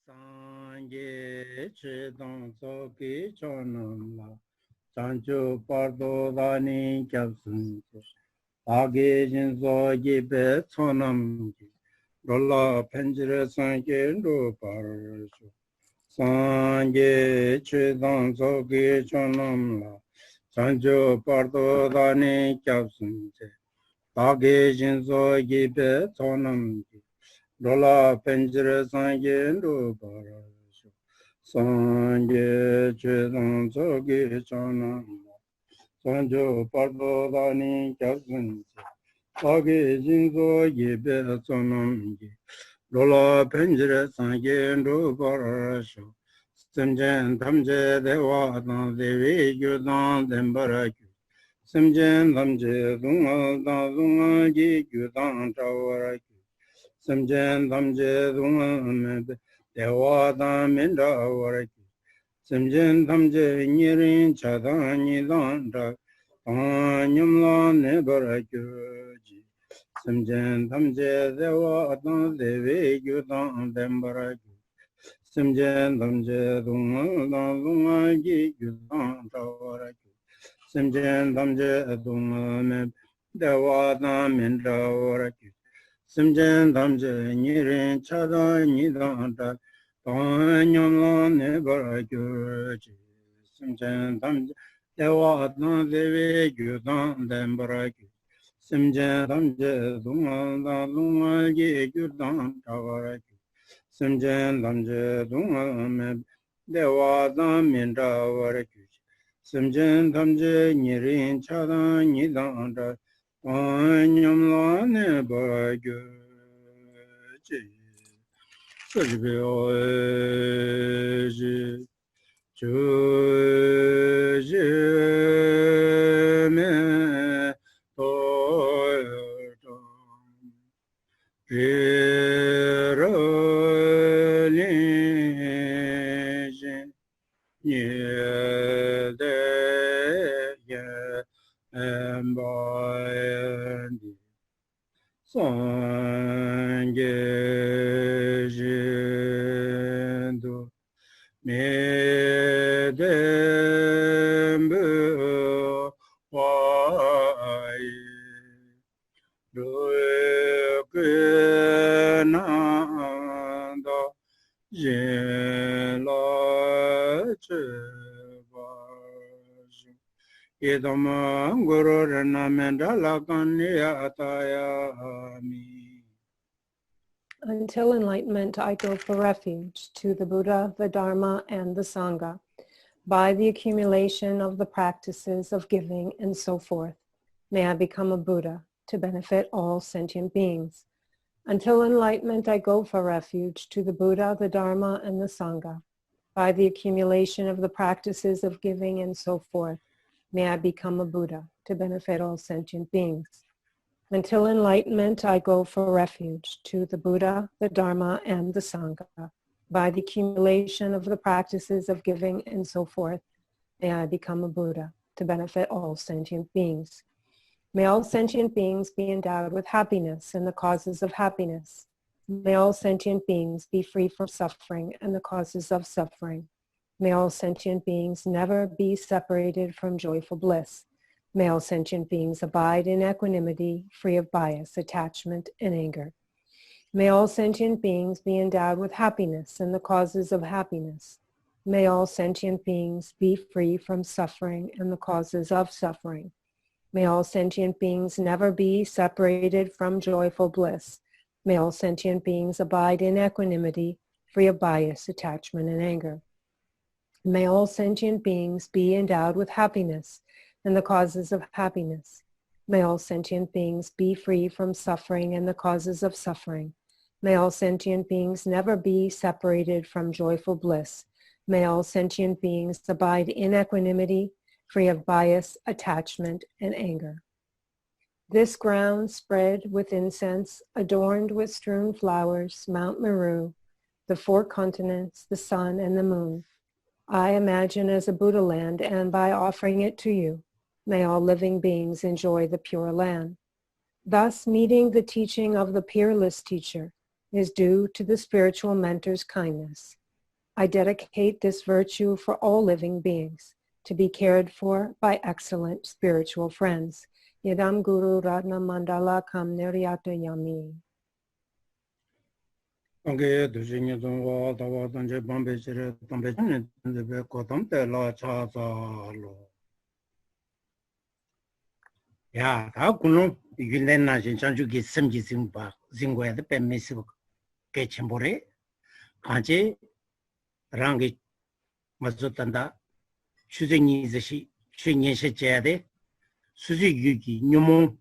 Sangye Chedang Soki Chonam La Chancho Pardo Dani Kyabsun Age Jinso Gibe Sonam Rolla Penjire Sangye Ndo Parashu Sangye Chedang Soki Chonam La Chancho Pardo Dani Kyabsun Age Jinso Gibe Sonam Rola Penjire Sangye Ndo Parashu Sangye Chedang Soki Chonam Sanjo Pardo Dani Kyabsun Age Jinso Gibe Sonam Rola Penjire Sangye Ndo Parashu Simjen Tamje Dewa Dan Devi Gyudan Dembarakyu Simjen Tamje Dunga Dan Dunga Ji Gyudan Chawarakyu Simjen Tamje Dunga Dewa Dan Minda Warakyu Simjen Tamje Nirin Chadan Nidan Rak Nyamla Nebarakyu Simjen Tamje Dewa Dan Devi Gyudan Dembarakyu Simjen Tamje Dunga Dan Dunga Ji Gyudan Chawarakyu Simjen Tamje Dunga Dewa Dan Minda Warakyu Simjen Tamje Nirin Chadan Nidan Rak Nyamla Nebarakyu Simjen Tamje Dewa Dan Devi Gyudan Dembarakyu Simjen Tamje Dunga Dan Dunga Ji Gyudan Chawarakyu Simjen Tamje Dunga Dewa Dan Minda Warakyu Simjen Tamje Nirin Chadan Nidan Rak Nyamla Nebarakyu Sajbe Oji Chuje Me Toyotong Rirolin Nyede Embayandi Sangye Jindu Medembu Wai Rukunanda Jinla Chivashu Idama Guru Rana Mendala Kanya Atayami. Until enlightenment, I go for refuge to the Buddha, the Dharma, and the Sangha, by the accumulation of the practices of giving and so forth. May I become a Buddha to benefit all sentient beings. Until enlightenment, I go for refuge to the Buddha, the Dharma, and the Sangha, by the accumulation of the practices of giving and so forth. May I become a Buddha to benefit all sentient beings. Until enlightenment, I go for refuge to the Buddha, the Dharma, and the Sangha. By the accumulation of the practices of giving and so forth, may I become a Buddha to benefit all sentient beings. May all sentient beings be endowed with happiness and the causes of happiness. May all sentient beings be free from suffering and the causes of suffering. May all sentient beings never be separated from joyful bliss. May all sentient beings abide in equanimity, free of bias, attachment, and anger. May all sentient beings be endowed with happiness and the causes of happiness. May all sentient beings be free from suffering and the causes of suffering. May all sentient beings never be separated from joyful bliss. May all sentient beings abide in equanimity, free of bias, attachment, and anger. May all sentient beings be endowed with happiness and the causes of happiness. May all sentient beings be free from suffering and the causes of suffering. May all sentient beings never be separated from joyful bliss. May all sentient beings abide in equanimity, free of bias, attachment, and anger. This ground spread with incense, adorned with strewn flowers, Mount Meru, the 4 continents, the sun, and the moon, I imagine as a Buddha land, and by offering it to you, may all living beings enjoy the pure land. Thus, meeting the teaching of the peerless teacher, is due to the spiritual mentor's kindness. I dedicate this virtue for all living beings to be cared for by excellent spiritual friends. Yedam Guru Ratna Mandala Kam Niryata Yami. Okay, the senior don't walk about on the Bombay, the Kotam, the law Chaza. Yeah, how can you then not to get some Zimba, Zingwe, the permissive Ketchambore, Kanji, Rangi, Mazutanda, choosing is a she, Chinese Jade, Suzy Yuki, Numon,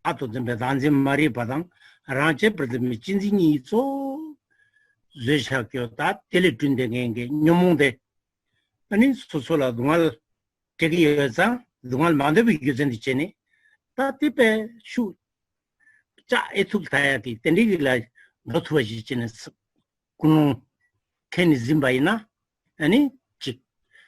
Ato the Bedanzim Marie Padang, Ranche, but the Michinzi so Zeshakota, Teletundenge, Numunde, and in Sosola, Dual, Tegiaza, Dual Mandavi using the Chene, that tipe shoot. Ja, it took Tayati, then realized what was it in Kunu Ken Zimbaina, any chick.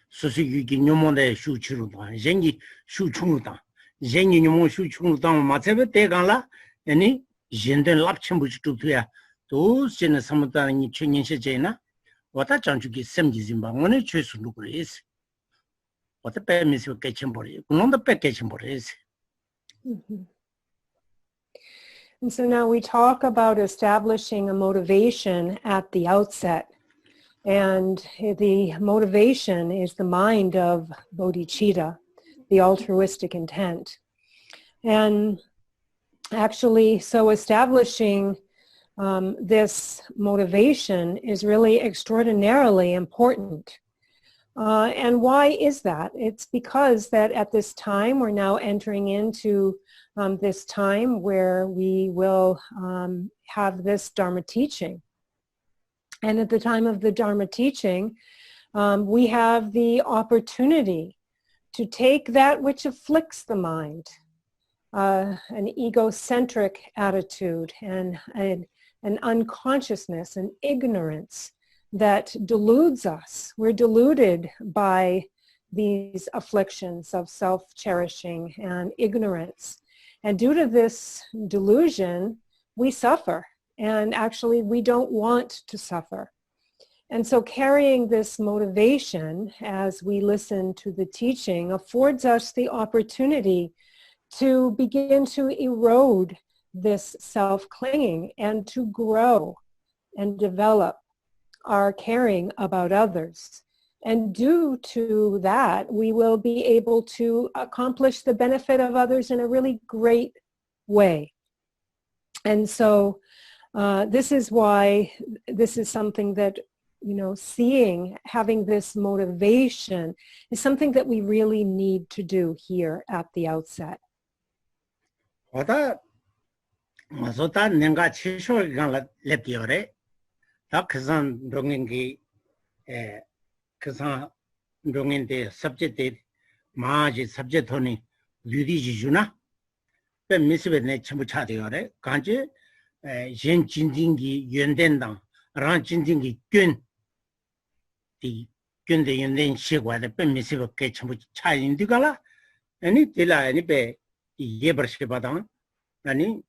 Susi Numone shoot Churuta, Zengi shoot Churuta, Zengi Numo shoot Churuta, Matseva Tegala, any Jenden Lapchambuch to Pia, those Jena Samata in Chinese Jena, what a chance to get some Zimba, when it choose to look is. What a pair miss your kitchen body, not the packaging bodies. And so now we talk about establishing a motivation at the outset. And the motivation is the mind of Bodhicitta, the altruistic intent. And actually, so establishing this motivation is really extraordinarily important. And why is that? It's because that at this time, we're now entering into this time where we will have this Dharma teaching. And at the time of the Dharma teaching, we have the opportunity to take that which afflicts the mind, an egocentric attitude and an unconsciousness, an ignorance that deludes us. We're deluded by these afflictions of self-cherishing and ignorance. And due to this delusion, we suffer. And actually, we don't want to suffer. And so carrying this motivation as we listen to the teaching affords us the opportunity to begin to erode this self-clinging and to grow and develop our caring about others. And due to that, we will be able to accomplish the benefit of others in a really great way. And so this is why this is something that, having this motivation is something that we really need to do here at the outset. Yen Jindingi Yundendang, Ran Jindingi Gun, the Gun the Yunden Shigwa, the Permissive Ketchum with Chai in Digala, and it dilla any bay, Yeber Shibadan, and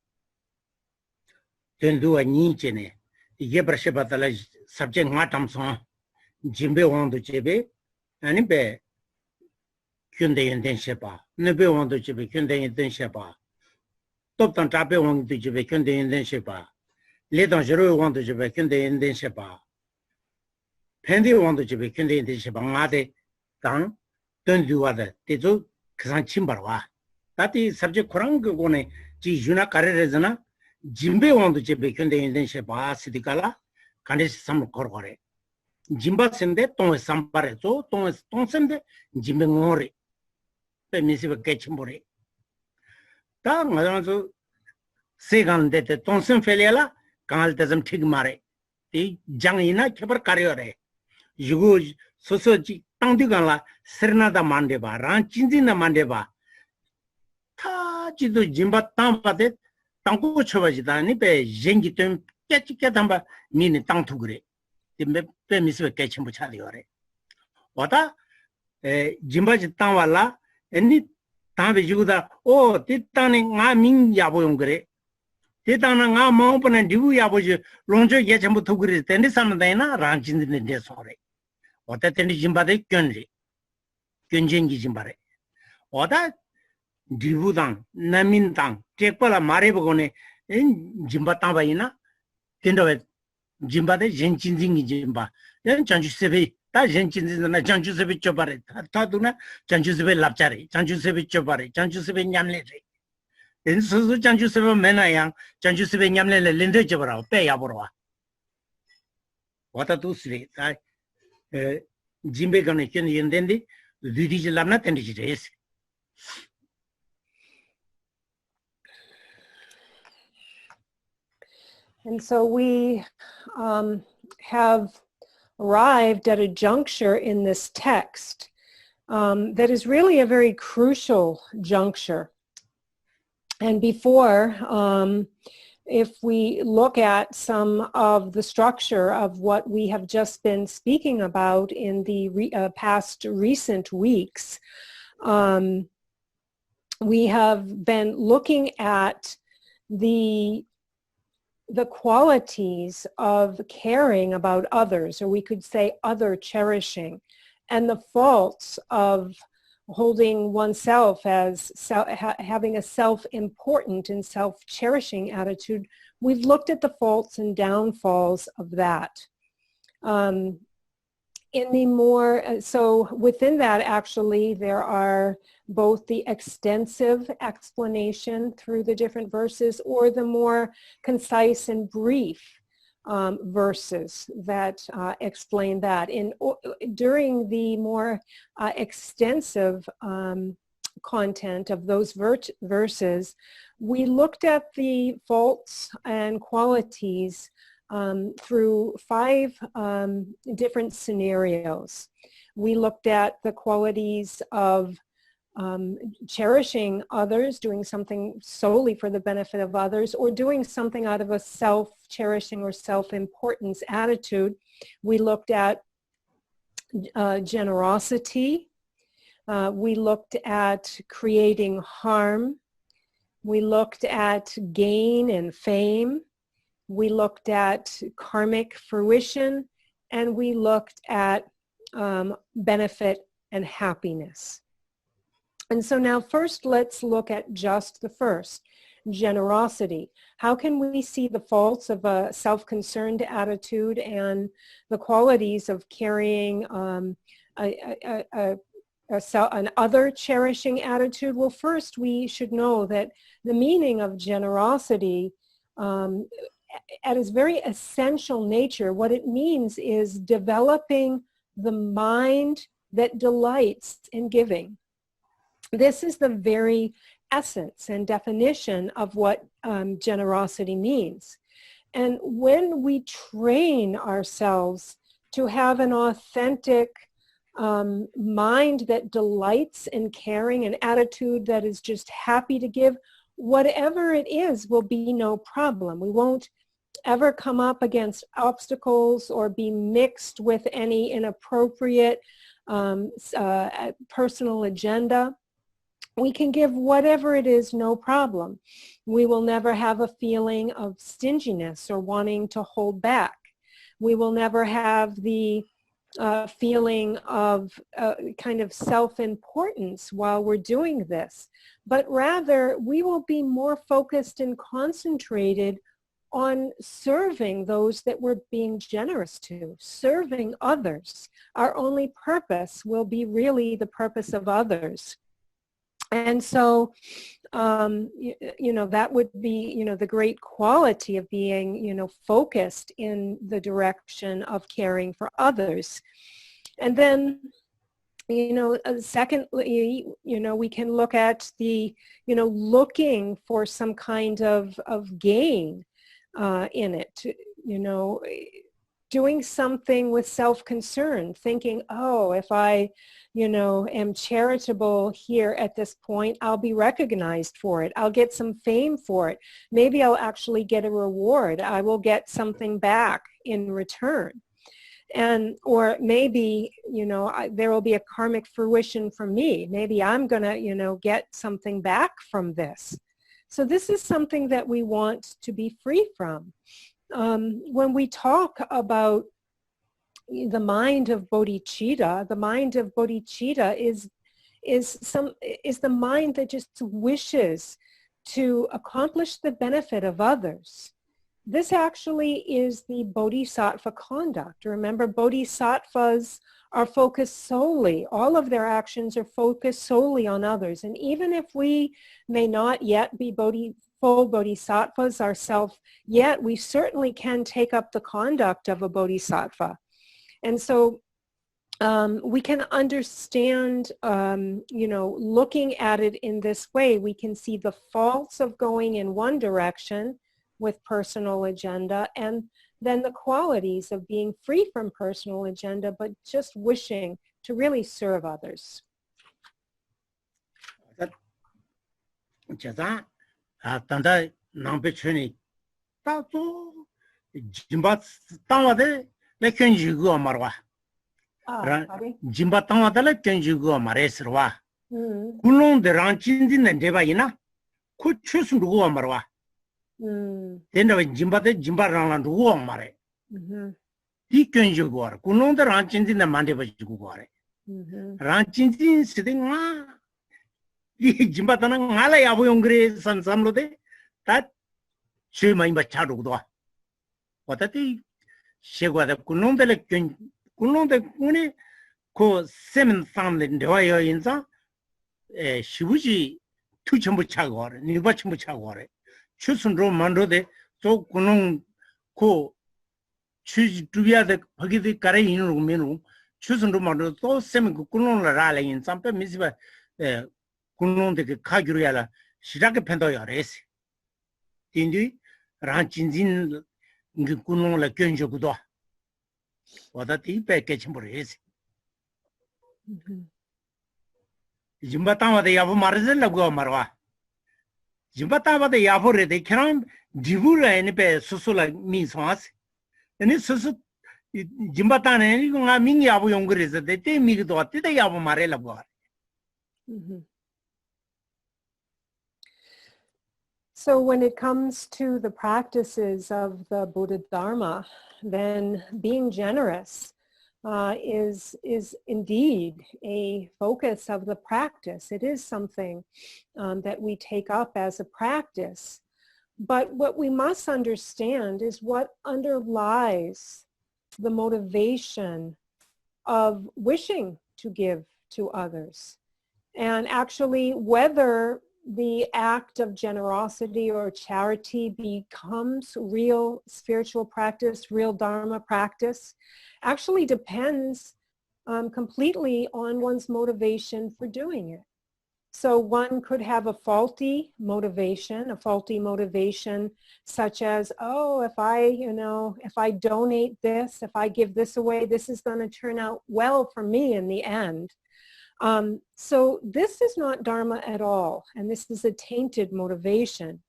then do a Nijene, the Yeber Shibatala subject Matamson, Jimbe on the Jebe, and it bay Kunde Yunden Sheba, Nebe on the Jebe, Kunde Yunden Sheba. Top on Tape on the Jebekun de Indian Shepa. Let on Jero want to Jebekun de Indian Shepa. Pendi want to Jebekun de Indian Shepa, Mate, Tang, don't do other. They do Kazan Chimbarwa. That is subject Kurangone, Juna Karezana, Jimbe want to Jebekun de Indian Shepa, Sidikala, Kandis some corpore. Jimba sende, Tom Sampareto, Tom sende, Jimbe Mori. Permissive Ketchmore. Tang also second that the Tonson Feliala, Kanaltasm Tigmare, the Jangina Keper Carriore. You go Sosoji, Tandigala, Sernada Mandeva, Ranchinzina Mandeva. Tajido Jimba Tampate, Tango Chavajitani, Jengitum, Ketchikatamba, meaning Tantugre. The Permissive Ketchum Chadiore. What a Jimbaji Tanwala, and it. Oh, Titaning, I mean Yabongre. Titana nga maupana dibu yaboji lonjo yachambu thukuri tendi samadayana ranchindine de sore. Ota tendi jimbade kyonri. Kyonjengi jimbare. Ota dibu dang, namin dang, tekpala marebogone jimba tambayina tendowe jimbade jenchindingi jimba. Then chanchu sebe, ta jenchindina chanchu sebe chopare. Tatuna chanchu sebe lapchare, chanchu sebe chopare, chanchu sebe nyamle. In Suzu Janju Seba Menayang, Janju Seba Yamle Linde Jabra, Payabora. What a two sweet, I Jimbe Connection Yendendi, the Didi Lamnat and Digitais. And so we have arrived at a juncture in this text that is really a very crucial juncture. And before, if we look at some of the structure of what we have just been speaking about in the past recent weeks, we have been looking at the qualities of caring about others, or we could say other cherishing, and the faults of holding oneself as having a self-important and self-cherishing attitude. We've looked at the faults and downfalls of that. So within that, actually, there are both the extensive explanation through the different verses or the more concise and brief verses that explain that. During the more extensive content of those verses, we looked at the faults and qualities through 5 different scenarios. We looked at the qualities of cherishing others, doing something solely for the benefit of others, or doing something out of a self-cherishing or self-importance attitude. We looked at generosity. We looked at creating harm. We looked at gain and fame. We looked at karmic fruition, and we looked at benefit and happiness. And so now first let's look at just the first, generosity. How can we see the faults of a self-concerned attitude and the qualities of carrying an other cherishing attitude? Well, first we should know that the meaning of generosity at its very essential nature, what it means is developing the mind that delights in giving. This is the very essence and definition of what generosity means. And when we train ourselves to have an authentic mind that delights in caring, an attitude that is just happy to give, whatever it is will be no problem. We won't ever come up against obstacles or be mixed with any inappropriate personal agenda. We can give whatever it is, no problem. We will never have a feeling of stinginess or wanting to hold back. We will never have the feeling of kind of self-importance while we're doing this. But rather, we will be more focused and concentrated on serving those that we're being generous to, serving others. Our only purpose will be really the purpose of others. And so, that would be, the great quality of being, focused in the direction of caring for others. And then, secondly, we can look at the, looking for some kind of gain in it, doing something with self-concern, thinking, oh, if I, am charitable here at this point, I'll be recognized for it. I'll get some fame for it. Maybe I'll actually get a reward. I will get something back in return. Or maybe, there will be a karmic fruition for me. Maybe I'm going to, get something back from this. So this is something that we want to be free from. When we talk about the mind of bodhicitta, the mind of bodhicitta is the mind that just wishes to accomplish the benefit of others. This actually is the bodhisattva conduct. Remember, bodhisattvas are focused solely, all of their actions are focused solely on others. And even if we may not yet be full bodhisattvas ourselves yet, we certainly can take up the conduct of a bodhisattva. And so we can understand, looking at it in this way, we can see the faults of going in one direction with personal agenda, and then the qualities of being free from personal agenda, but just wishing to really serve others. Jinpa Tangwadala Kenjugo Mareswa. Kulong the Ranchin and Devaina could choose Ruo Marwa. Then Jimba the Jimba Rang Ruo Mare. He Kenjugo, Kulong the Ranchin in the Mandeva Jugore. Ranchin sitting Jimbatana Hala Yabungre San Samlode, that she might be Chadugua. What that is, she was a Kulong the Ken. Kulong the Kuni ko seven family Devayo inza Shibuji Tuchumbu Chagore, Nibachumbu Chagore. Chusun Ro Mando de so Kulong ko choose to be the Pagidi Karain Ruminu, Chusun Romando, those seven Kulong Rally in some Missiva Kulong de Kaguriala, Shiraka Pendoya race. Indeed, Ranchin Kulong la Kenjo Gudo. What that he package is Jimbatama the Yavu Marzella go Marwa. Jimbatama the Yavore, they cannot divura any pair Susula means once. And it's Susu Jimbatan and Ming Yavu younger is that they take me to what did the Yavu Marella go. So when it comes to the practices of the Buddha Dharma, then being generous is indeed a focus of the practice. It is something that we take up as a practice. But what we must understand is what underlies the motivation of wishing to give to others. And actually, whether the act of generosity or charity becomes real spiritual practice, real Dharma practice, actually depends completely on one's motivation for doing it. So one could have a faulty motivation such as, oh, if I donate this, if I give this away, this is going to turn out well for me in the end. So this is not Dharma at all, and this is a tainted motivation.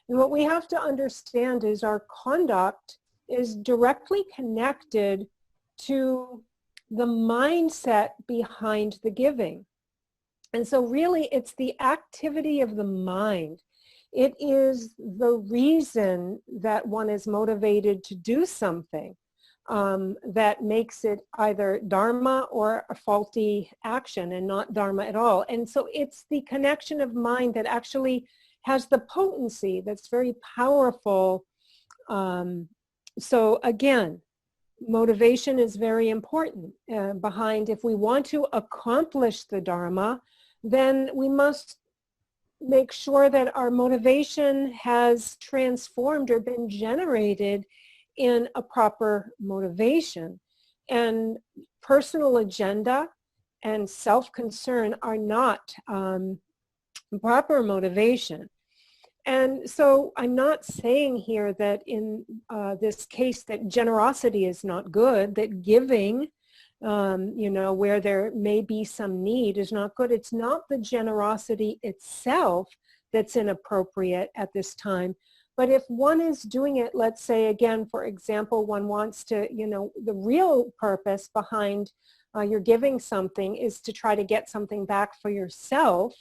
And what we have to understand is our conduct is directly connected to the mindset behind the giving. And so really it's the activity of the mind. It is the reason that one is motivated to do something. That makes it either Dharma or a faulty action and not Dharma at all. And so it's the connection of mind that actually has the potency that's very powerful. So again, motivation is very important behind. If we want to accomplish the Dharma, then we must make sure that our motivation has transformed or been generated in a proper motivation. And personal agenda and self-concern are not proper motivation. And so I'm not saying here that in this case that generosity is not good, that giving, where there may be some need is not good. It's not the generosity itself that's inappropriate at this time. But if one is doing it, let's say, again, for example, one wants to, the real purpose behind your giving something is to try to get something back for yourself,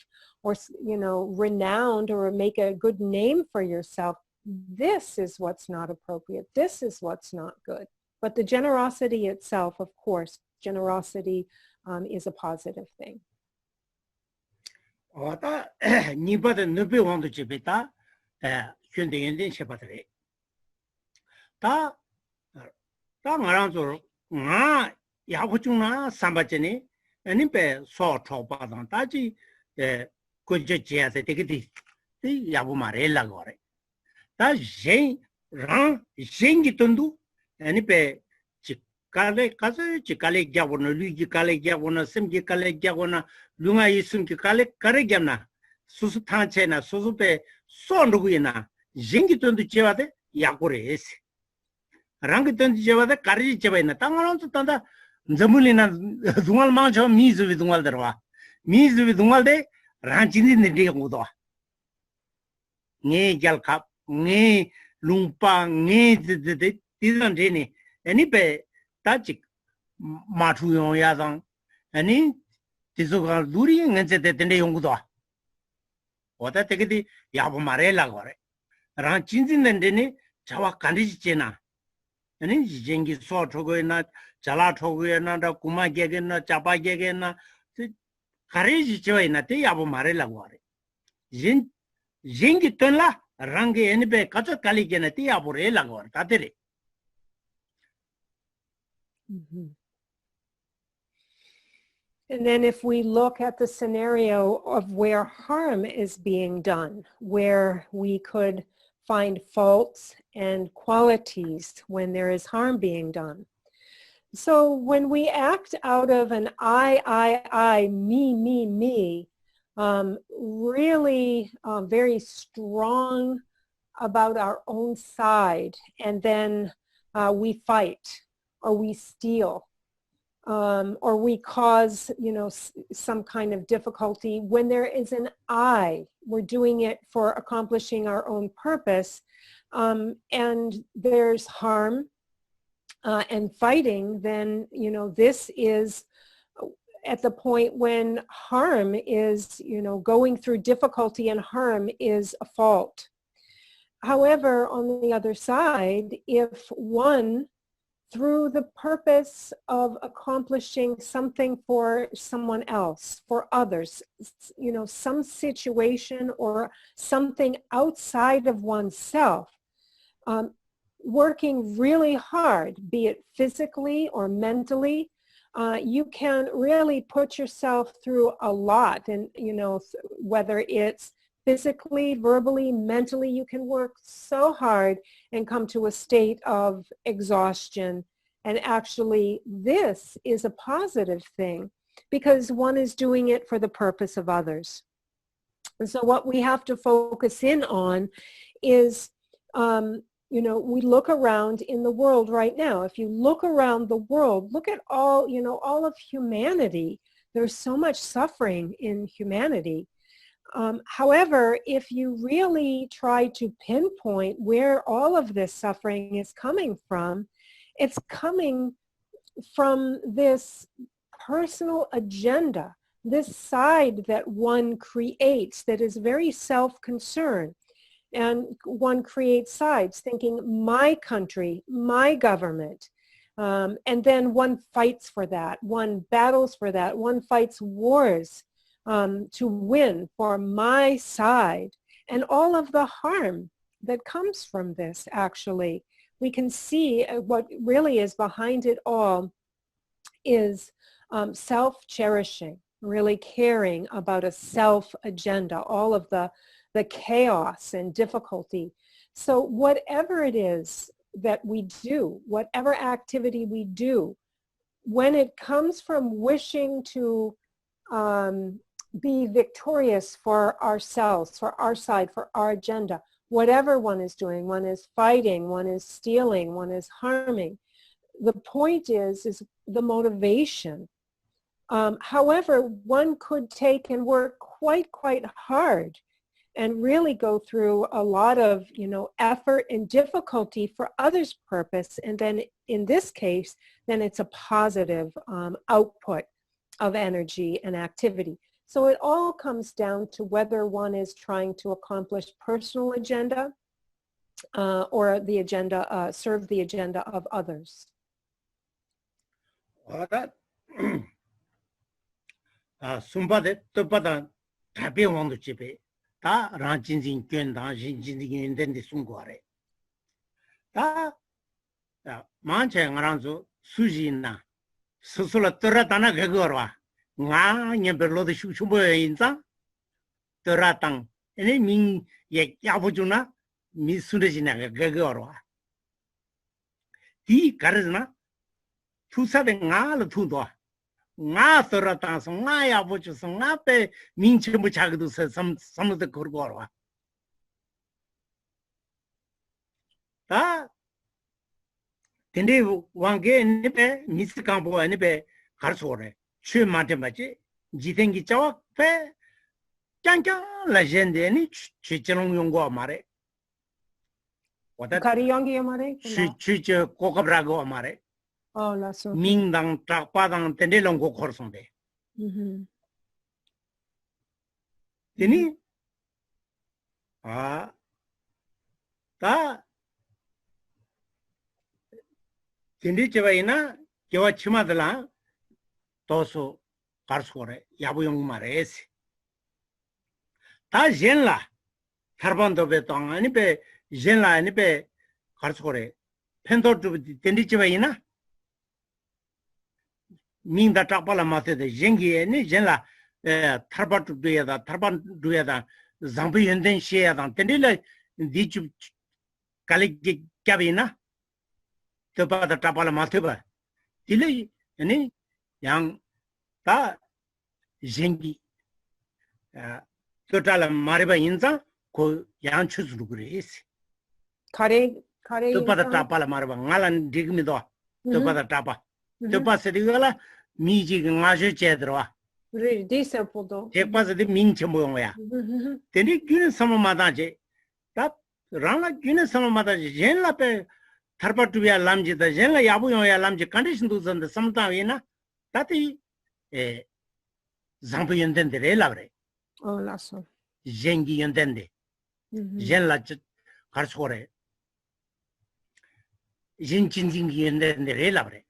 or, you know, renowned or make a good name for yourself, this is what's not appropriate. This is what's not good. But the generosity itself, of course, generosity is a positive thing. 어다 니버드 누비 원도 집에다 현대 연된 셔바들이 다 나랑서 나 야구중나 삼바전에 아니베 소초바당 다지 고제제한테 되게 야구 말해라고 그래 다 랑 쟁기 돈도 아니베 지칼에 가서 지칼에 겨고는 루지 칼에 겨고는 심기 칼에 겨고는 룽아 있음기 칼에 가래겸나 수수 탄체나 수수배 손르구이나 쟁기 돈도 제와데 야고레스 랑기 돈도 제와데 가르지 제바이나 땅으로서 땅다 점물이나 동al 망쳐 미즈비 동al 들어와 미즈비 동al데 랑진이 내게 오도 네 갈갑 네 룽빵 네 디던데니 아니베 따직 마투용 야당 아니 디소가 루리 응제데 된데 용구도 어다 되게디 야부 말해라고 그래 랑 진진된데니 자와 간디지제나 아니 지쟁기 소초고이나 잘라 초고이나 다 구마게게나 짜바게게나 가레지 저이나 때 야부 말해라고 그래 진 쟁기 떤라 랑게 애니베 가서 갈리게나 때 야부래라고 그래 다들이 And then if we look at the scenario of where harm is being done, where we could find faults and qualities when there is harm being done. So when we act out of an I, me, really very strong about our own side, and then we fight, or we steal, or we cause, you know, some kind of difficulty. When there is an I, we're doing it for accomplishing our own purpose, and there's harm and fighting, then, you know, this is at the point when harm is, you know, going through difficulty and harm is a fault. However, on the other side, if one, through the purpose of accomplishing something for someone else, for others, you know, some situation or something outside of oneself, working really hard, be it physically or mentally, you can really put yourself through a lot. And, you know, whether it's physically, verbally, mentally, you can work so hard and come to a state of exhaustion. And actually, this is a positive thing because one is doing it for the purpose of others. And so what we have to focus in on is, you know, we look around in the world right now. If you look around the world, look at all, you know, all of humanity. There's so much suffering in humanity. However, if you really try to pinpoint where all of this suffering is coming from, it's coming from this personal agenda, this side that one creates that is very self-concerned. And one creates sides thinking, my country, my government. And then one fights for that. One battles for that. One fights wars to win for my side. And all of the harm that comes from this, actually. We can see what really is behind it all is self-cherishing, really caring about a self-agenda, all of the chaos and difficulty. So whatever it is that we do, whatever activity we do, when it comes from wishing to be victorious for ourselves, for our side, for our agenda, whatever one is doing, one is fighting, one is stealing, one is harming. The point is the motivation. However, one could take and work quite hard and really go through a lot of, you know, effort and difficulty for others' purpose. And then in this case, then it's a positive output of energy and activity. So it all comes down to whether one is trying to accomplish personal agenda or the agenda, serve the agenda of others. Sumbade topada tabe wando chibe ta ranjinjin gyenda jinjin den de sungware ta manche ngaranzo sujinna susula toratana gagorwa nga nyebelo de shubo inza toratang ene min ye yabujuna mi sunejina gagorwa di garzna tusabe ngala tundo nga toratang so nga yabuju so nga pe minchemu chagdu samde korgorwa ta 근데 왕게 니베 미스kambo 니베 가르소래 취마데 맞지 지생기 자와 페 짱짱 라젠데니 취처럼 용거 말해 와다 Kariyongi amare? 취취 고급라고 말해 Oh, lasso. 민당 딱바당 텐데롱고 거선데 되니 다 Tindi chivaina kiwa chimadala toso karsore yabuyong mares. Ta jenla tarbando be tong ani be jenla ani be karsore pendor tu tindi chivaina minda tapala mate de jengi ani jenla tarbatu duyada zambi yenden sheyada tindila dichu kaliki kyabina topada tapala mateba dile ani yang ta jengi totala mariba inza ko yang chuzuru gres Kare topada tapala mariba ngalan digmido topada tapa topa sedigala miji ngaje chedroa Disapodo. tekpasa de minchemboya teni gyune samamada je ta ranga gyune samamada je jenla pe Tarpatuya lamji da jenla yabuyoya lamji condition do zanda samtawina tati zampu yondende re labre Oh, lasso. jengi yondende jenla karsore jinjingi yondende re labre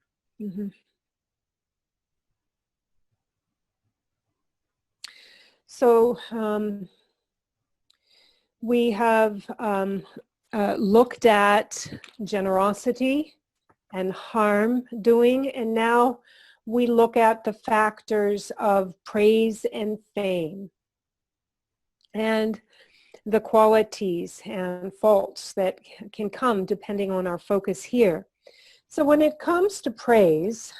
So we have looked at generosity and harm doing, and now we look at the factors of praise and fame and the qualities and faults that can come depending on our focus here. So when it comes to praise,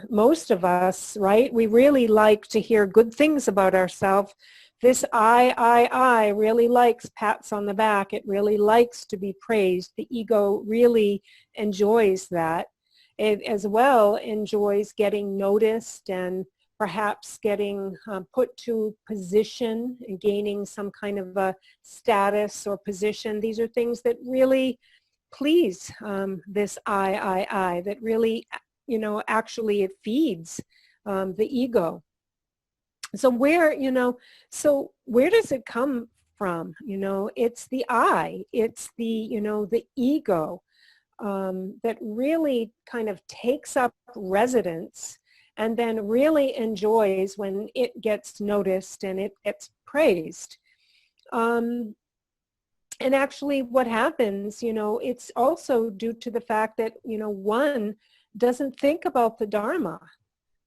most of us, right, we really like to hear good things about ourselves. This I really likes pats on the back. It really likes to be praised. The ego really enjoys that. It as well enjoys getting noticed and perhaps getting put to position and gaining some kind of a status or position. These are things that really please this I, that really, actually it feeds the ego. So where does it come from? It's the I, it's the ego that really kind of takes up residence and then really enjoys when it gets noticed and it gets praised. And actually what happens, it's also due to the fact that, one doesn't think about the Dharma.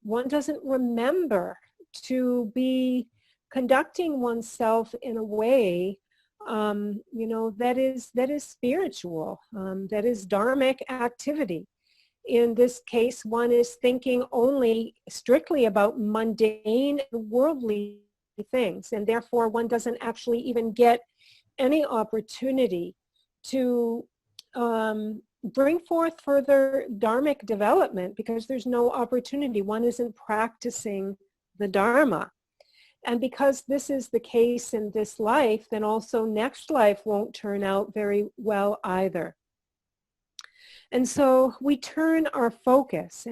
One doesn't remember to be conducting oneself in a way, that is spiritual, that is dharmic activity. In this case, one is thinking only strictly about mundane worldly things, and therefore one doesn't actually even get any opportunity to bring forth further dharmic development because there's no opportunity. One isn't practicing the Dharma. And because this is the case in this life, then also next life won't turn out very well either. And so we turn our focus,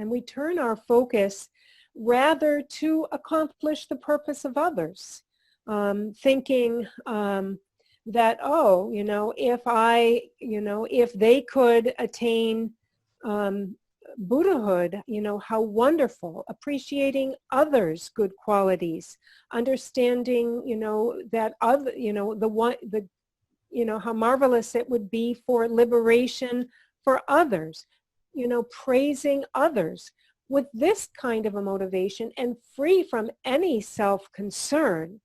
rather to accomplish the purpose of others, thinking that, oh, if they could attain Buddhahood, how wonderful, appreciating others' good qualities, understanding, that other, how marvelous it would be for liberation for others, praising others. With this kind of a motivation and free from any self-concern,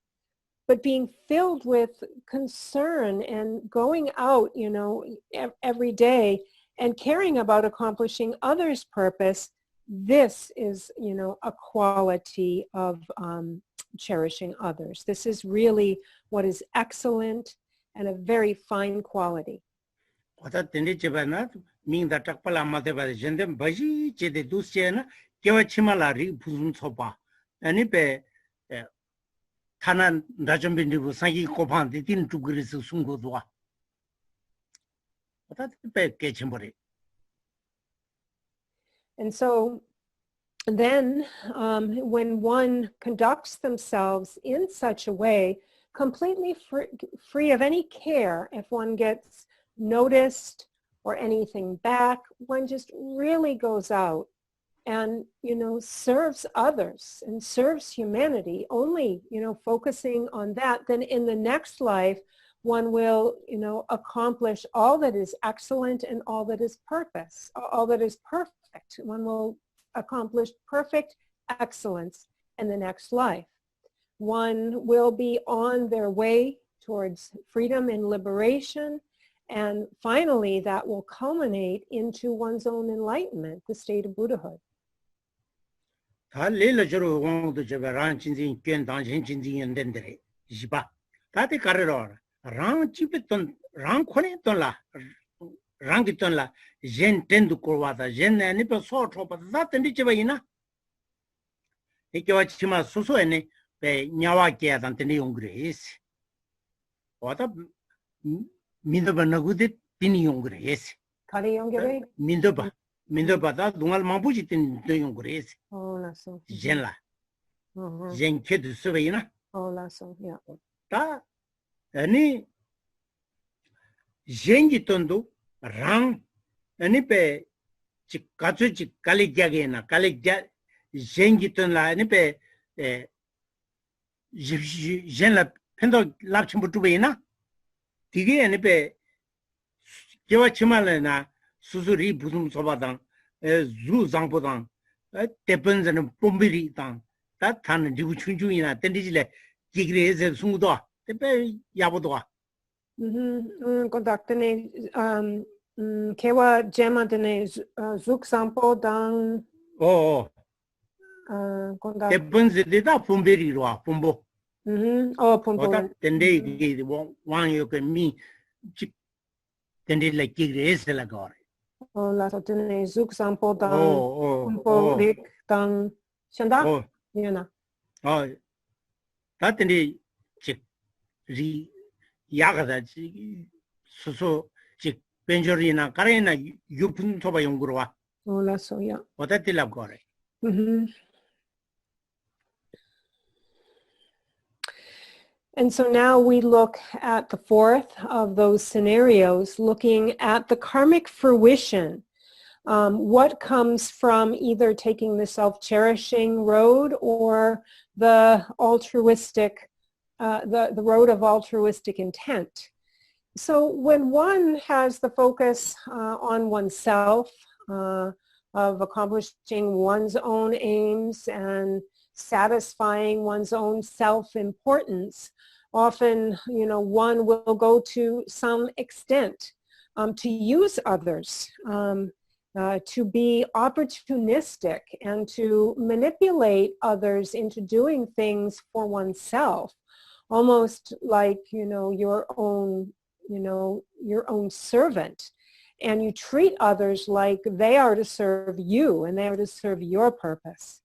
but being filled with concern and going out, every day and caring about accomplishing others' purpose, this is, a quality of cherishing others. This is really what is excellent and a very fine quality. And so then when one conducts themselves in such a way, completely free of any care if one gets noticed or anything back, one just really goes out and, serves others and serves humanity, only, focusing on that, then in the next life, one will, accomplish all that is excellent and all that is all that is perfect. One will accomplish perfect excellence in the next life. One will be on their way towards freedom and liberation, and finally that will culminate into one's own enlightenment, the state of Buddhahood. Mindoba da dungal mambuji tin doyong gres. Oh, la so. Jen la. Jen ke du suveina. Oh, la so, yeah. Ta ani jen gi tondo rang ani pe chi katsu chi kaligya ge na kaligya jen gi ton la ani pe jen la pendo lapchim bu tuveina. Dige ani pe kewa chimala na 수수리 부tum 소바당 주 장보당 대변자는 뽐비리당 다 타는 리부 춘중이나 땡디질에 기그레에서 숨도 대배 야보도와 conductene kewa gemadene zuk sampo당 conduct 대변자들다 뽐비리로와 뽐보 뽐보 땡데기 왕요게 미 땡디를 기그레에서 라고 la tene zuk sampo dang rik dang shanda yana 다든지 리 야가다 수수 즉 벤저리나 가레나 유분 토바 연구로 와 la so yeah 어떻게라고 거래 And so now we look at the fourth of those scenarios, looking at the karmic fruition. What comes from either taking the self-cherishing road or the altruistic, the road of altruistic intent. So when one has the focus on oneself, of accomplishing one's own aims and satisfying one's own self-importance, often, one will go to some extent to use others, to be opportunistic and to manipulate others into doing things for oneself, almost like, your own servant. And you treat others like they are to serve you and they are to serve your purpose.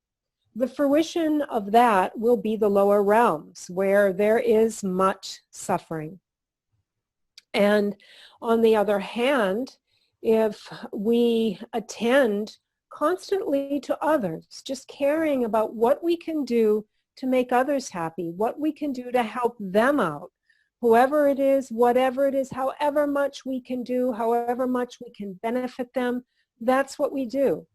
The fruition of that will be the lower realms where there is much suffering. And on the other hand, if we attend constantly to others, just caring about what we can do to make others happy, what we can do to help them out, whoever it is, whatever it is, however much we can do, however much we can benefit them, that's what we do.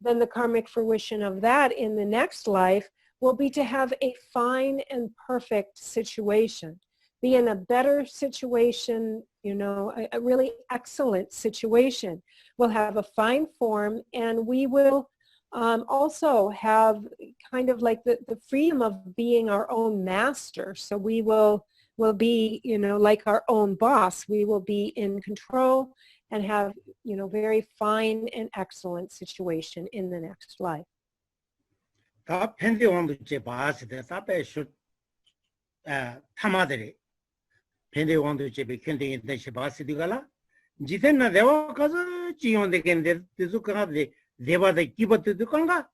Then the karmic fruition of that in the next life will be to have a fine and perfect situation, be in a better situation, you know, a really excellent situation. We'll have a fine form, and we will also have kind of like the freedom of being our own master. So we will be, you know, like our own boss. We will be in control and have, you know, very fine and excellent situation in the next life. 다 펜데원도 제 봤을 때 답에서 타마들이 펜데원도 제 백현대인 대시 봤을 때가라 지된나 대화 가서 지용되겠는데 계속하는데 대화의 기본도 건가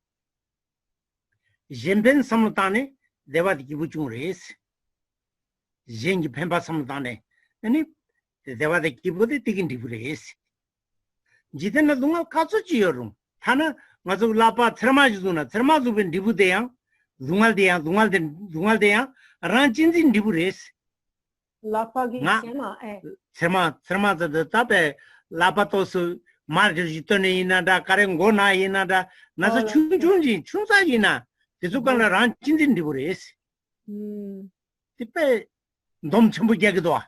젠벤 삼단에 대화의 기본중으로 했어 젠기 펜바 삼단에 아니 대화의 기본도 되긴 디브레스 지된나 동안 가서 지여름 하나 맞아 라파 트라마주나 트라마주빈 디부데양 둥알데양 란친진 디부레스 라파기 세마 트라마드 답에 라파토스 마르지토네 이나다 카렌고나 이나다 나서 춘춘지 춘사이나 계속가나 란친진 디부레스 티페 넘침부 얘기도 와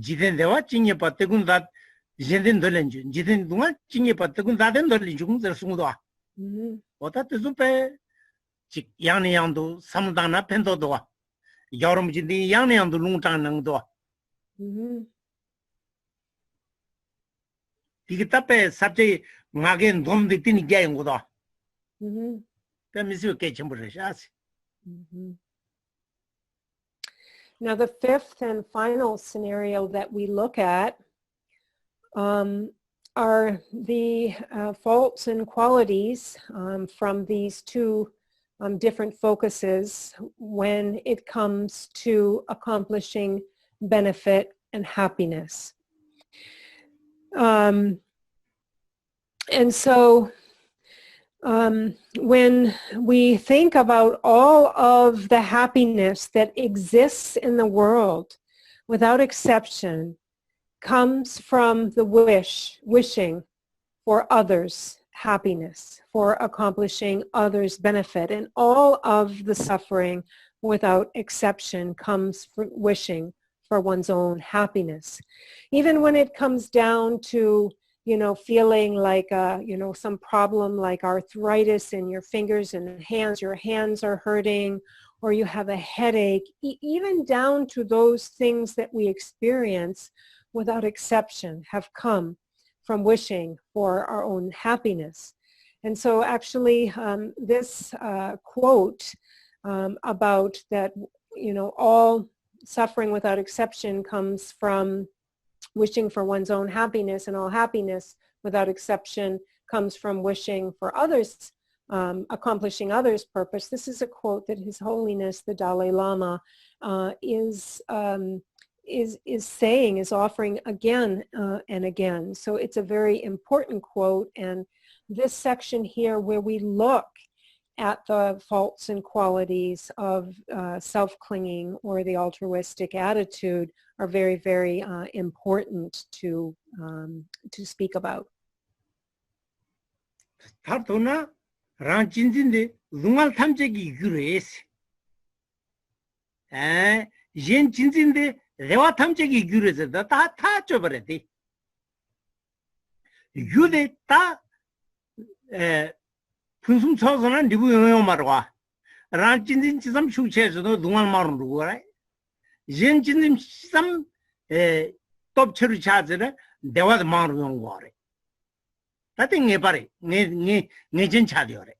지된데와 찡에 빠뜨군다 지된 돌렌지 지된 동안 찡에 빠뜨군 다된 돌리 중들 숨도 와 어떻게 좀배 직 양내양도 삼단나 펜도도 와 여름 지디 양내양도 롱장능도 와 이게 답에 삽제 나게 놈들 뛰니 게임 거도 그미스 게 전부를 샤스 Now the fifth and final scenario that we look at are the faults and qualities from these two different focuses when it comes to accomplishing benefit and happiness. And so when we think about all of the happiness that exists in the world, without exception, comes from the wishing for others' happiness, for accomplishing others' benefit. And all of the suffering, without exception, comes from wishing for one's own happiness. Even when it comes down to, you know, feeling like, you know, some problem like arthritis in your fingers and hands, your hands are hurting, or you have a headache, even down to those things that we experience without exception have come from wishing for our own happiness. And so actually this quote about that, you know, all suffering without exception comes from wishing for one's own happiness, and all happiness without exception comes from wishing for others, accomplishing others' purpose. This is a quote that His Holiness the Dalai Lama is saying, is offering again and again. So it's a very important quote, and this section here where we look at the faults and qualities of self-clinging or the altruistic attitude are very, very important to speak about. 다도나 란진진데 룽알 탐제기 그레스 옌 진진데 레와 탐제기 그레스 다다 줘버렸대 유데 다 분숨 쳐서는 리부 영어 말와 란진진 지삼 슈체에서도 룽알 말은 누구라 옌 진진 지삼 톱처리 차즈를 대화도 말을 용 거래 나ting 내 바래 내 진차디오래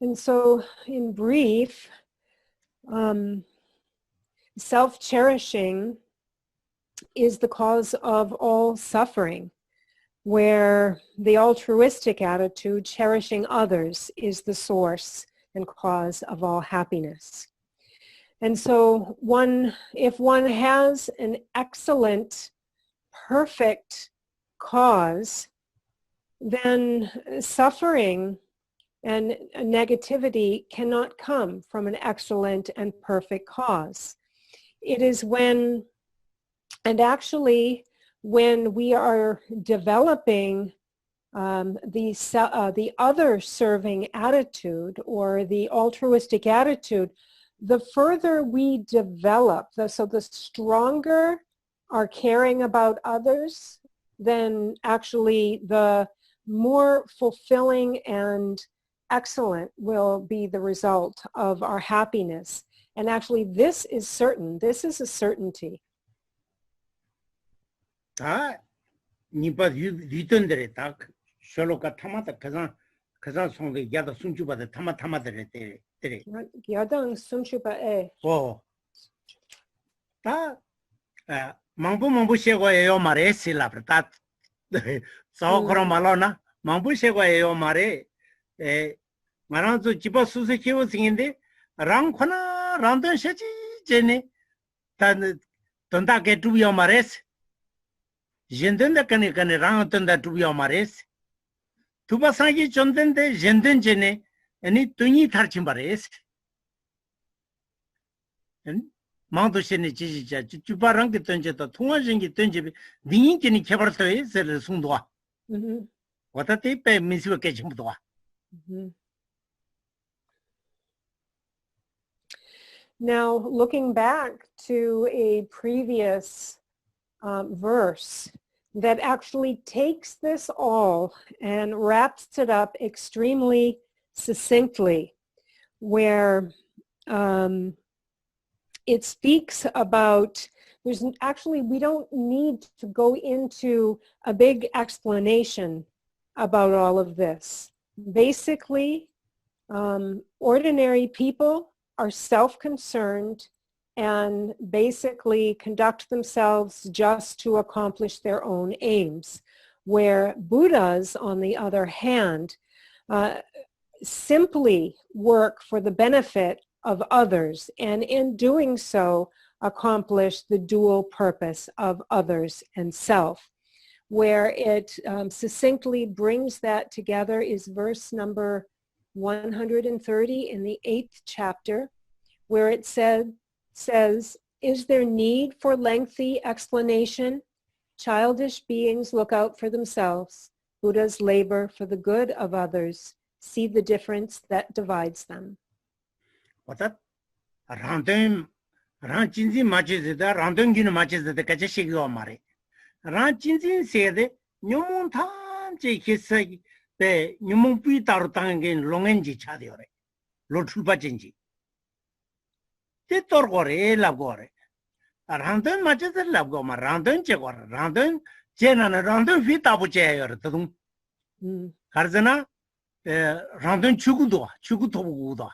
And so, in brief, self-cherishing is the cause of all suffering, where the altruistic attitude, cherishing others, is the source and cause of all happiness. And so if one has an excellent, perfect cause, then suffering and negativity cannot come from an excellent and perfect cause. It is when we are developing the other serving attitude or the altruistic attitude, the further we develop, so the stronger our caring about others, then actually the more fulfilling and excellent will be the result of our happiness. And actually this is certain. This is a certainty. 니바 리턴들에 딱 셜로가 타마다 그자 송데 야다 순주바데 타마타마들에 때래 야당 순주바에 다 망부 셰고예요 말에 실라브다 사오코로 말로나 망부 셰고예요 말에 마나도 집어 수세 키워 생인데 랑코나 란던 셰지 제네 단 돈다게 두비요 말에스 젠덴다 까네 랑던다 두비요 말에스 두바사기 존덴데 젠덴 제네 아니 돈이 탈친 말에스 망도시네 지지자 주바랑게 던졌다 통화전기 던집이 닝인기니 개발도 해서 송도와 왔다때 빼 민수가 전부도와 Now, looking back to a previous verse that actually takes this all and wraps it up extremely succinctly, where it speaks about, we don't need to go into a big explanation about all of this. Basically, ordinary people are self-concerned and basically conduct themselves just to accomplish their own aims, where Buddhas, on the other hand, simply work for the benefit of others, and in doing so, accomplish the dual purpose of others and self. Where it succinctly brings that together is verse number 130 in the 8th chapter, where it says, "Is there need for lengthy explanation? Childish beings look out for themselves. Buddhas labor for the good of others. See the difference that divides them." What random ranjinzi machizida randongino machizida kachashigyo mare ranjinzi sede nyumon tanje kissagi be nyumon pi taru tangen longenji chadiore lotulbajinji te torgore labgore random machizida labgoma random chegora random jenana random fi tabu cheyor tudum karzana random chugu tobugudo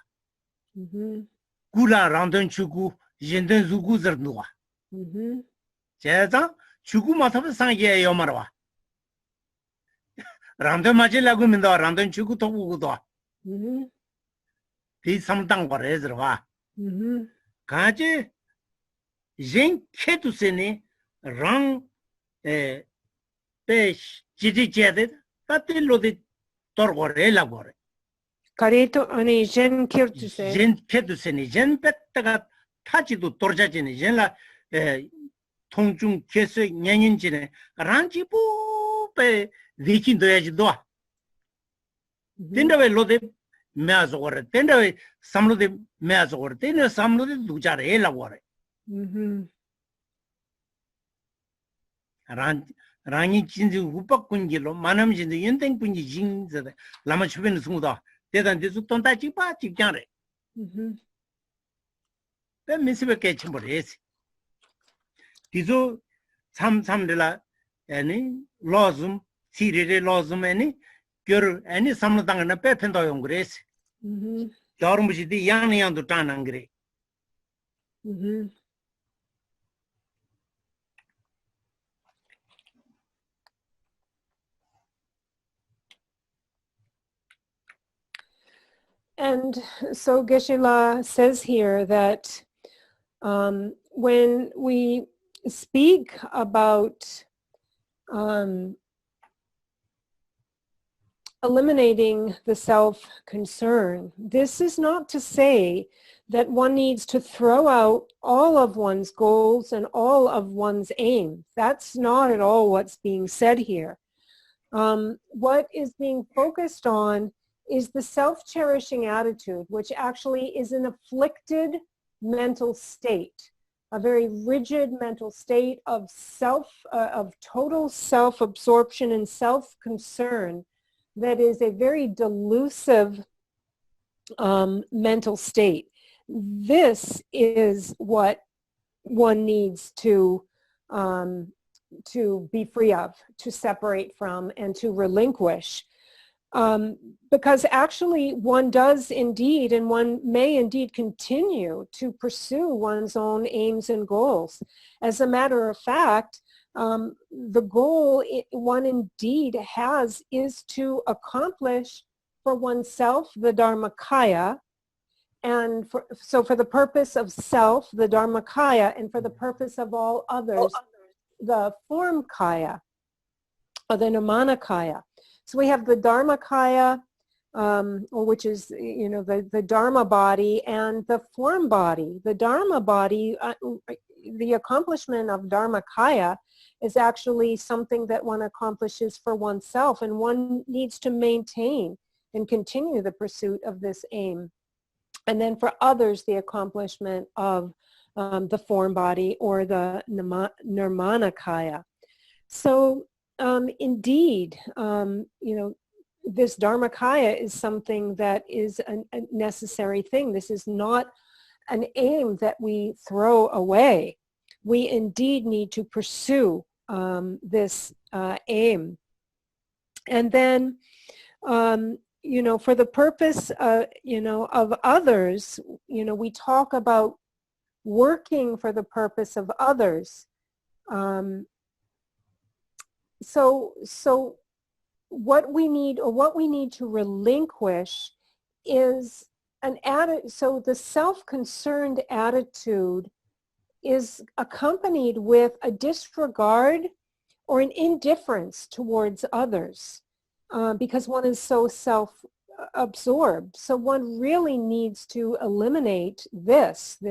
Gula randon chugu, jenden zugu zernua. Jeza, chugu mataba sangye yomarwa. Randon maji lagu minda randon chugu tobu gudo. Di samtang kwa rezerwa. Kaje, jen ketu sene, rang, pe jiti jede, tate lo de torgore lagore. Kareto ani jen kirtuse. jen peduseni jen pettaga 타지도 돌자지네 젠라 통중 계속 년년지네 란지 부배 위킨도야지 도와 된다왜 로데 매아서거래 된다왜 삼로데 매아서거래 된다 삼로데 누자래 라고래 란이 진지 우박군기로 만남진도 연땡군지 진저다 라마 주변에 숨다 대단데서 돈다지 봐 직장래 그 미스베게 침버레스 디조 삼삼들라 아니 로즘 시리레 로즘 아니 겨 아니 삼로당나 빼펜도 용그레스 여름부지디 양양도 따난 그래 And so Geshe-la says here that When we speak about eliminating the self-concern, this is not to say that one needs to throw out all of one's goals and all of one's aims. That's not at all what's being said here. What is being focused on is the self-cherishing attitude, which actually is an afflicted mental state, a very rigid mental state of total self-absorption and self-concern that is a very delusive mental state. This is what one needs to be free of, to separate from, and to relinquish. Because actually one does indeed, and one may indeed continue to pursue one's own aims and goals. As a matter of fact, the goal one indeed has is to accomplish for oneself the Dharmakaya, and so for the purpose of self, the Dharmakaya, and for the purpose of all others, the form kaya, or the Nirmanakaya. So we have the Dharmakaya, which is, the Dharma body, and the form body. The Dharma body, the accomplishment of Dharmakaya is actually something that one accomplishes for oneself, and one needs to maintain and continue the pursuit of this aim. And then for others, the accomplishment of the form body, or the Nirmanakaya. So indeed, this Dharmakaya is something that is a necessary thing. This is not an aim that we throw away. We indeed need to pursue this aim. And then, for the purpose, of others, we talk about working for the purpose of others. So what we need to relinquish is an attitude. So the self-concerned attitude is accompanied with a disregard or an indifference towards others, because one is so self-absorbed. So one really needs to eliminate this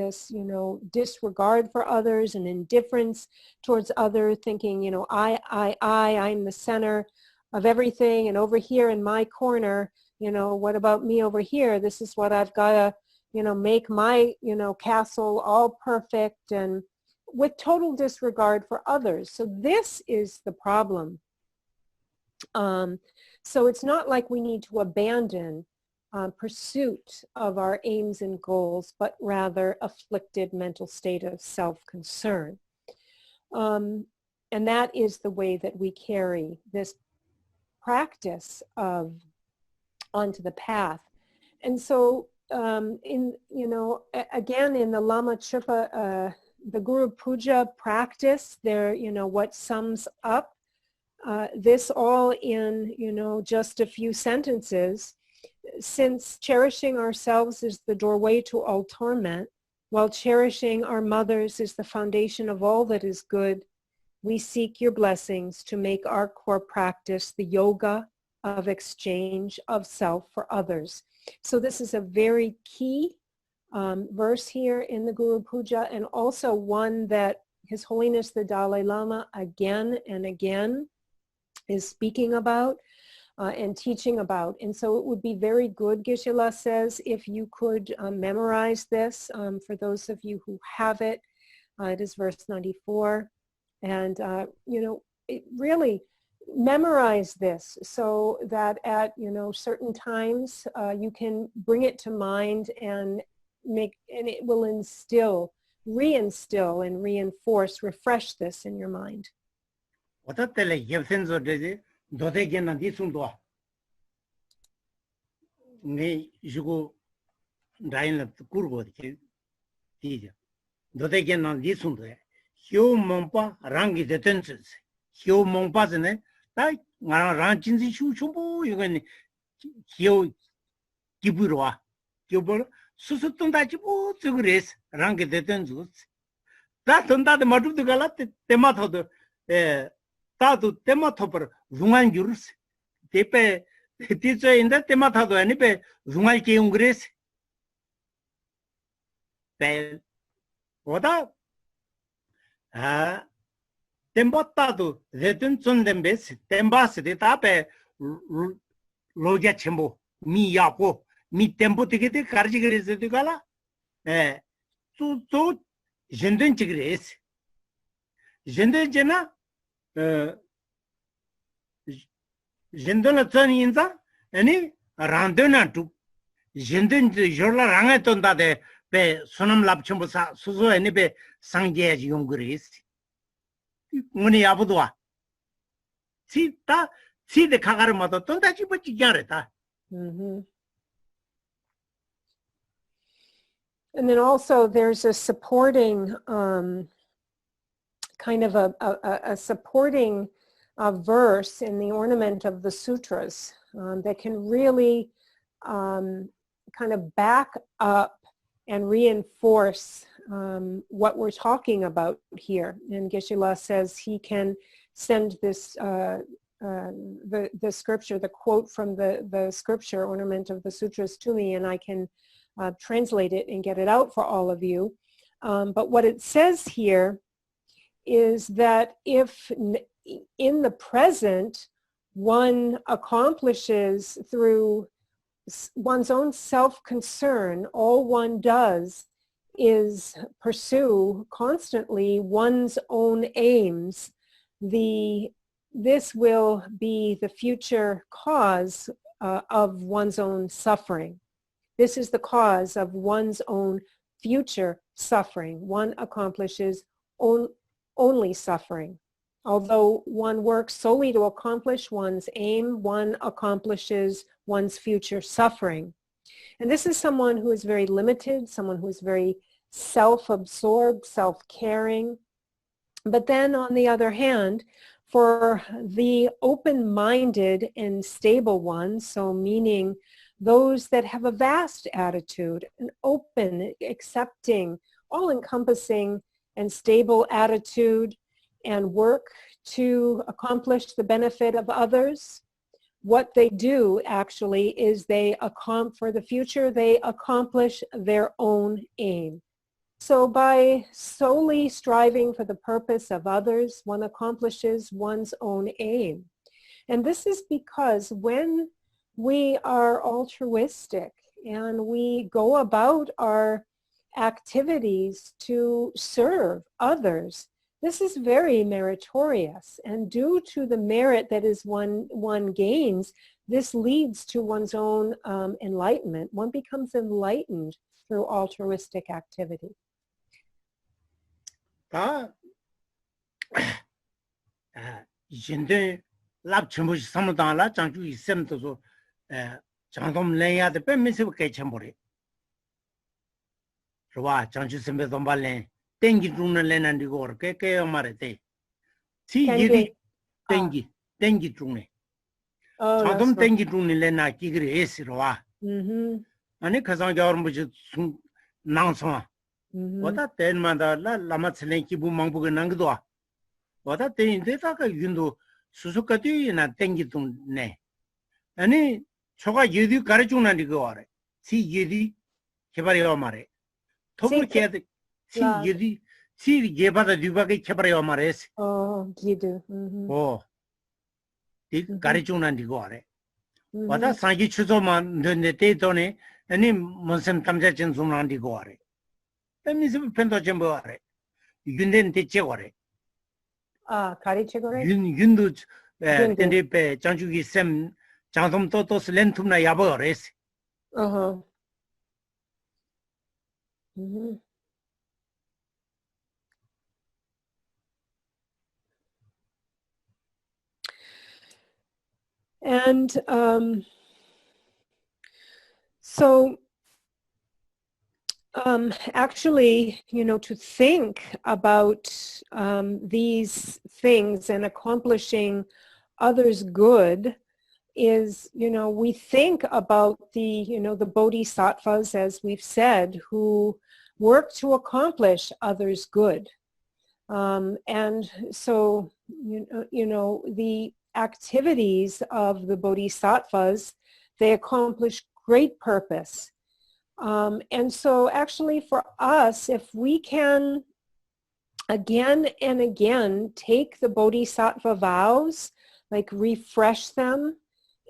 disregard for others and indifference towards others, thinking, I'm the center of everything, and over here in my corner, what about me over here? This is what I've got to, make my, castle all perfect, and with total disregard for others. So this is the problem. So it's not like we need to abandon pursuit of our aims and goals, but rather afflicted mental state of self-concern. And that is the way that we carry this practice of onto the path. And so again, in the Lama Chupa, the Guru Puja practice, there, what sums up this all in, just a few sentences. Since cherishing ourselves is the doorway to all torment, while cherishing our mothers is the foundation of all that is good, we seek your blessings to make our core practice the yoga of exchange of self for others. So this is a very key verse here in the Guru Puja, and also one that His Holiness the Dalai Lama again and again is speaking about and teaching about. And so it would be very good, Geshe says, if you could memorize this. For those of you who have it, it is verse 94. And, really memorize this so that at, certain times you can bring it to mind and it will reinstill and reinforce, refresh this in your mind. 어떻게 겹센서 되지? 도대견은 뒤순도. 네 주고 라인을 꾸르고 뒤죠. 도대견은 뒤순도에 효몽파 랑기 되던스. 효몽파즈네 다 나랑 진지 슈슈보 이거는 기어 기부로와. 기부 수수 돈다지 뭐 저그레스 랑게 되던 주스 다 돈다데 마두도 갈라 테마토도 다도 테마토버 중앙 주르스 테페 티저인데 테마토도 아니베 중앙 게웅그레스 배 보다 아 템바타도 레든 존덴베스 템바스 데타페 로게 쳔보 미야고 미 템포 되게 가르치 그래서 되가라 또 젠된 지그레스 젠된제나 젠된나 전인자 아니 란데나투 젠된 jorla 랑에 돈다데 배 손음 랍첨보사 수소 아니 배 상제지 용그레스 문이 아부도와 시다 시데 카가르마도 돈다지 뭐지 잘했다. And then also there's a supporting, kind of a supporting verse in the ornament of the sutras that can really kind of back up and reinforce what we're talking about here. And Geshe says he can send this, the scripture, the quote from the scripture ornament of the sutras to me, and I can translate it and get it out for all of you. But what it says here is that if in the present one accomplishes through one's own self-concern, all one does is pursue constantly one's own aims, this will be the future cause of one's own suffering. This is the cause of one's own future suffering. One accomplishes only suffering. Although one works solely to accomplish one's aim, one accomplishes one's future suffering. And this is someone who is very limited, someone who is very self-absorbed, self-caring. But then on the other hand, for the open-minded and stable ones, so meaning those that have a vast attitude, an open, accepting, all-encompassing and stable attitude, and work to accomplish the benefit of others, what they do actually is for the future, they accomplish their own aim. So by solely striving for the purpose of others, one accomplishes one's own aim. And this is because when we are altruistic and we go about our activities to serve others, this is very meritorious, and due to the merit that is one gains, this leads to one's own enlightenment. One becomes enlightened through altruistic activity. Jindu lab chimbush samudala chanchu isem to chantom lenya de pe misiv ke chambore. Rwa chanchu sembe dombalen tengi truna lena ndigor ke amare te. Si yidi tengi trune. Chantom tengi trune lena kigre esi rwa. Ane khasang jawar mbuj nangswa. Wada ten manda la lama tselen kibu mangbu ke nangdwa. Wada ten deta ka yundu susukati na tengi trune. Ane choga yedi karachuna ndigore. Si yedi kebari amare. Topu kede si yedi si yebada duba ke kebari amare. Oh, yidu. Oh, di karachuna ndigore. Wada sangi chuzo man dende te tone ane monsem tamja chen sumna ndigore. Misibu pento chemboare. Yunden te chegore. Kari chegore? Yundu tende pe chanchugi sem chantom totos lentumna yabores. And so actually, to think about these things and accomplishing others' good is, we think about the bodhisattvas, as we've said, who work to accomplish others' good. And so, the activities of the bodhisattvas, they accomplish great purpose. And so actually for us, if we can again and again take the bodhisattva vows, like refresh them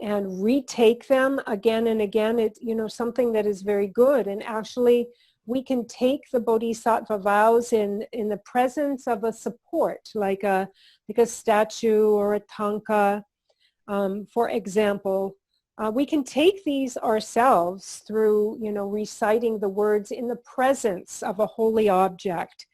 and retake them again and again, it's something that is very good. And actually we can take the bodhisattva vows in the presence of a support, like a statue or a tanka, for example. We can take these ourselves through, reciting the words in the presence of a holy object.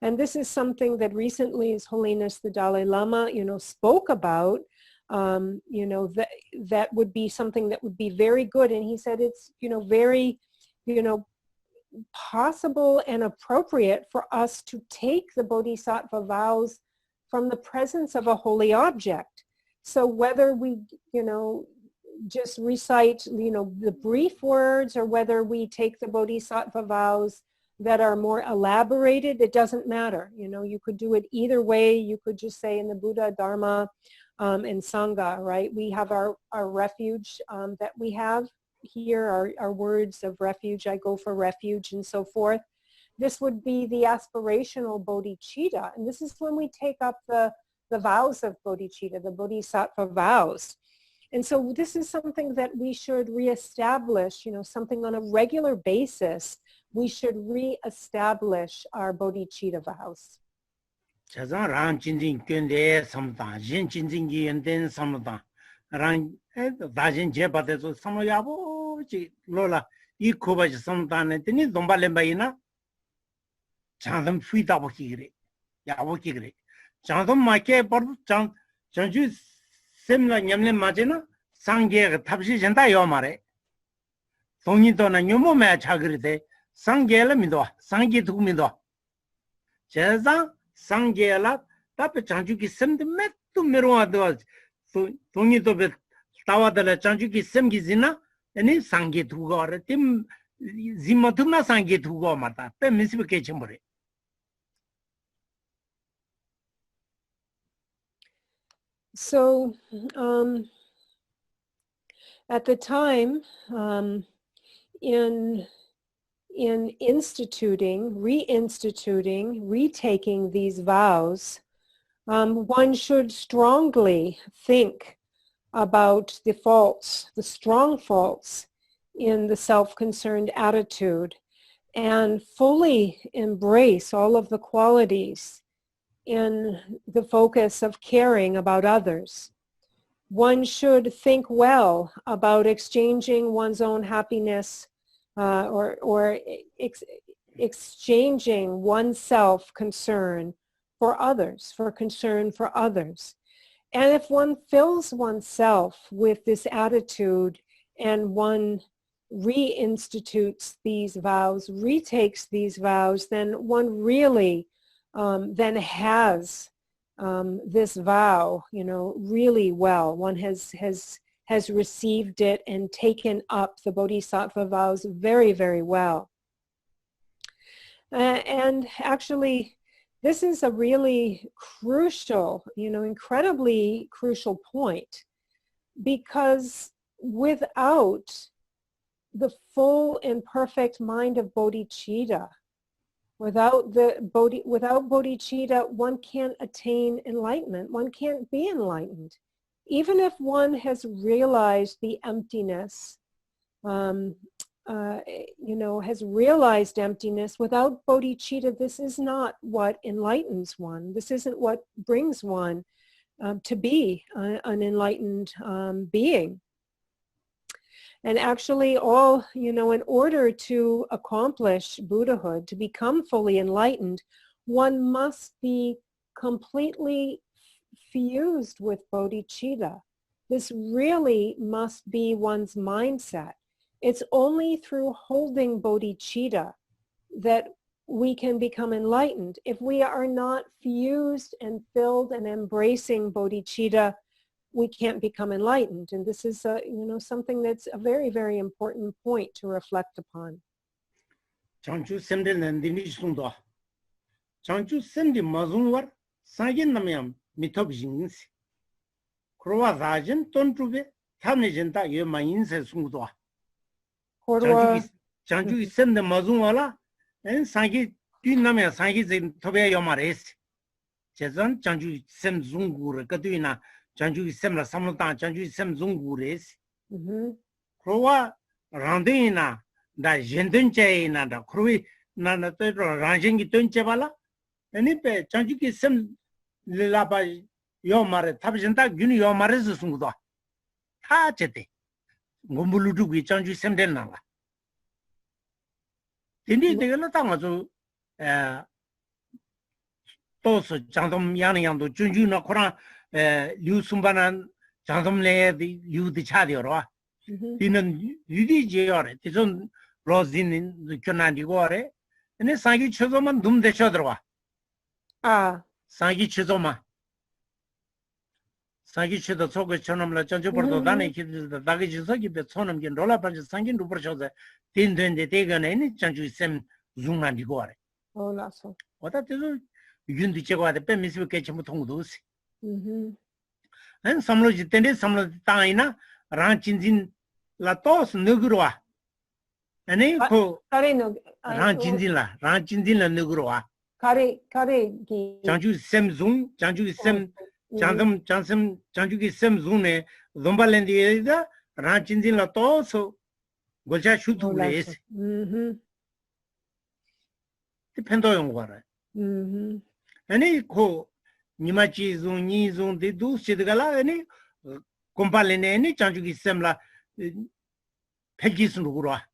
And this is something that recently His Holiness the Dalai Lama, spoke about. That would be something that would be very good. And he said it's, very, possible and appropriate for us to take the bodhisattva vows from the presence of a holy object. So whether we, just recite, the brief words, or whether we take the bodhisattva vows that are more elaborated, it doesn't matter. You could do it either way. You could just say in the Buddha, Dharma, and Sangha, right? We have our refuge that we have here, our words of refuge. I go for refuge and so forth. This would be the aspirational bodhicitta. And this is when we take up the vows of bodhicitta, the bodhisattva vows. And so this is something that we should reestablish, something on a regular basis. We should reestablish our bodhicitta vows. 자자 랑 진진 근데 삼다 진 진진기 연된 삼다 랑 다진 제바데서 삼야보지 로라 이 코바지 삼다네 되니 돈발렘바이나 장담 휘다보 기그래 야보 기그래 장담 마케 버도 장 장주 셈나 냠렘 마제나 상계가 탑시 전다 요 말에 동이도나 요모매 차그르데 상계를 믿어 상계 두고 믿어 제자 상계라 답에 장주기 셈도 몇도 메로와도 동이도 배 타와들 장주기 셈기지나 아니 상계 두고 알아 팀 지마투나 상계 두고 말다 때 미스베게 쳔버리. So at the time, in reinstituting, retaking these vows, one should strongly think about the faults, the strong faults in the self-concerned attitude, and fully embrace all of the qualities in the focus of caring about others. One should think well about exchanging one's own happiness or exchanging one's self-concern for others, for concern for others. And if one fills oneself with this attitude and one reinstitutes these vows, retakes these vows, then one really then has this vow, really well. One has received it and taken up the Bodhisattva vows very, very well. And actually, this is a really crucial, incredibly crucial point, because without the full and perfect mind of bodhicitta, without bodhicitta, one can't attain enlightenment. One can't be enlightened. Even if one has realized the emptiness, has realized emptiness, without bodhicitta, this is not what enlightens one. This isn't what brings one to be an enlightened being. And actually in order to accomplish Buddhahood, to become fully enlightened, one must be completely fused with bodhicitta. This really must be one's mindset. It's only through holding bodhicitta that we can become enlightened. If we are not fused and filled and embracing bodhicitta, we can't become enlightened. And this is, something that's a very, very important point to reflect upon. 장주 샘들는 디니송도 장주 샘디 마중월 상긴 남양 미톱징스 그러와 자진 돈주베 탐내진다 예마 인세 송도 장주 샘데 마중월라 엔 상기 뒤남양 상기 토베 요마레스 제전 장주 샘 중구르 그뒤나 장주 샘라 삼로다 장주 샘 중구레스 그러와 란데이나 다 젠든체이나다 크루이 나나 때로 란징기 던체발라 아니페 장주기 셈 릴라바 요마레 탑진다 균이 요마레스 숨고도 다 제대 몸불루두기 장주 셈될나라 근데 내가 당아서 또서 장동 양양도 준주나 코랑 류숨바난 장동내에 유디 차디어라 이는 유디지어래 대전 로진인 견난디고래 근데 상기 최소만 둠 대셔들어와 상기 최소만 상기 최소 속에 전함라 전주버도 단에 기들 다기 지석이 배 손음긴 롤라반지 상기 누버셔서 딘된데 대가네 장주 셈 중난디고래 올라서 어다 대서 윤디 제거하데 빼미스게 전부 통도스 한 삼로지 텐데 삼로 땅이나 란친진 라토스 누그로와 아니 그 란친진라 누그로와 카레기 장주 셈중 장주 셈 장점 장섬 장주기 셈중네 좀발렌디에다 란친진라 토스 골자 슈투레스 디펜도용 거라 아니 그 니마치 중니 중데 두시드가라 아니 콤팔레네 장주기 셈라 패기스 누구로와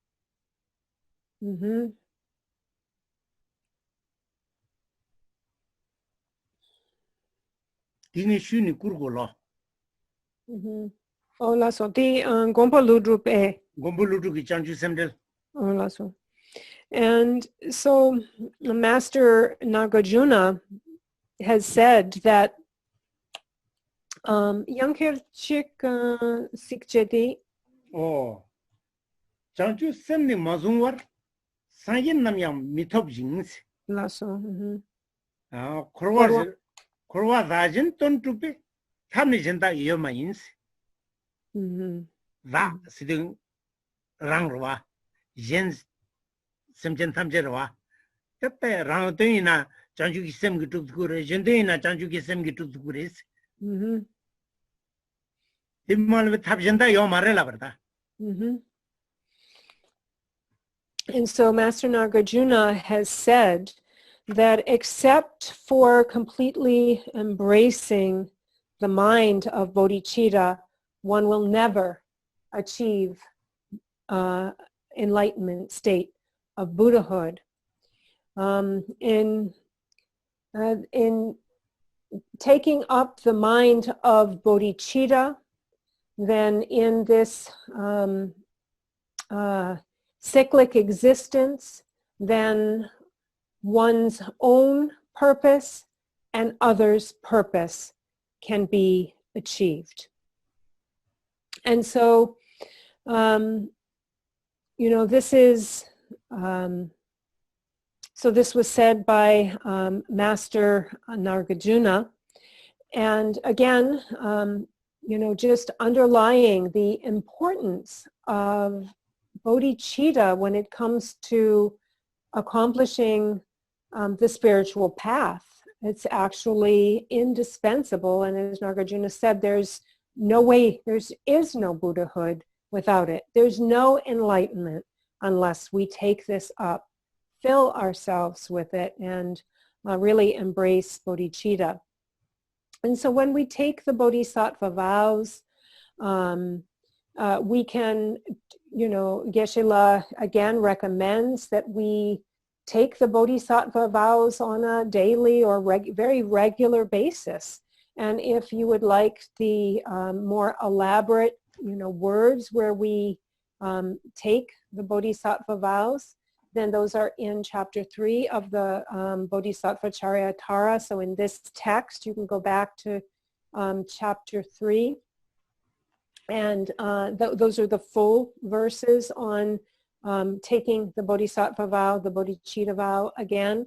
디니 슈니 쿠르고로 올라서 디 곰폴루드룹에 곰불루두기 장주 셈들 올라서. And so Master Nagarjuna has said that Yankerchik Sikchedi 장주 셈니 마중월 상인 남양 미톱징스 라서 코르와 자진 돈투페 탐니진다 예마인스 자 시등 랑로와 옌 셈젠 탐제로와 때때 랑도이나 장주기 셈기 뚝구레 젠데이나 장주기 셈기 뚝구레스 dimmalve tabjenda yo marela verdad. And so Master Nagarjuna has said that except for completely embracing the mind of bodhicitta, one will never achieve enlightenment state of Buddhahood. In taking up the mind of bodhicitta, then in this cyclic existence, then one's own purpose and others' purpose can be achieved. And so, this is, so this was said by Master Nagarjuna. And again, just underlying the importance of bodhicitta when it comes to accomplishing the spiritual path. It's actually indispensable. And as Nagarjuna said, there's no way, there is no Buddhahood without it. There's no enlightenment unless we take this up, fill ourselves with it, and really embrace bodhicitta. And so when we take the Bodhisattva vows, we can, Geshe again recommends that we take the Bodhisattva vows on a daily or very regular basis. And if you would like the more elaborate, words where we take the Bodhisattva vows, then those are in chapter 3 of the Bodicharyaavatara. So in this text, you can go back to chapter 3. And those are the full verses on taking the Bodhisattva vow, the Bodhicitta vow again.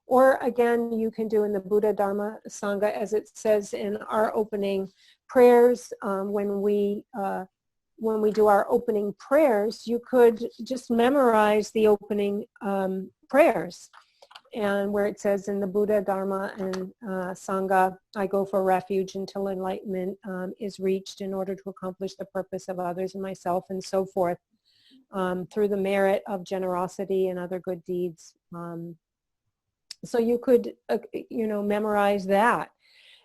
Or again, you can do in the Buddha Dharma Sangha, as it says in our opening prayers. When we do our opening prayers, you could just memorize the opening prayers. And where it says in the Buddha, Dharma, and Sangha, I go for refuge until enlightenment is reached in order to accomplish the purpose of others and myself, and so forth, through the merit of generosity and other good deeds. So you could, memorize that.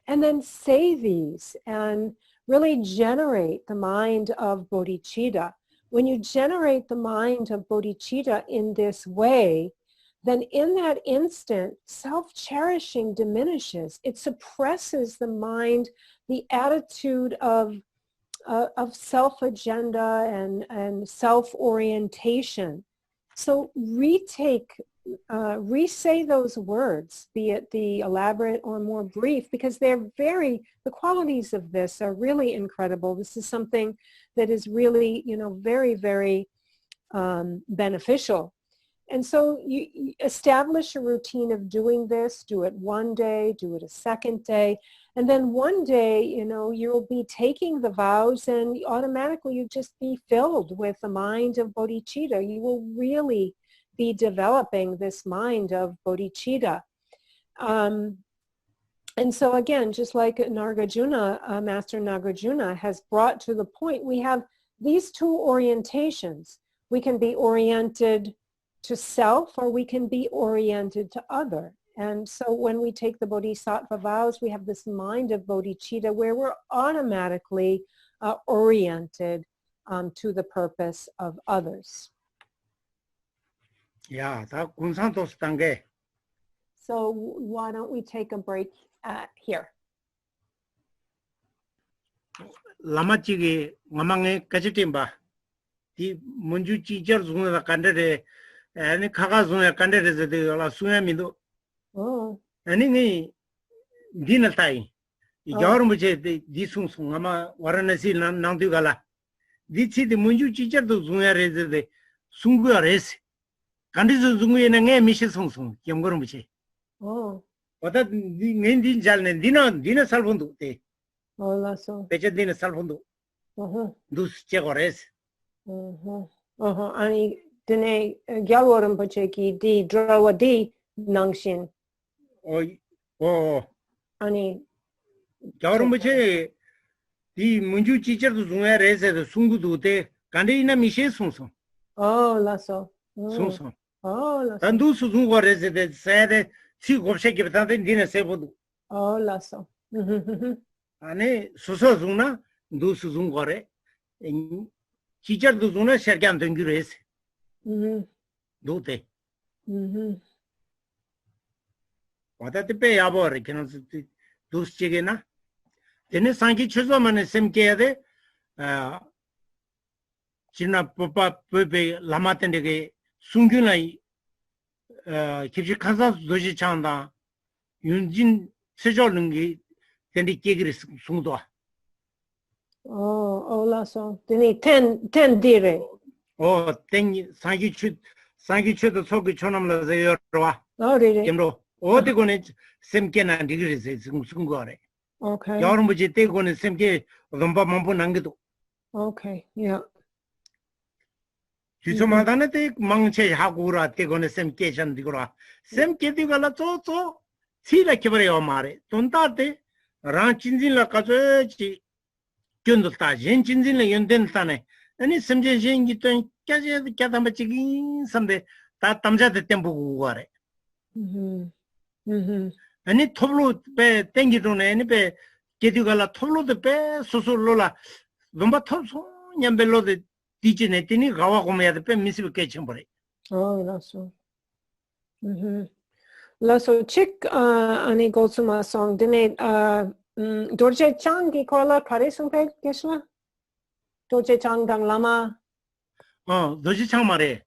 And then say these and really generate the mind of bodhicitta. When you generate the mind of bodhicitta in this way, then in that instant, self-cherishing diminishes. It suppresses the mind, the attitude of self-agenda and self-orientation. So re-say those words, be it the elaborate or more brief, because the qualities of this are really incredible. This is something that is really, very, very beneficial. And so you establish a routine of doing this, do it one day, do it a second day, and then one day, you'll be taking the vows and automatically you just be filled with the mind of bodhicitta. You will really be developing this mind of bodhicitta. And so again, just like Nagarjuna, Master Nagarjuna has brought to the point, we have these two orientations. We can be oriented to self, or we can be oriented to other. And so when we take the bodhisattva vows, we have this mind of bodhicitta where we're automatically oriented to the purpose of others. Yeah, that kunsantos tange. So why don't we take a break here? Lama chigi ngamange kachitimba. Di munju chijar zunga kandere. Ani kaga zunga kandere zede la suya mido. Oh. Ani ni dina tai. Yawarum buche di sung sung ama Varanasi nangdu gala. Di chi di munju chijar do zunga reze de sungu reze. Kandizo zungu yena nge mishi sung sung yamgorum buche. Oh. Wata ngen din jalne dina salfundu te. Oh, laso. Peche dina salfundu. Dus che gores. Ani dine gyawarum buche ki di drawa di nangshin. Oh. Ani Gyawarum buche di munju chichar do zunga reze de sungu do te. Kandi ina mishi sung sung. Oh, laso. Sung sung. Oh, laso. Tandu su zunga reze de sayade si gopshe kibitante dina sebudu. Oh, laso. Ane suso zunga du su zunga re. Chichar do zunga sherkyan dengyu reze. Do te. Wata te pe yabo re kena dus chege na. Tene sanki chuzo mane semke de china papa pepe lama tende ke sungyu na kipsi kansa doji chanda yunjin sejo lungi tende kegiri sungdo. Oh, laso. Tene ten dire. Oh, ten sanki chudo soki chonamla zeyorwa. Oh, really? Kemro. Ode gone semke na digiri se sungo re. Okay. Yawarum buche te gone semke rompa mampu nangido. Okay, yeah. Jiso madane te mangche hagura te gone semke chan digura. Semke digala to sila kibare omare. Tonta te ran chinjin la kazo chi kyondol ta jen chinjin la yonden tane. Ani semje jen giton kya tamba chigi samde ta tamja te tempu gugare. Ani toblo pe tengi done ani pe kedigala toblo de pe sosollola gomba tobso nyambello de dijine tini gawa gomya de pe misibe kechembore. Oh, laso. Laso chik ani golsuma song dine dorje chang ki kola kare sungpe keshla? Dorje chang dang lama? 도지 창 말에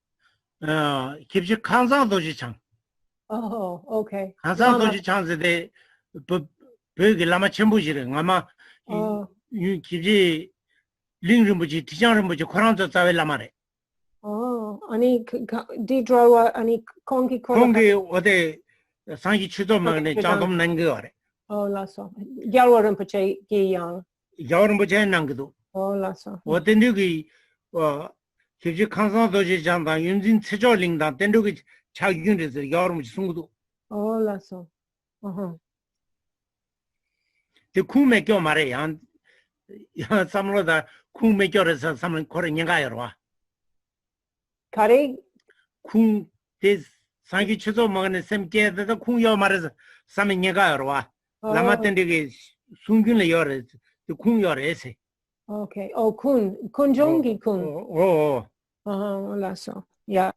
깊이 간사 도지 창. Oh, okay. 간사 도지 창세대 그 라마 첨부지를 아마 이 기지 링름부지 디장름부지 코란자 자벨라 말해. 아니 디드라와 아니 공기 공기 어디 상기 추도 막네 장돔 난 거래. 라서 겨울은 부채 기양 겨울은부지 난 거도. 라서 어떤데기 기지 칸산도지 장다 윤진 최저링다 된도기 자기근에서 겨울은부지 숨고도. 라서 그 쿠메교 말해 야 삼로다 쿠메교에서 삼은 코르ኛ가요 와. 가리 쿵데 상기 추도 먹는 셈께도 쿵요 말해서 삼ኛ가요 와. 라마텐데게 숨균을 열어 쿵열에세. Okay. Kunjongi kun. Lasso. Yeah.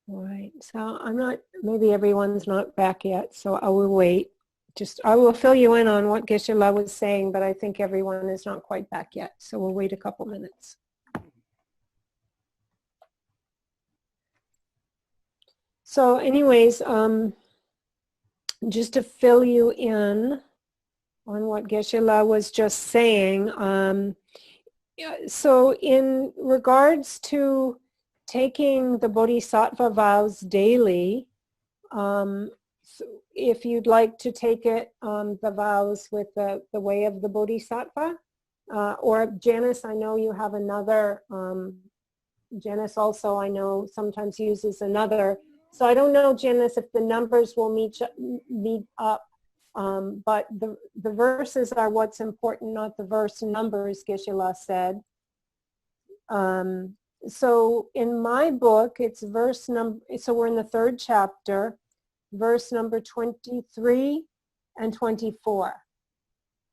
All right. So I'm not, maybe everyone's not back yet, so I will wait. I will fill you in on what Geshe was saying, but I think everyone is not quite back yet. So we'll wait a couple minutes. So anyways, just to fill you in on what Geshe was just saying, so in regards to taking the Bodhisattva vows daily, so if you'd like to take it, the vows with the way of the Bodhisattva, or Janice, I know you have another, Janice also I know sometimes uses another, so I don't know, Janice, if the numbers will meet up, but the verses are what's important, not the verse numbers, Geshe said. So in my book, it's verse number, so we're in the 3rd chapter, verse number 23 and 24.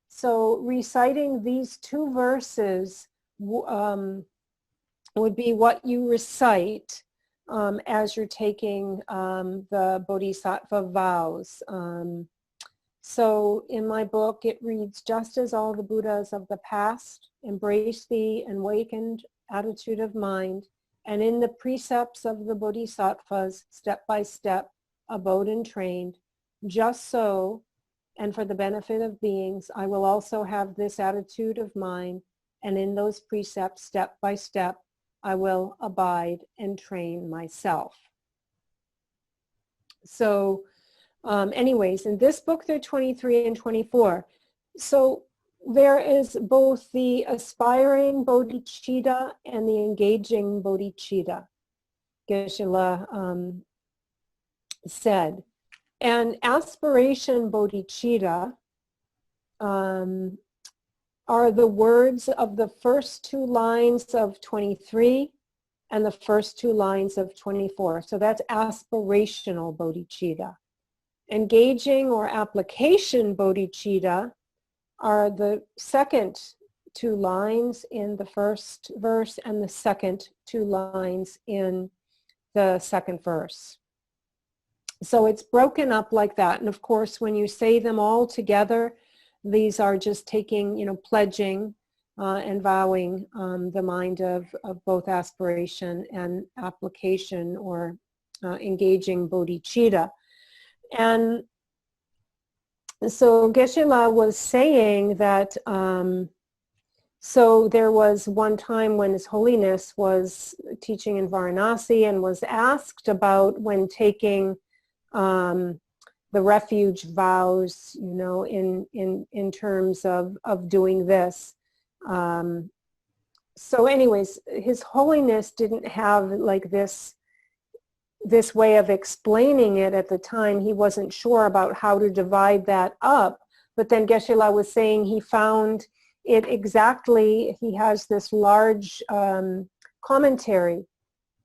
So reciting these 2 verses would be what you recite as you're taking the Bodhisattva vows. So in my book, it reads, just as all the Buddhas of the past embrace the awakened attitude of mind, and in the precepts of the Bodhisattvas, step by step, abode and trained, just so, and for the benefit of beings, I will also have this attitude of mind, and in those precepts, step by step, I will abide and train myself. So anyways, in this book, there are 23 and 24. So there is both the aspiring bodhicitta and the engaging bodhicitta, Geshe said. And aspiration bodhicitta are the words of the first 2 lines of 23 and the first 2 lines of 24. So that's aspirational bodhicitta. Engaging or application bodhicitta are the second 2 lines in the first verse and the second 2 lines in the second verse. So it's broken up like that. And of course, when you say them all together, these are just taking, pledging and vowing the mind of both aspiration and application or engaging bodhicitta. And so Geshe was saying that, so there was one time when His Holiness was teaching in Varanasi and was asked about when taking the refuge vows, in terms of doing this. So anyways, His Holiness didn't have like this way of explaining it at the time. He wasn't sure about how to divide that up. But then Geshe was saying he found it exactly, he has this large commentary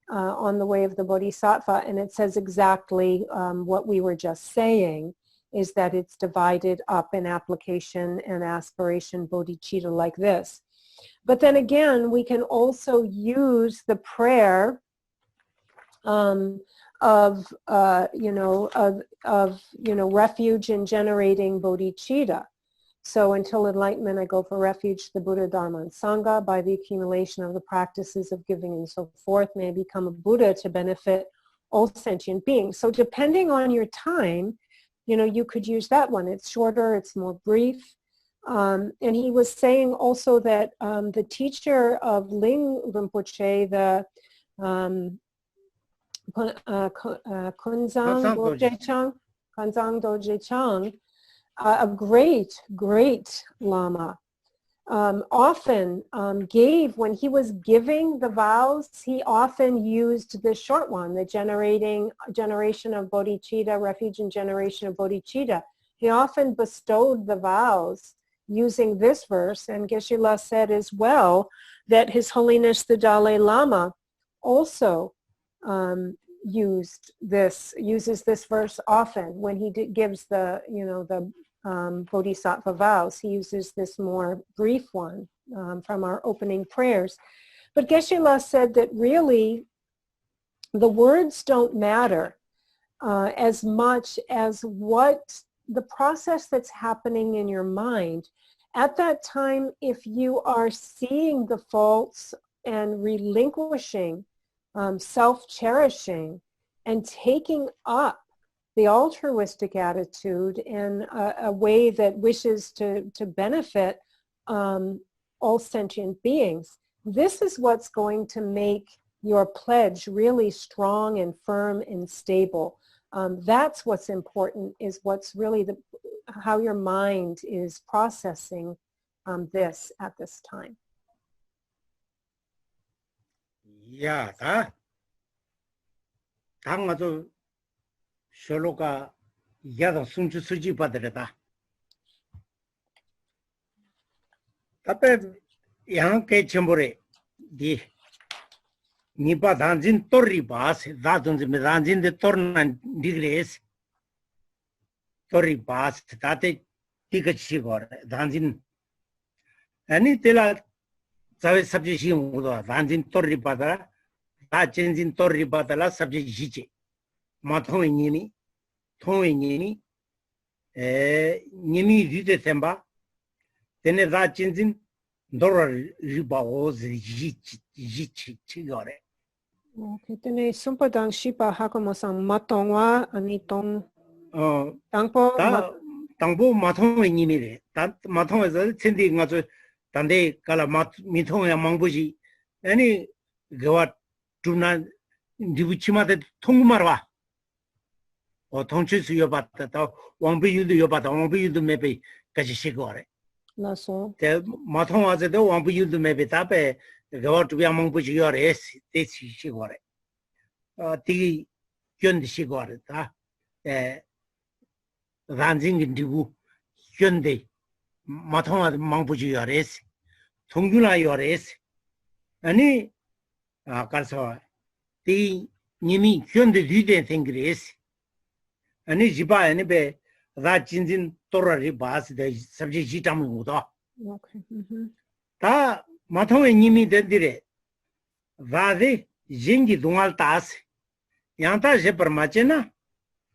on the way of the Bodhisattva, and it says exactly what we were just saying, is that it's divided up in application and aspiration bodhicitta like this. But then again, we can also use the prayer of refuge in generating bodhicitta. So until enlightenment, I go for refuge, the Buddha, Dharma, and Sangha. By the accumulation of the practices of giving and so forth, may I become a Buddha to benefit all sentient beings. So depending on your time, you could use that one. It's shorter, it's more brief. And he was saying also that the teacher of Ling Rinpoche, the Kunzang Dorje Chang, a great Lama, often gave, when he was giving the vows, he often used the short one, the generation of Bodhicitta, refuge and generation of Bodhicitta. He often bestowed the vows using this verse, and Geshe-la said as well that His Holiness the Dalai Lama also uses this verse often when he gives the, the Bodhisattva vows. He uses this more brief one from our opening prayers. But Geshe-la said that really the words don't matter as much as what the process that's happening in your mind. At that time, if you are seeing the faults and relinquishing self-cherishing and taking up the altruistic attitude in a way that wishes to benefit all sentient beings, this is what's going to make your pledge really strong and firm and stable. That's what's important, is what's really how your mind is processing this at this time. Yeah, 당아도 쇼로가 야도 순주 수지 받으려다. 답에 양께 전부래 디 니바 단진 또리 바스 다든지 단진데 또는 디그레스 또리 바스 다테 디그치고 단진 아니 때라 자외 삽지시 모두 단진 또리 받아라 다 진진 또리 받아라 삽지시지 마통이 니니 통이 니니 니니 리데 템바 때네 다 진진 도라 리바오즈 지치 치거래. Okay, tene sumpa dang shipa hakomosang matongwa anitong tangpo tangpo matong ni미래. matong에서 천디 가서 단대 갈아 미통야 망부지. 아니 그와 두나 디부치마데 통마라. 통치수 여봤다. 또 왕비유도 여봤다. 왕비유도 매배 같이 시거래. 나서 대 마통와서도 왕비유도 매배 답에 그와 두야 망부지 여래. 대치 시거래. 디 견디 시거래다. ranjing dibu hyonde matoma mangpuji yores thongyula yores ani kalso ti nimi hyonde lide thengres ani jiba ani be ra jinjin torari bas de sabji jitam udo okay ta matoma nimi dedire vade jingi dungal tas yanta je parmachena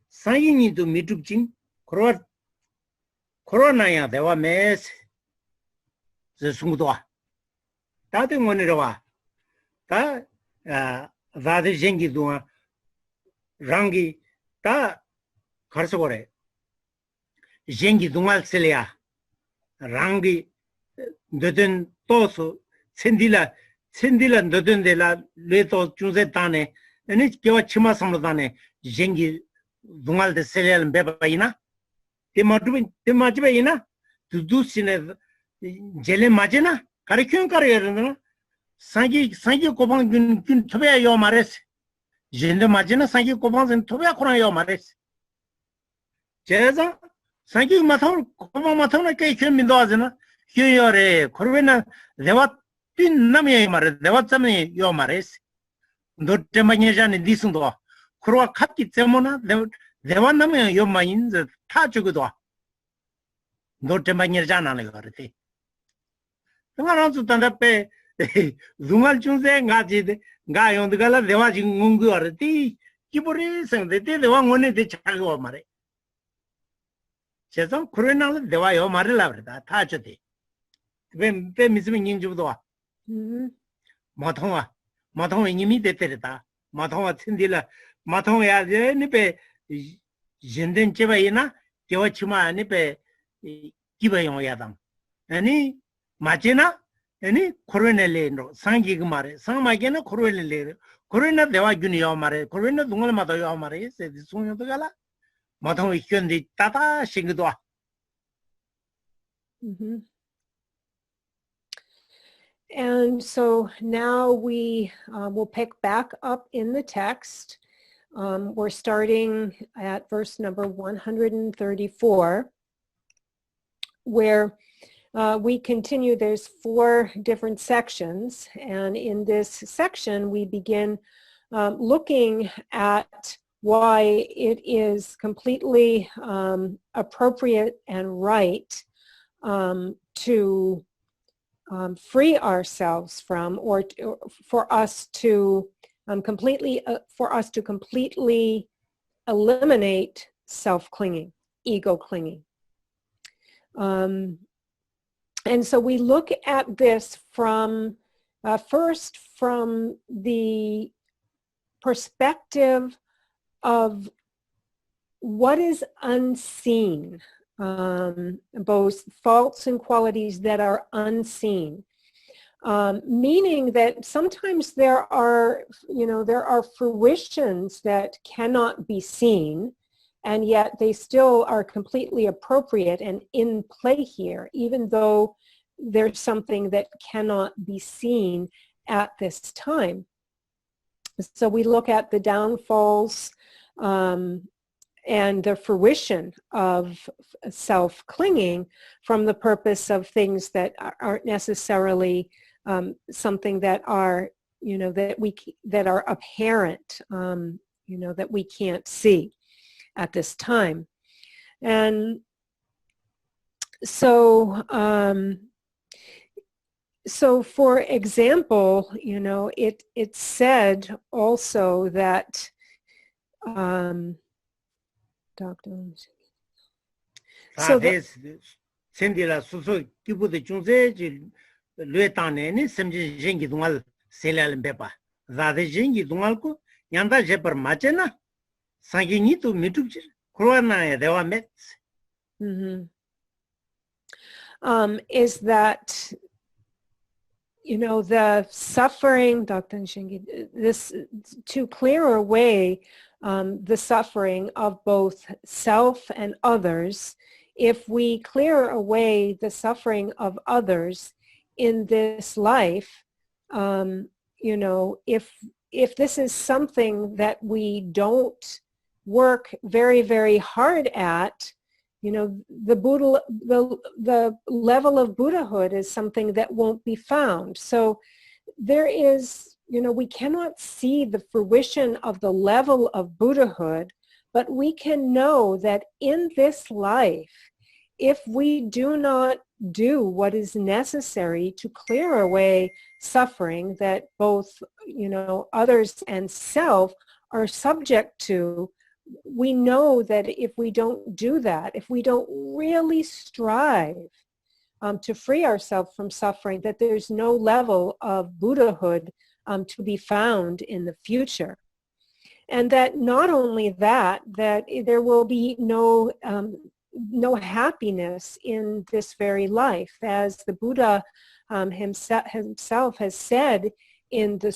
sayini tu mitupjin 코로나야 대화 매스 저승도와 다들 원이라와 다 다들 생기도와 랑기 다 가서 그래 생기 동알셀이야 랑기 너든 또서 천딜라 너든 데라 레도 중세 단에 아니 겨와 치마 삼로다네 생기 동알데 셀을 배바이나 때마지베이나 두두시네 젤레 마제나 가르키는 가르여는 상기 고방 균 토베요 말레스 젠데 마제나 상기 고방은 토베 코나요 말레스 제자 상기 마통 고방 마통나 깨켜 민도하잖아 휴여레 코르베나 내가 뛴 남이 말레 내가 참이 요 말레스 너 때마냐자네 디슨도 코로가 같기 때문에 내가 남이 요 마인즈 다 죽어도 노트 많이 자나는 거 같아. 그러나서 단답에 중얼 중세 가지 가용들가 내가 지금 공부 알았지. 기본이 생데 내가 원에 차고 말해. 제가 코로나로 내가 요 말을 하다 다 줬대. 왜 미스민 인주도 와. 마통아 이미 됐더라. 마통아 친디라 마통야 제니베 젠된 제바이나 겨치마 아니베 기바용야당 아니 맞지나? 아니 코로나레노 상기가 말해. 상마게나 코로나레. 코로나 대화균이요 말해. 코로나 동안마다요 말해. 세디 송요도 갈라. 마통 이견디 따다 싱기도. Mhm. And so now we will pick back up in the text. We're starting at verse number 134, where we continue. There's 4 different sections, and in this section we begin looking at why it is completely appropriate and right to free ourselves from, or for us to completely eliminate self-clinging, ego clinging. And so we look at this from first from the perspective of what is unseen, both faults and qualities that are unseen, meaning that sometimes there are fruitions that cannot be seen, and yet they still are completely appropriate and in play here, even though there's something that cannot be seen at this time. So we look at the downfalls and the fruition of self-clinging from the purpose of things that aren't necessarily something that are, that are apparent, that we can't see at this time. And so, so for example, it's said also that so this Sendila Susu Kibu the Junze Luetane, Semji Jingi Dungal Selal Bepa. Zade Jingi Dungalko, Yanda Jepper Machena, Sanginitu Mituch, Corona, they were met. Is that, the suffering, Dr. Shingi, this to clear away the suffering of both self and others. If we clear away the suffering of others in this life, if this is something that we don't work very, very hard at, the level of Buddhahood is something that won't be found. So there is, we cannot see the fruition of the level of Buddhahood, but we can know that in this life, if we do not do what is necessary to clear away suffering that both, others and self are subject to, we know that if we don't do that, if we don't really strive to free ourselves from suffering, that there's no level of Buddhahood to be found in the future. And that not only that, that there will be no happiness in this very life. As the Buddha himself has said in the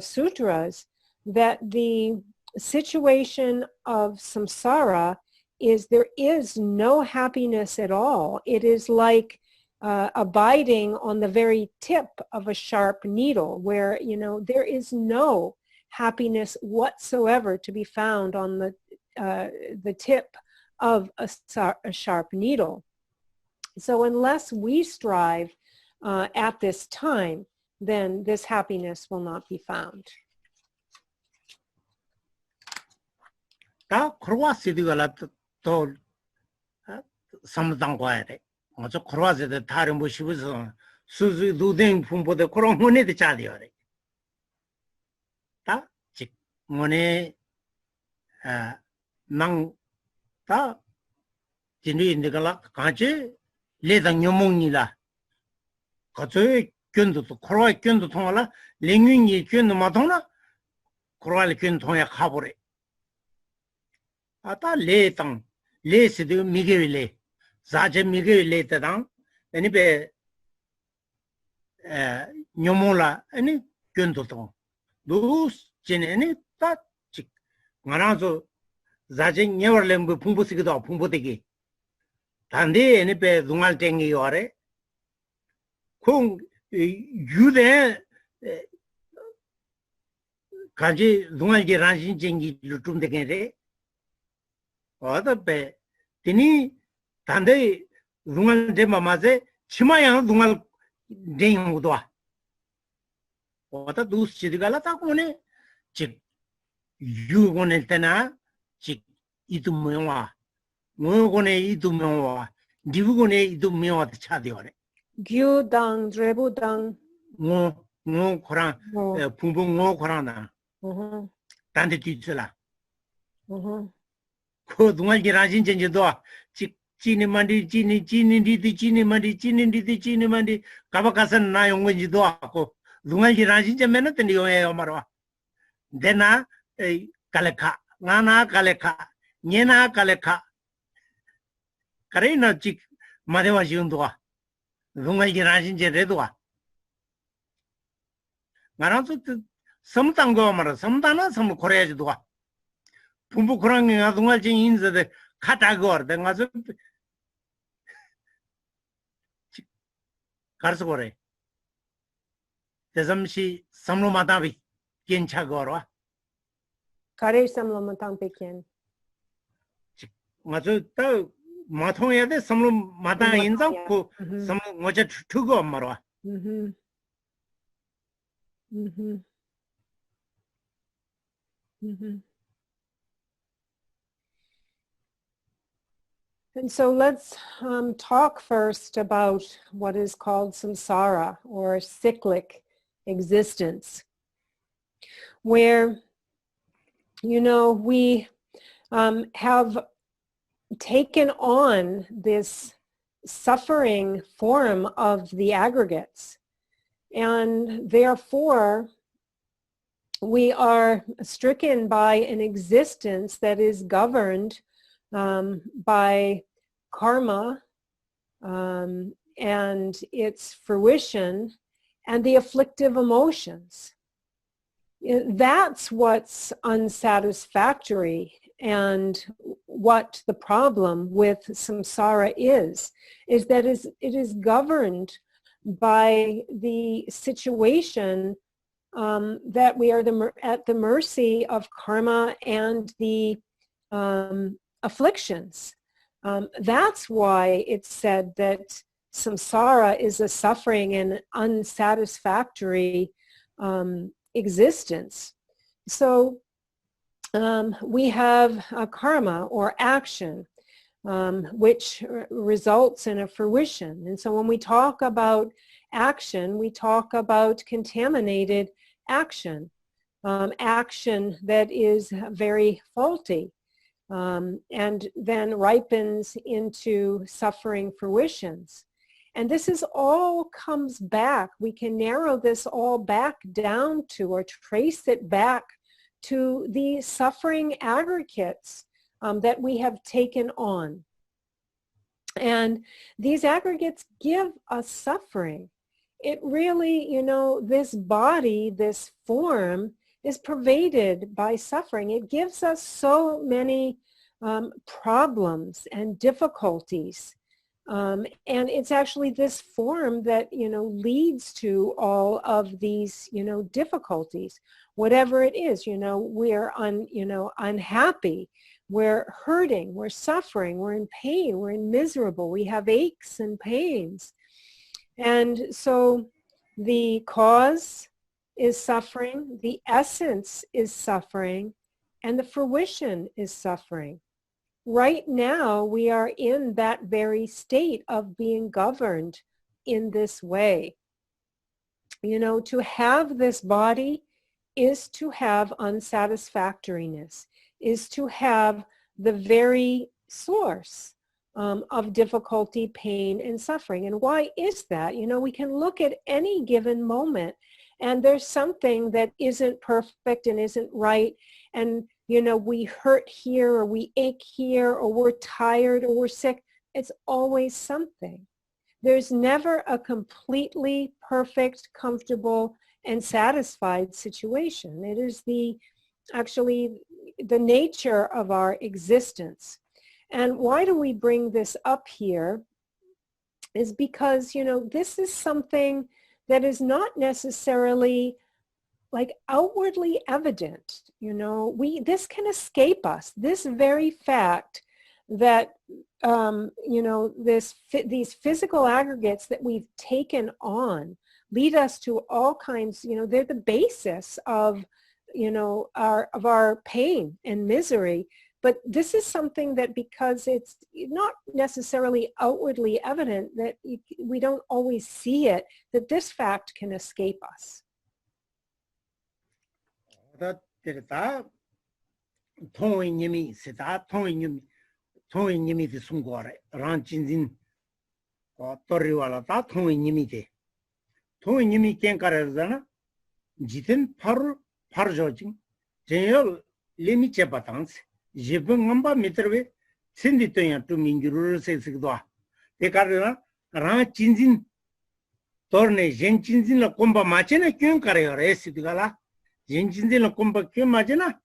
sutras, that the situation of samsara is there is no happiness at all. It is like abiding on the very tip of a sharp needle, where there is no happiness whatsoever to be found on the tip of a sharp needle. So unless we strive at this time, then this happiness will not be found. 다 크로아시디가 또 삼당과에 어저 크로아시드 다른 뭐 싶어서 수수 두댕 품보다 그런 문에도 자디요. 즉 문에 낭다 진리인데가 같이 레당 요몽이라 거저의 견도도 크로아 견도 통하라 랭윈이 견도 마통나 크로아를 견도 통해 가보래. 아따 레당 레스도 미게일레 자제 미게일레 때당 Anyway, Nyomola, any Gundoton. Those Jen any that chick. Manazo Zajin never lembu Pumbusigo, Pumbutigi. Tande any pe Dungal Tengi ore. Kung you there. Kaji Dungalji Ranjin Jengi Lutum de Gere or the Be Tini Tande Dungal de Mamaze, Chimayang Dungal Ding Udwa. What a do Chidigalata Kone, Chip you gonna tena, Chip Itumewa, Mugone Itumewa, Divugone Itumeo at Chadiore. Gyu dang, drebu dang. No Koran, Pumbu no Korana. Tante Titsula. Dungaji Rajin Jenjado, Chini Mandi, Chini di Chini Mandi, Kavakasan Nayong Jidoako, Dungaji Rajin Minute and the Omara. Dena Kaleka, Nana Kaleka, Niena Kaleka, Karina Chik, Madewa Jundua, Dungaji Rajin Jedua. Marato something go Mara, sometimes some courage doa. Pumbu Kurang and Dungaji in the Katagor, then was a Karsore. There's some Matavi, Genchagora. Kare samlo matang pekian. Mazu Matoya, some Mata in some much to go Mara. And so let's talk first about what is called samsara, or cyclic existence, where, you know, we have taken on this suffering form of the aggregates, and therefore we are stricken by an existence that is governed by karma and its fruition and the afflictive emotions. That's what's unsatisfactory, and what the problem with samsara is that it is governed by the situation that we are at the mercy of karma and the afflictions. That's why it's said that samsara is a suffering and unsatisfactory existence. So we have a karma, or action, which results in a fruition. And so when we talk about action, we talk about contaminated action, action that is very faulty, and then ripens into suffering fruitions. And this is all comes back. We can narrow this all back down to, or trace it back to, the suffering aggregates that we have taken on. And these aggregates give us suffering. It really, you know, this body, this form, is pervaded by suffering. It gives us so many problems and difficulties. And it's actually this form that, you know, leads to all of these, you know, difficulties. Whatever it is, you know, we're unhappy, we're hurting, we're suffering, we're in pain, we're miserable, we have aches and pains. And so the cause is suffering, the essence is suffering, and the fruition is suffering. Right now, we are in that very state of being governed in this way. You know, to have this body is to have unsatisfactoriness, is to have the very source of difficulty, pain, and suffering. And why is that? You know, we can look at any given moment, and there's something that isn't perfect and isn't right, and you know, we hurt here, or we ache here, or we're tired, or we're sick. It's always something. there's never a completely perfect, comfortable, and satisfied situation. It is actually the nature of our existence. And why do we bring this up here is because, this is something that is not necessarily like outwardly evident. This can escape us. This very fact that, these physical aggregates that we've taken on lead us to all kinds, they're the basis of, our pain and misery. But this is something that, because it's not necessarily outwardly evident, that we don't always see it, that this fact can escape us. Jibun ngamba mitrwe sindi toya tu minguru sesikdwa te karena ran chinjin torne jen chinjin la komba machena kyun kare ore sidigala jen chinjin la komba kyun machena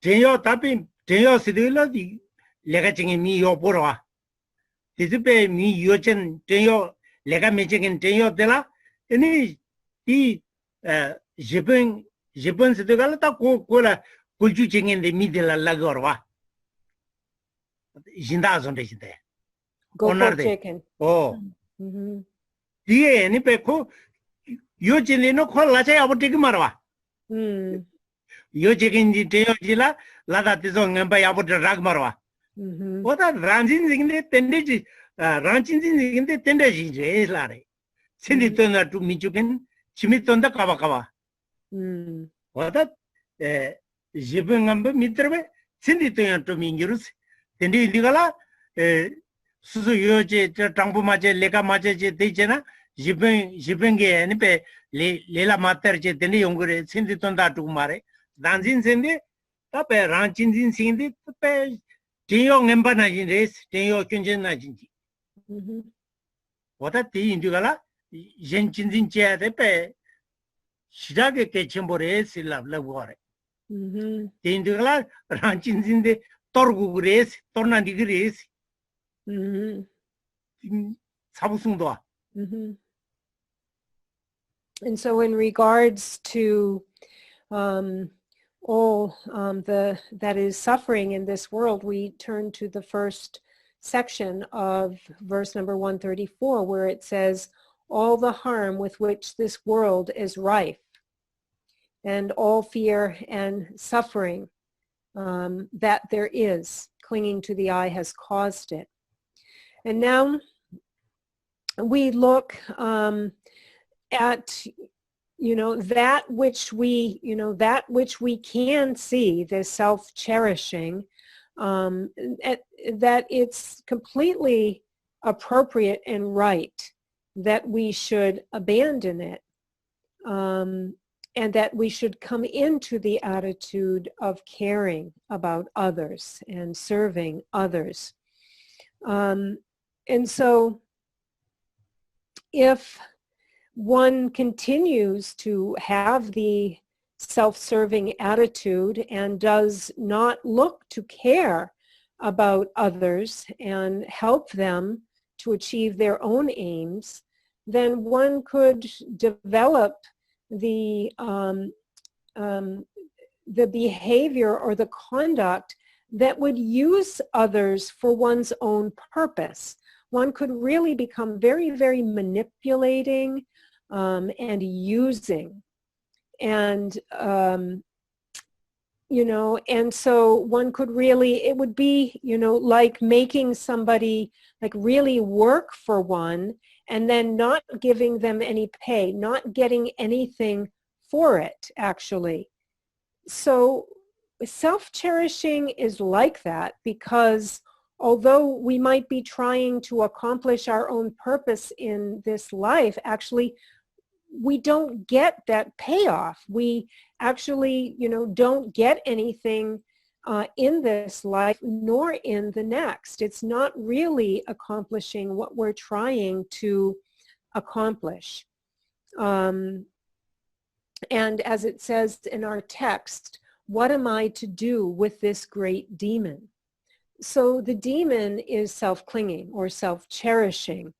jeyo tapi jeyo sidigala di lega chingi mi yo porwa tisipe mi yo chen jeyo lega mechegen jeyo dela ini di jibun sidigala ta kola kulchu chingen de midela lagorwa jinda zonde jinde Go chicken. Oh die ni pe ko yo jine no ko la cha yabote ki marwa yo chicken ji te yo jila la da te zo ngamba yabote rag marwa oda ranjin jinde tende ji ranjin jinde tende ji je la re sindi to na tu michuken chimi tonda kawa oda Jibun ngamba mitrwe sindi toya to mingirus tendi indigala susu yoje tangpu mache leka mache je dechena jibun ge ni pe lela mater je tendi yongure sindi tonda tu mare danjin sindi ta pe ranchin jin sindi pe teyo ngamba na jin res teyo kyunjen na jin wata ti indigala jen chin che de pe shirage ke chimbore sila lagore Tindula ranchinzinde torgu grace, tornandi grace. Sabusungdoa. And so in regards to all that is suffering in this world, we turn to the first section of verse number 134, where it says, all the harm with which this world is rife, and all fear and suffering that there is, clinging to the I, has caused it. And now we look at, that which we can see, the self-cherishing, that it's completely appropriate and right that we should abandon it. And that we should come into the attitude of caring about others and serving others. And so if one continues to have the self-serving attitude and does not look to care about others and help them to achieve their own aims, then one could develop the behavior or the conduct that would use others for one's own purpose. One could really become very, very manipulating and using. And, and so one could really, it would be, like making somebody like really work for one and then not giving them any pay, not getting anything for it, actually. So self-cherishing is like that, because although we might be trying to accomplish our own purpose in this life, actually, we don't get that payoff. We actually, don't get anything in this life nor in the next. It's not really accomplishing what we're trying to accomplish. And as it says in our text, what am I to do with this great demon? So the demon is self-clinging or self-cherishing.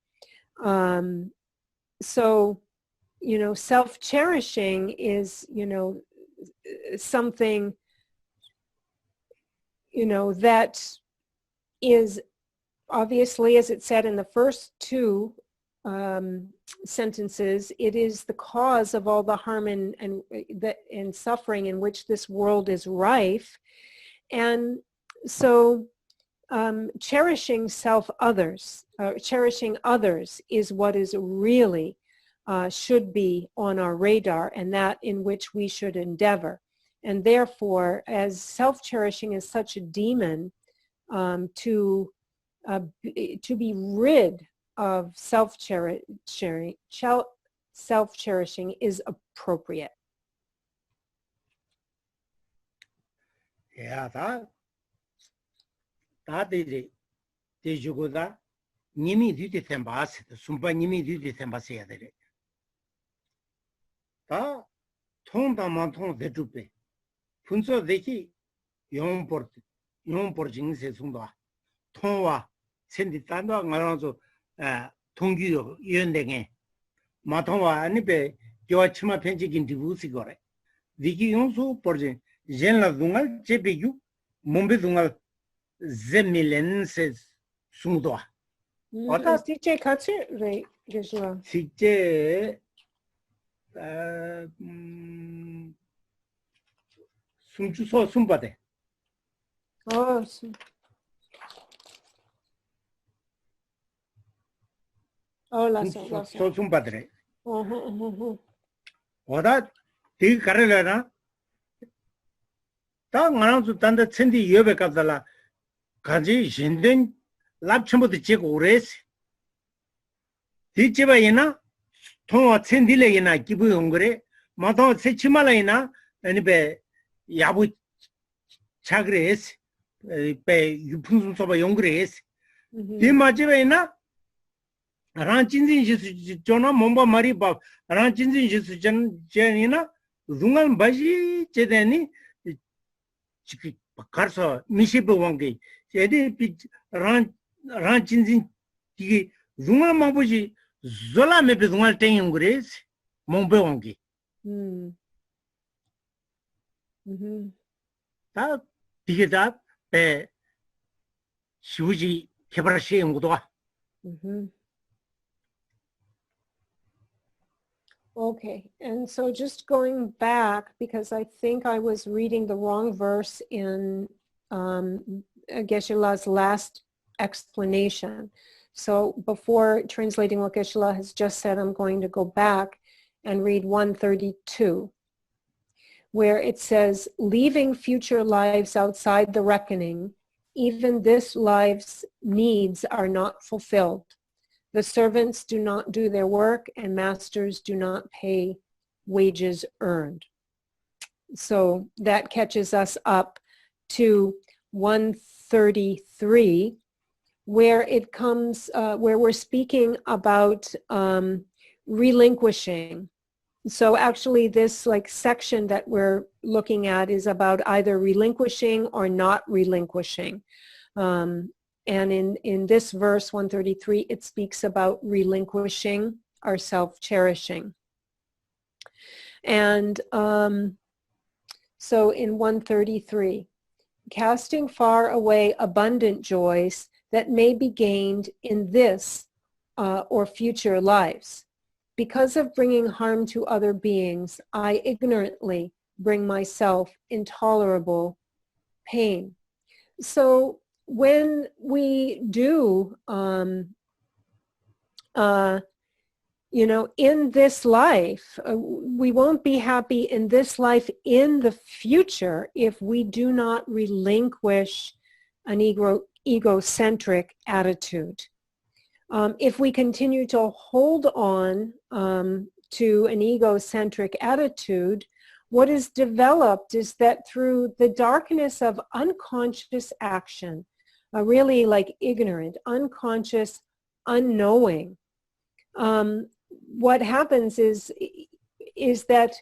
So, you know, self-cherishing is, you know, something, you know, that is obviously, as it said in the first two sentences, it is the cause of all the harm and suffering in which this world is rife. And so cherishing cherishing others is what is really should be on our radar, and that in which we should endeavor. And therefore, as self-cherishing is such a demon, to be rid of self-cherishing is appropriate. Yeah, that is you go that nimi did tembas, sumpa nimi did tembasia. Ta ton da manton de dupe. Punso deki yon porjing se sunda. Tonwa sendi tanda ngaranzo tongyu yondenge. Matonwa anibe yo chima penjikin divusi gore. Diki yonso porjing jenla dungal chebeyu mombe dungal zemilen se sungdoa. Sikje katsu re Geshe. Sikje sumchuso sumbade. Oh, so sumbadre. Oda 디 가르려나 다 나랑도 단다 천디 여배 갑달라 가지 신된 랍첨부터 제고 오래스 디집아이나 통화 천디래이나 기부 용거래 마도 세치말라이나 아니베 야부 차그레스 베 유풍숨 소바 용거래스 디 마지베이나 란친진지 조나 몸바 마리 바 란친진지 전이나 둥간 바지 제데니 지금 가서 미시브 왕게 제데 란친진 이게 둥간 마보지 졸라메 둥간 땡용 그래스 몸베 왕게 다 이게 다배 시우지 개발시 연구도가 Okay, and so just going back, because I think I was reading the wrong verse in Geshe-la's last explanation. So before translating what Geshe-la has just said, I'm going to go back and read 132, where it says, leaving future lives outside the reckoning, even this life's needs are not fulfilled. The servants do not do their work, and masters do not pay wages earned. So that catches us up to 133, where it comes, where we're speaking about relinquishing. So actually this section that we're looking at is about either relinquishing or not relinquishing. And in this verse 133, it speaks about relinquishing our self-cherishing. And so in 133, casting far away abundant joys that may be gained in this or future lives. Because of bringing harm to other beings, I ignorantly bring myself intolerable pain. So when we do, in this life, we won't be happy in this life. In the future, if we do not relinquish an egocentric attitude. If we continue to hold on to an egocentric attitude, what is developed is that through the darkness of unconscious action, really like ignorant, unconscious, unknowing, what happens is that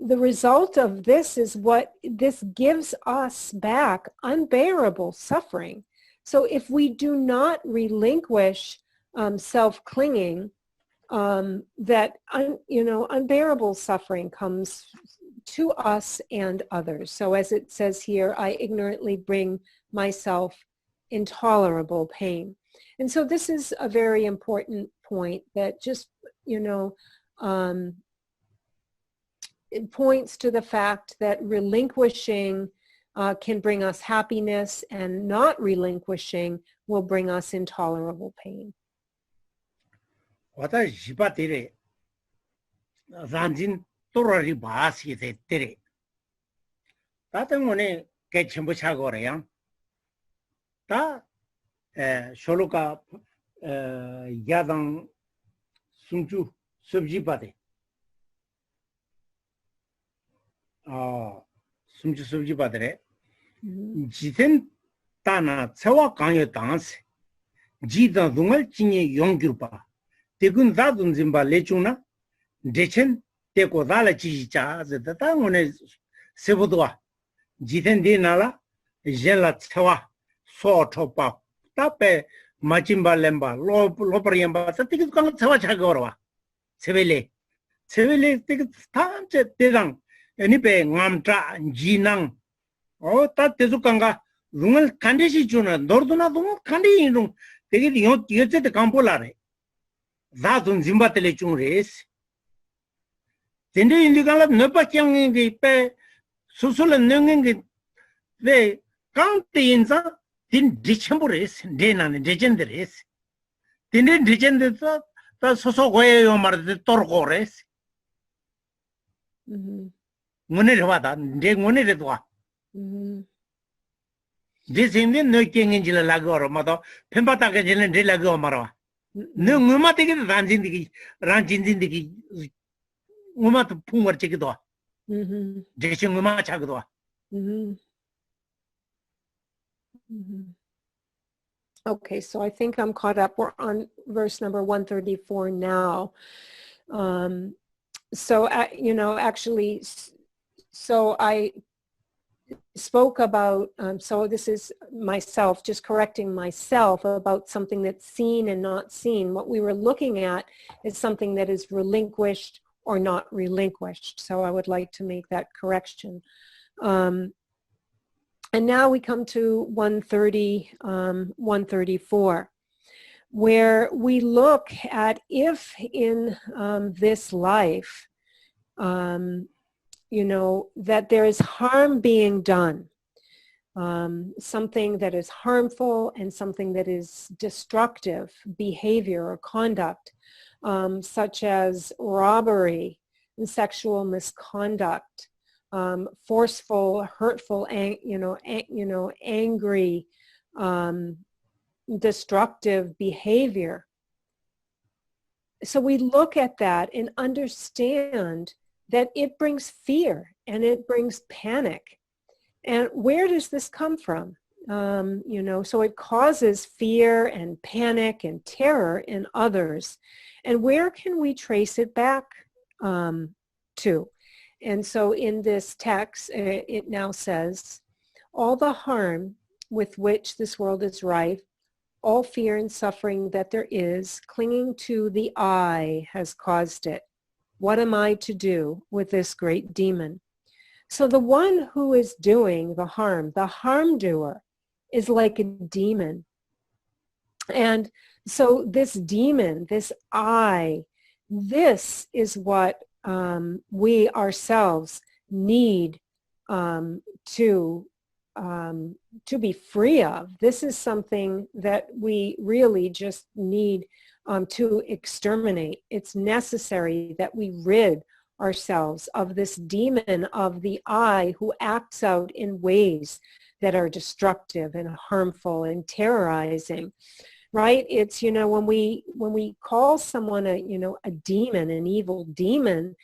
the result of this is what this gives us back unbearable suffering. So if we do not relinquish self-clinging, that unbearable suffering comes to us and others. So as it says here, I ignorantly bring myself intolerable pain. And so this is a very important point that just, it points to the fact that relinquishing can bring us happiness, and not relinquishing will bring us intolerable pain. 私ばてれ、残人とらりばしでてれ。だってもね、けちんぼしゃごれやん。だ、しょろか、やだん、すんちゅ、すびじばで。すんちゅすびじばでれ。自転たな、つわかんよたんせ。自転どんがちに4キロば。Tekun zadun zimba lechuna, dechen, teko dala chicha, zeta ngone sebudwa, jiten di nala, jela tsewa, so chopa, tape machimba lemba, lopariamba, tikit kanga tsewa chagorwa, sebele, tikit tanche tedang, enipe ngamtra, jinang, o ta tezu kanga, rungal kandeshi chuna, norduna dungal kandi inung, tikit yoche te kampolare. Zadun zimbatele chung res. Tende indikala nepa changi pe susula nungi ve kante inza tin dichambu res, denane dechende res. Tende dechende ta soso goye yomar de torko res. Ngone rewada, de ngone redwa. De sinde no kengin jila lagoro mato pembata ke jile de lagoro marwa. No nguma teke ranjindiki nguma to pungwar chekido. Jeshi nguma chakido. Okay, so I think I'm caught up. We're on verse number 134 now. So actually, so I spoke about, so this is myself, just correcting myself about something that's seen and not seen. What we were looking at is something that is relinquished or not relinquished. So I would like to make that correction. And now we come to 134, where we look at if in this life, that there is harm being done, something that is harmful and something that is destructive behavior or conduct, such as robbery and sexual misconduct, forceful, hurtful, angry, destructive behavior. So we look at that and understand that it brings fear and it brings panic. And where does this come from? So it causes fear and panic and terror in others. And where can we trace it back to? And so in this text, it now says, all the harm with which this world is rife, all fear and suffering that there is, clinging to the I has caused it. What am I to do with this great demon? So the one who is doing the harm doer, is like a demon. And so this demon, this I, this is what we ourselves need to be free of. This is something that we really just need to exterminate. It's necessary that we rid ourselves of this demon of the I who acts out in ways that are destructive and harmful and terrorizing, right? It's, when we call someone a demon, an evil demon,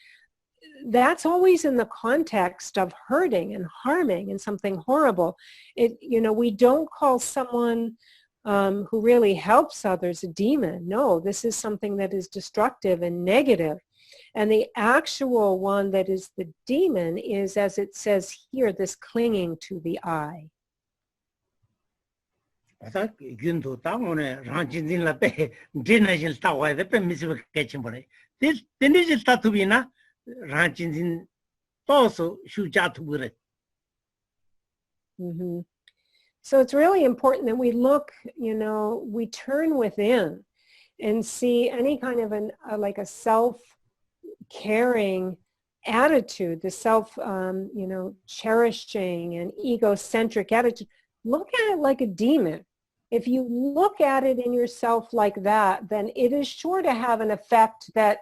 that's always in the context of hurting and harming and something horrible. We don't call someone who really helps others a demon. No, this is something that is destructive and negative. And the actual one that is the demon is, as it says here, this clinging to the I. Mm-hmm. So it's really important that we look, we turn within and see any kind of like a self-caring attitude, the self, cherishing and egocentric attitude. Look at it like a demon. If you look at it in yourself like that, then it is sure to have an effect that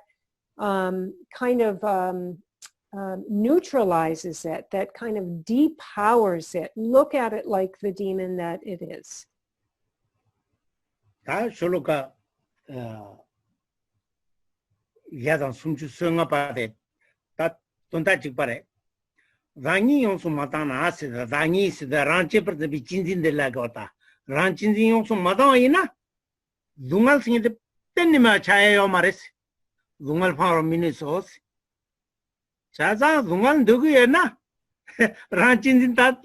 neutralizes it, that kind of depowers it. Look at it like the demon that it is. 자자 동안 누구였나? 란친진 다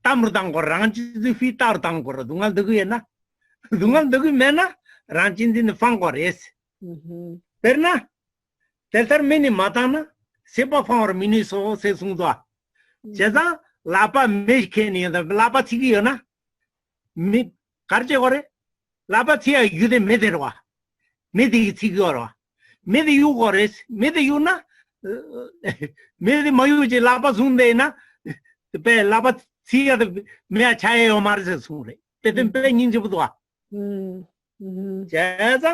담르당 거 란친지 휘따르당 거 동안 누구였나? 동안 누구 매나? 란친진 방거레스. 베르나? 텔터미니 마타나? 세바 파워 미니소 세숭도. 자자 라파 메케니다 라파 티기요나? 미 가르제 거래? 라파 티야 유데 메데로와. 메디 티기어와. 메디 유거레스. 메디 유나? मेरे मयूजी लापा सुन दे ना तो पे लापा सिया तो मैं चाहे हमारे से सुन रहे पे तुम पे नींद बुदवा जैसा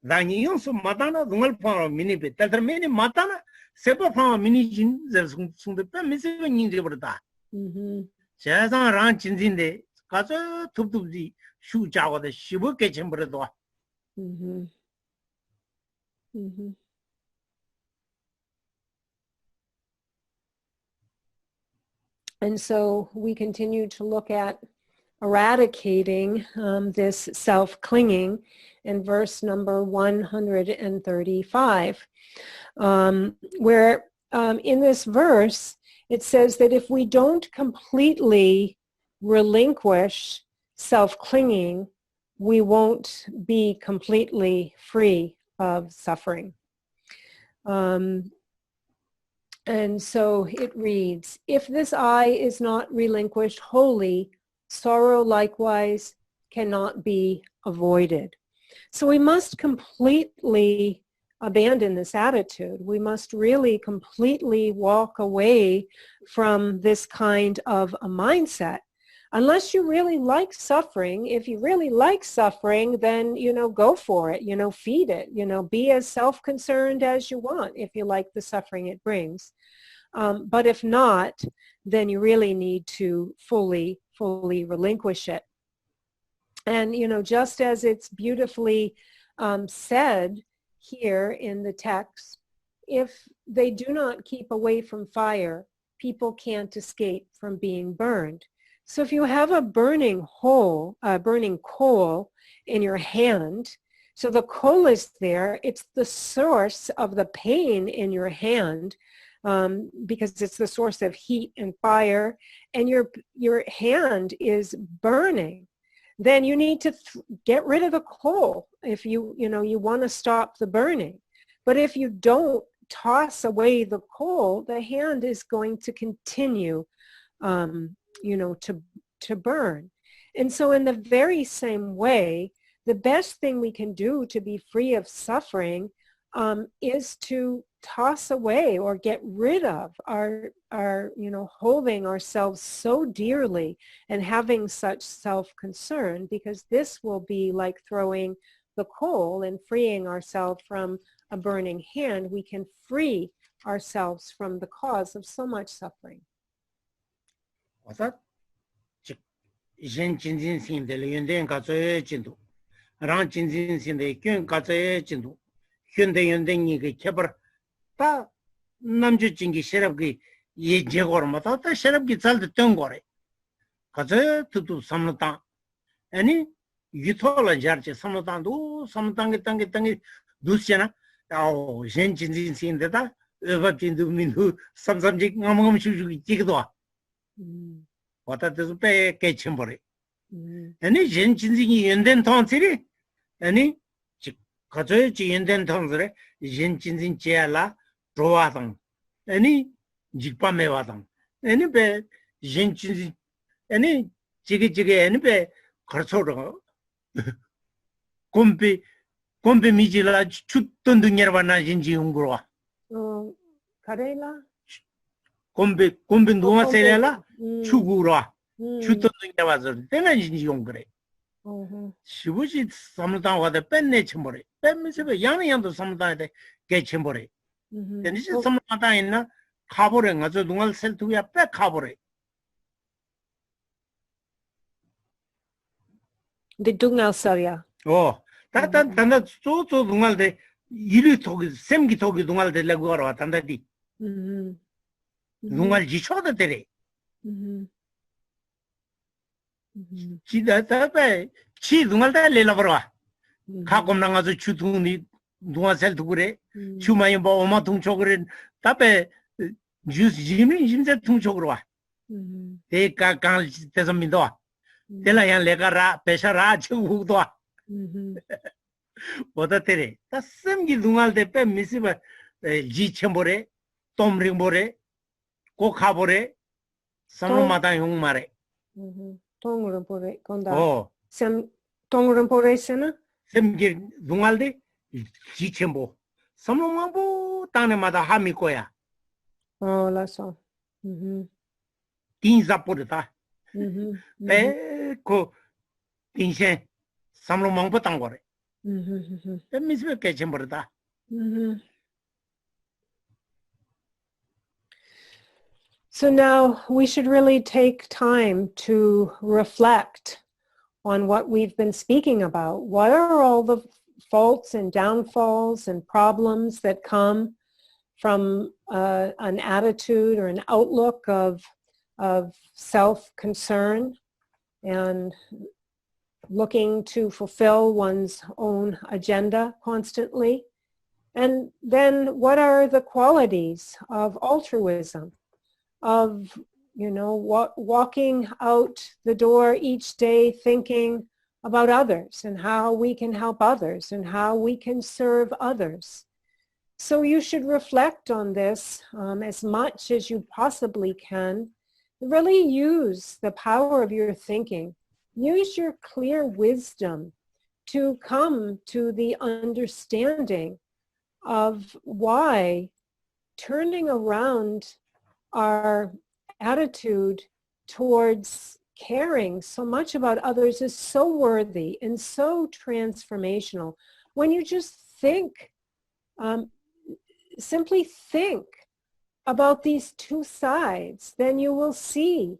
दानियों से मताना दुंगल फार मिनी पे तल्तर मैंने मताना सेपा फार मिनी जिन जर सुन दे पे मैं से नींद बुदता जैसा रान चिंजिन दे कासे थुप थुप जी शू जावा दे शिव के चंबर दवा And so we continue to look at eradicating this self-clinging in verse number 135, where in this verse it says that if we don't completely relinquish self-clinging, we won't be completely free of suffering. And so it reads, if this I is not relinquished wholly, sorrow likewise cannot be avoided. So we must completely abandon this attitude. We must really completely walk away from this kind of a mindset. Unless you really like suffering, if you really like suffering, then, go for it, feed it, be as self-concerned as you want if you like the suffering it brings. But if not, then you really need to fully relinquish it. And, just as it's beautifully said here in the text, if they do not keep away from fire, people can't escape from being burned. So if you have a burning coal in your hand, so the coal is there, it's the source of the pain in your hand, because it's the source of heat and fire, and your hand is burning. Then you need to get rid of the coal if you want to stop the burning. But if you don't toss away the coal, the hand is going to continue to burn. And so in the very same way, the best thing we can do to be free of suffering is to toss away or get rid of our holding ourselves so dearly and having such self-concern, because this will be like throwing the coal and freeing ourselves from a burning hand. We can free ourselves from the cause of so much suffering. jen jinjin sin de le yuen ka zhe jin du ran jinjin sin de gyun ka zhe jin du hyun de yuen de ni ge kebar ta 남주 진기 셔럽기 예제고르마다 다 셔럽기 잘도 된 거래. 가서 두두 삼노당 아니 유토라 자르체 삼노당도 삼노당게 땅게 두시잖아. 아오 젠진진신데다 에바진도 민도 삼삼직 ngomong 슈슈기 지기도 와. 왔다 돼서 빼 깨침버려. 아니 젠진진이 연된 통치리 아니 가져야 연된 통치리 젠진진 제라 로와당 아니 직밤에와당 아니 배 젠진진 아니 지게 아니 배 거쳐로 곰비 미질라 추던 등여와나 진지 용구로 가레라 곰비 누가 세려라 추구로 추던 등여와서 때나 진지 용그래 시부지 삼당 와대 뺀내 침버래 뺀면서 양양도 삼당에 개침버래 근데 삼당 있나 가버려 가서 누가 셀투야 빼 가버려 The dungal sarya. 단다 소소 동알데 이리 토기 샘기 토기 동알데 레고라 단다디. 동알 지초다 데레. 지다다베 지 동알다 레라버와. 가곰랑 가서 주둥이 동알셀 두그래. 주마이 뭐 엄마 동쪽으로 답에 주스 지미 심세 동쪽으로 와. 대가 강 때서 민도. 텔라양 레가라 베샤라 주우도 보다테레 따슴기 둥알데 빼 미시바 지첨보레 톰링보레 고카보레 삼로마다 용마레 동르보레 건다 샘 동르보레스나 샘기 둥알데 지첨보 삼로마보 땅에마다 하미코야 라서 딘자포르다 그 인생 삼로망보 땅거래. 미스베 깨침버리다. So now we should really take time to reflect on what we've been speaking about. What are all the faults and downfalls and problems that come from an attitude or an outlook of self-concern and looking to fulfill one's own agenda constantly? And then what are the qualities of altruism, of, walking out the door each day thinking about others and how we can help others and how we can serve others? So you should reflect on this as much as you possibly can. Really use the power of your thinking. Use your clear wisdom to come to the understanding of why turning around our attitude towards caring so much about others is so worthy and so transformational. When you just think, simply think about these two sides, then you will see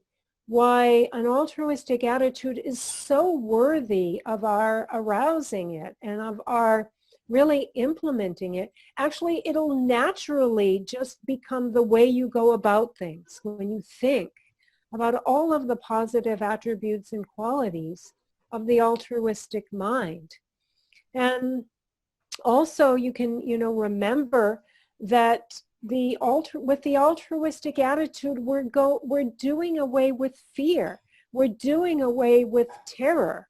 why an altruistic attitude is so worthy of our arousing it and of our really implementing it. Actually, it'll naturally just become the way you go about things when you think about all of the positive attributes and qualities of the altruistic mind. And also you can, remember that with the altruistic attitude, we're doing away with fear. We're doing away with terror.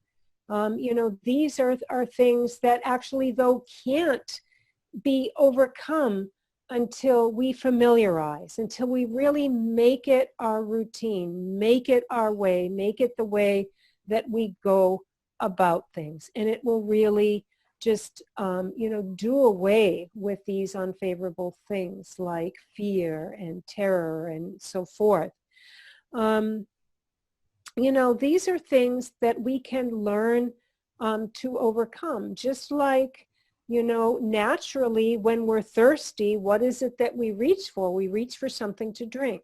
These are things that actually, though, can't be overcome until we familiarize, until we really make it our routine, make it our way, make it the way that we go about things. And it will really just, do away with these unfavorable things like fear and terror and so forth. These are things that we can learn to overcome. Just like, naturally when we're thirsty, what is it that we reach for? We reach for something to drink.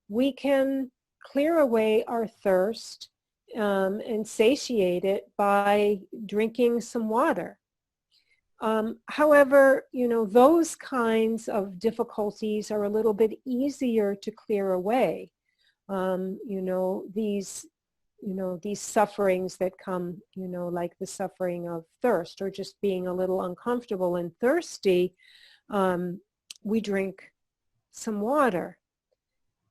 We can clear away our thirst and satiate it by drinking some water. However, those kinds of difficulties are a little bit easier to clear away. These sufferings that come, like the suffering of thirst or just being a little uncomfortable and thirsty, we drink some water.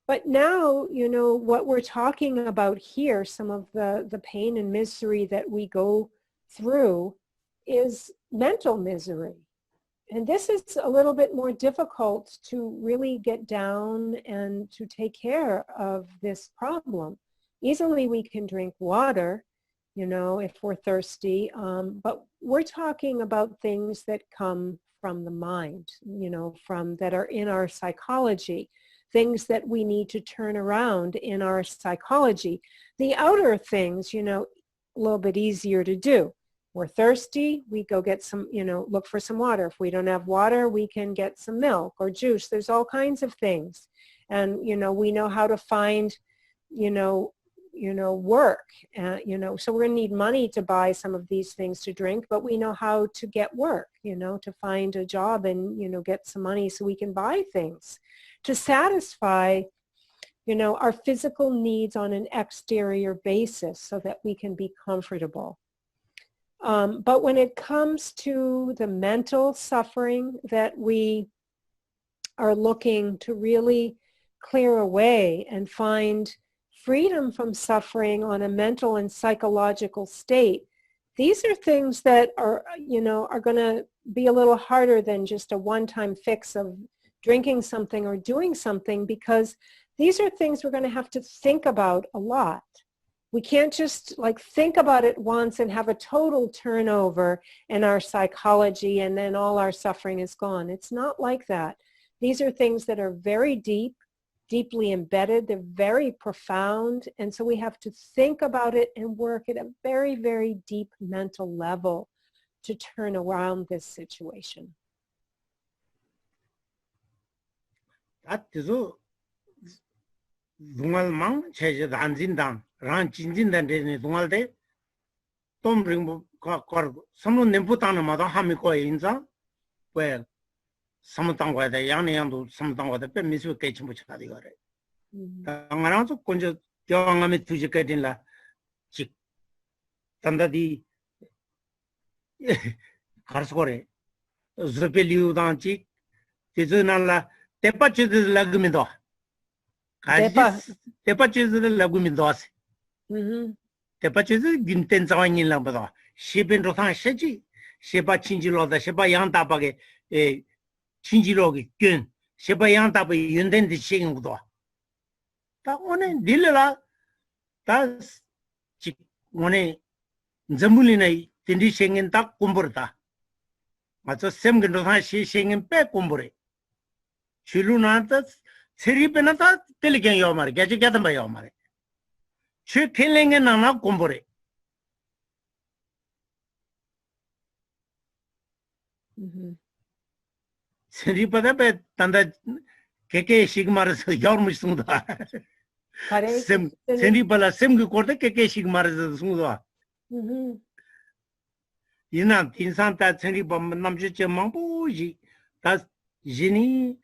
But now, what we're talking about here, some of the pain and misery that we go through is mental misery. And this is a little bit more difficult to really get down and to take care of this problem. Easily we can drink water, if we're thirsty, but we're talking about things that come from the mind, that are in our psychology, things that we need to turn around in our psychology. The outer things, a little bit easier to do. We're thirsty, we go get some, look for some water. If we don't have water, we can get some milk or juice. There's all kinds of things. And, we know how to find, work. So we're going to need money to buy some of these things to drink, but we know how to get work, to find a job and, get some money so we can buy things to satisfy, our physical needs on an exterior basis so that we can be comfortable. But when it comes to the mental suffering that we are looking to really clear away and find freedom from suffering on a mental and psychological state, these are things that are going to be a little harder than just a one-time fix of drinking something or doing something, because these are things we're going to have to think about a lot. We can't just think about it once and have a total turnover in our psychology and then all our suffering is gone. It's not like that. These are things that are very deep, deeply embedded. They're very profound. And so we have to think about it and work at a very, very deep mental level to turn around this situation. 다트도 동알망 체제 단진당 란 진진단데 동알데 톰링부 거 섬론 nem부탄마다 하미고 인자 왜 섬탄과다 양내양도 섬탄과다 빼미스 깨침부 차디 거래 당하나서 கொஞ்ச 경험에 두지게 된라 직 단다디 가르스고래 저벨리우단지 제즈날라 대파치들 라그미도 가지 대파치들 라그미도스 대파치들 긴텐 상황이라보다 시빈로 상 시지 시바 친지로다 시바 양다바게 에 친지로기 균 시바 양다바 윤된데 시행도 다 오늘 딜라 다지 오늘 전물이네 딘디 시행은 딱 공부르다 맞아 샘근로 상 시행은 빼 공부래 Chilunata, Seripenata, Pelican Yomar, get together by Yomar. She killing and Nana Kumbure. Seripada, Tanda Keke Sigmar, Yormusunda. Seripala, Semgu Korte, Keke Sigmar, Sunda. Yina, in Santa Seripam Namjicha Mambuji, that's Genie.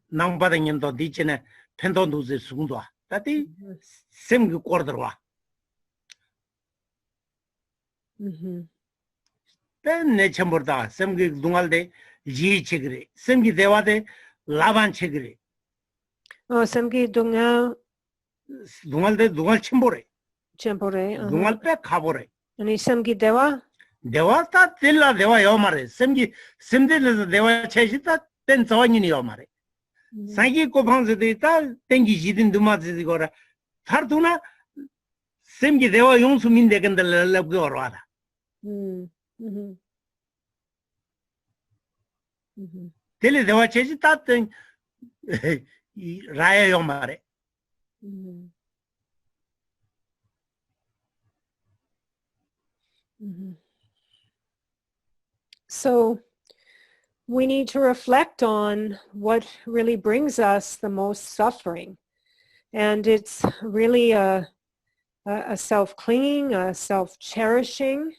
남바당님도 뒤전에 펜도누즈 수군도 다디 샘그 꼬르더와 펜네 첨버다 샘그 동알데 지체그리 샘기 대화데 라반 체그리 샘기 동알데 동알 첨버래 동알 빼 가버래 아니 샘기 대화 대화다 딜라 대화 요마래 샘기 샘데르 대화 체시다 땐 저원이요 말해. 사기 고방서도 있다. 땡기 지든 두마지디 거라. 타르투나 샘기 대화 용수민데 근들 럽고 어라다. 텔레 대화 체지 따뜻 라야요 말해. So we need to reflect on what really brings us the most suffering. And it's really a self-clinging, a self-cherishing,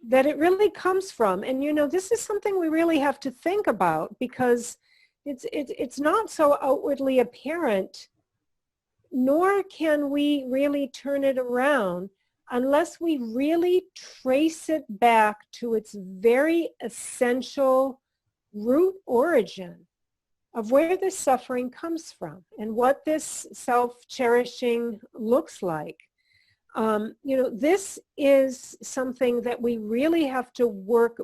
that it really comes from. And, this is something we really have to think about, because it's not so outwardly apparent, nor can we really turn it around unless we really trace it back to its very essential root origin of where this suffering comes from and what this self-cherishing looks like. This is something that we really have to work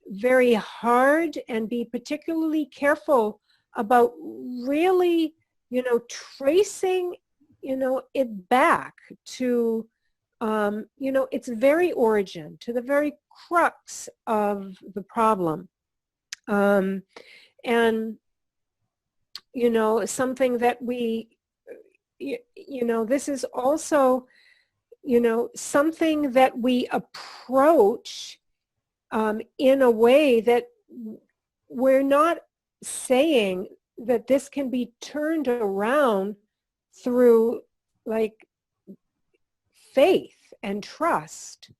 very hard and be particularly careful about, really, tracing, it back to, its very origin, to the very crux of the problem. And, something that we, this is also, something that we approach in a way that we're not saying that this can be turned around through like faith and trust.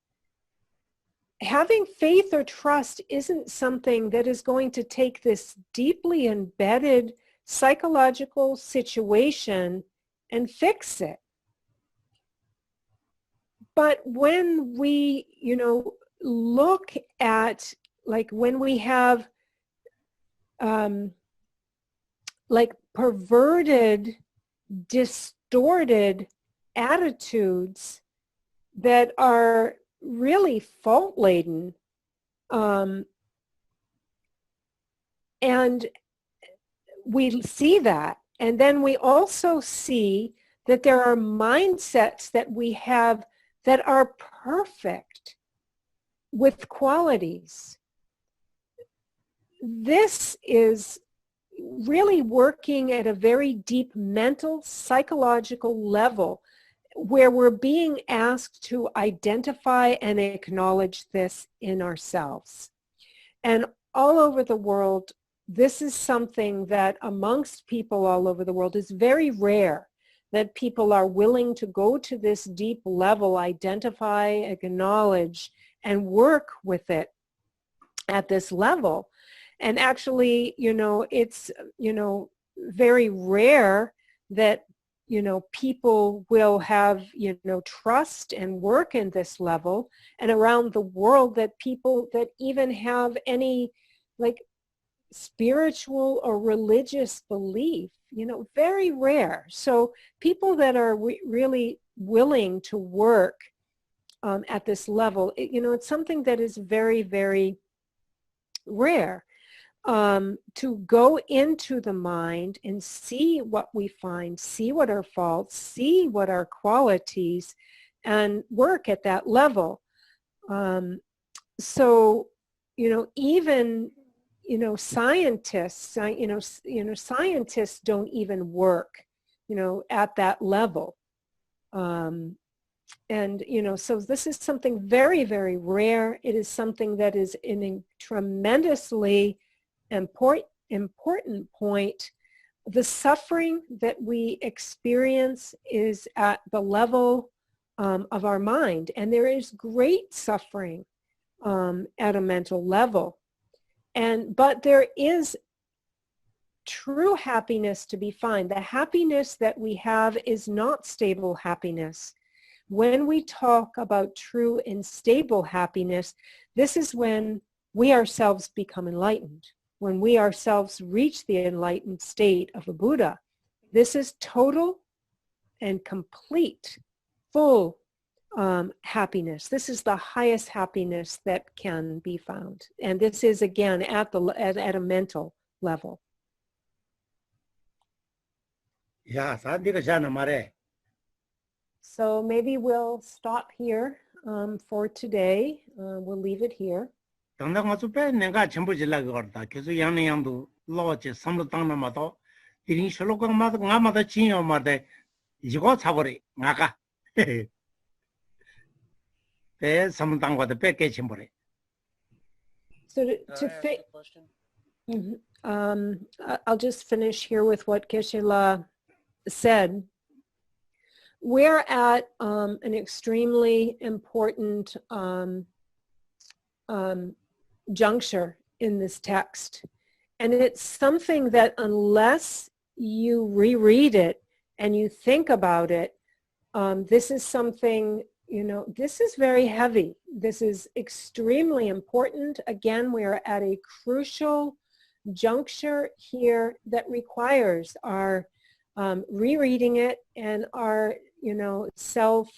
Having faith or trust isn't something that is going to take this deeply embedded psychological situation and fix it. But when we, look at, like, when we have like perverted, distorted attitudes that are really fault-laden, and we see that, and then we also see that there are mindsets that we have that are perfect with qualities. This is really working at a very deep mental, psychological level, where we're being asked to identify and acknowledge this in ourselves. And all over the world, this is something that amongst people all over the world is very rare, that people are willing to go to this deep level, identify, acknowledge, and work with it at this level. And actually, it's, very rare that, people will have, trust and work in this level, and around the world that people that even have any like spiritual or religious belief, very rare. So people that are really willing to work at this level, it's something that is very, very rare. To go into the mind and see what we find, see what our faults, see what our qualities, and work at that level. So, even, scientists, scientists don't even work, at that level. And, so this is something very, very rare. It is something that is in a tremendously important point. The suffering that we experience is at the level of our mind, and there is great suffering at a mental level. But there is true happiness to be found. The happiness that we have is not stable happiness. When we talk about true and stable happiness, this is when we ourselves become enlightened, when we ourselves reach the enlightened state of a Buddha. This is total and complete, full happiness. This is the highest happiness that can be found. And this is, again, at a mental level. Yeah, So maybe we'll stop here for today. We'll leave it here. 당당 아주 배 내가 전부 질라고 걸다. 계속 양내 양도 로제 삼로 땅나 마도 이린 실로강 마도 가마다 진요 마도 이거 잡으리 나가. 배 삼로 땅과도 뺏게 침버리. So I'll just finish here with what Geshe said. We're at an extremely important juncture in this text. And it's something that unless you reread it and you think about it, this is something, this is very heavy. This is extremely important. Again, we are at a crucial juncture here that requires our rereading it and our, self,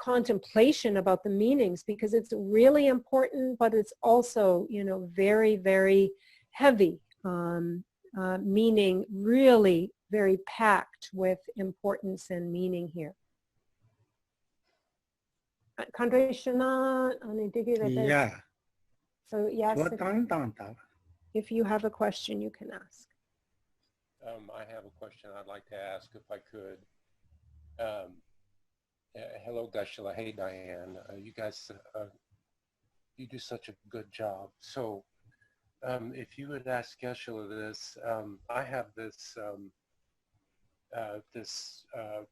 contemplation about the meanings, because it's really important, but it's also, very, very heavy, meaning really very packed with importance and meaning here. Yeah. So yes, What if you have a question, you can ask. I have a question I'd like to ask if I could. Hello, Geshe. Hey, Dianne. You guys, you do such a good job. So if you would ask Geshe this, I have this,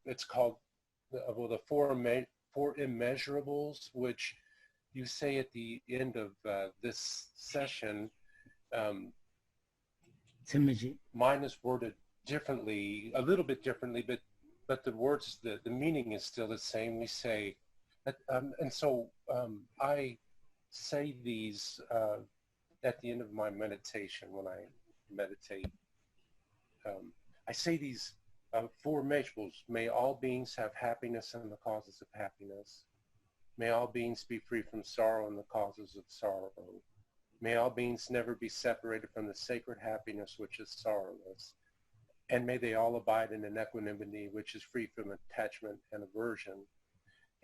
it's called the four immeasurables, which you say at the end of this session. Mine is worded differently, a little bit differently, but the words, the meaning is still the same. We say, and so I say these at the end of my meditation when I meditate. I say these four immeasurables. May all beings have happiness and the causes of happiness. May all beings be free from sorrow and the causes of sorrow. May all beings never be separated from the sacred happiness which is sorrowless. And may they all abide in an equanimity which is free from attachment and aversion.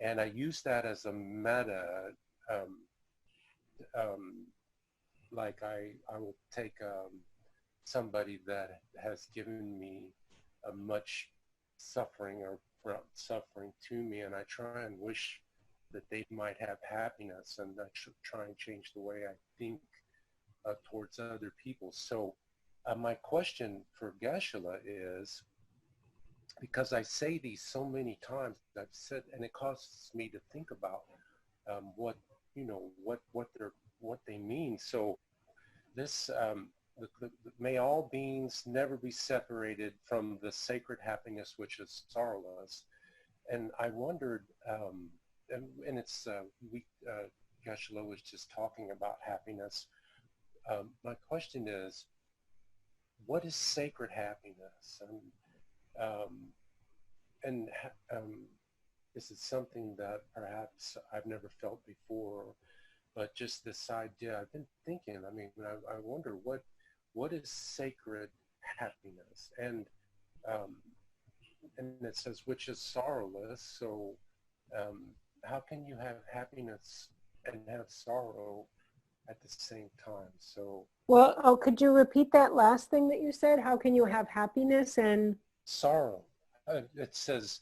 And I use that as a meta, like I will take somebody that has given me a much suffering or brought suffering to me, and I try and wish that they might have happiness, and I try and change the way I think towards other people. So my question for Geshe is, because I say these so many times, I've said, and it causes me to think about what they mean. So this, may all beings never be separated from the sacred happiness which is sorrowless. And I wondered, and it's Geshe was just talking about happiness. My question is, what is sacred happiness? And this is something that perhaps I've never felt before, but just this idea, I've been thinking, I mean, I wonder what is sacred happiness? And it says, which is sorrowless. So how can you have happiness and have sorrow at the same time? So, well, could you repeat that last thing that you said? How can you have happiness and sorrow? It says,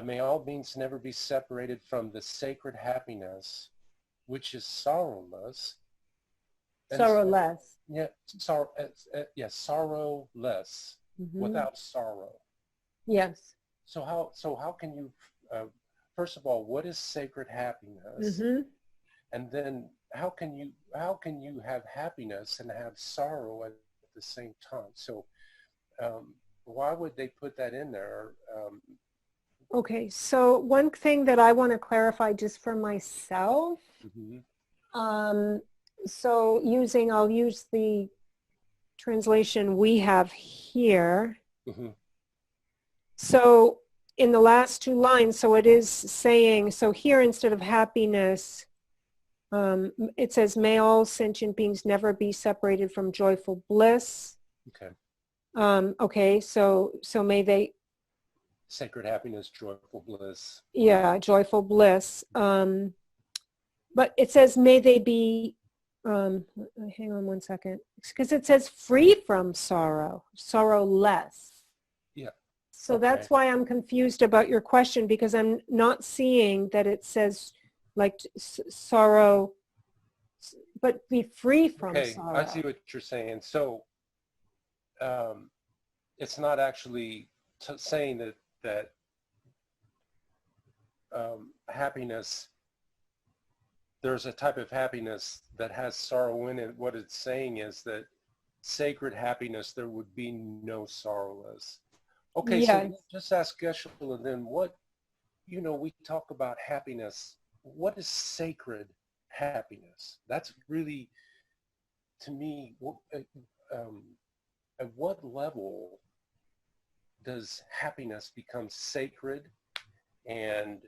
may all beings never be separated from the sacred happiness, which is sorrowless. Sorrowless. Yeah, sorrowless, without sorrow. Yes. So how can you, first of all, what is sacred happiness? And then how can you have happiness and have sorrow at the same time? So why would they put that in there? Okay, so one thing that I want to clarify just for myself, so I'll use the translation we have here. So in the last two lines, so it is saying, so here instead of happiness, it says, may all sentient beings never be separated from joyful bliss. Okay. Okay, so may they... Sacred happiness, joyful bliss. Yeah, joyful bliss. But it says, may they be, hang on one second, because it says free from sorrow, sorrowless. Yeah. So that's why I'm confused about your question, because I'm not seeing that it says like sorrow, but be free from sorrow. I see what you're saying. So it's not actually saying that happiness there's a type of happiness that has sorrow in it. What it's saying is that sacred happiness, there would be no sorrowless. Okay, Yes. so just ask Geshe-la then, what, we talk about happiness. What is sacred happiness? That's really, to me, at what level does happiness become sacred? And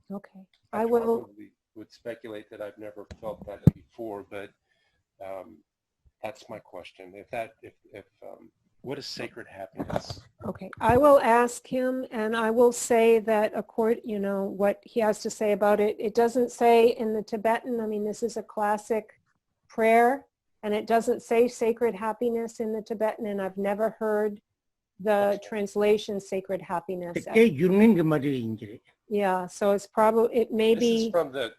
Okay. I I will. probably would speculate that I've never felt that before, but that's my question. What is sacred happiness? Okay, I will ask him, and I will say that what he has to say about it. It doesn't say in the Tibetan. I mean, this is a classic prayer, and it doesn't say sacred happiness in the Tibetan, and I've never heard the translation sacred happiness. Yeah, so it's probably, it may This is be. from the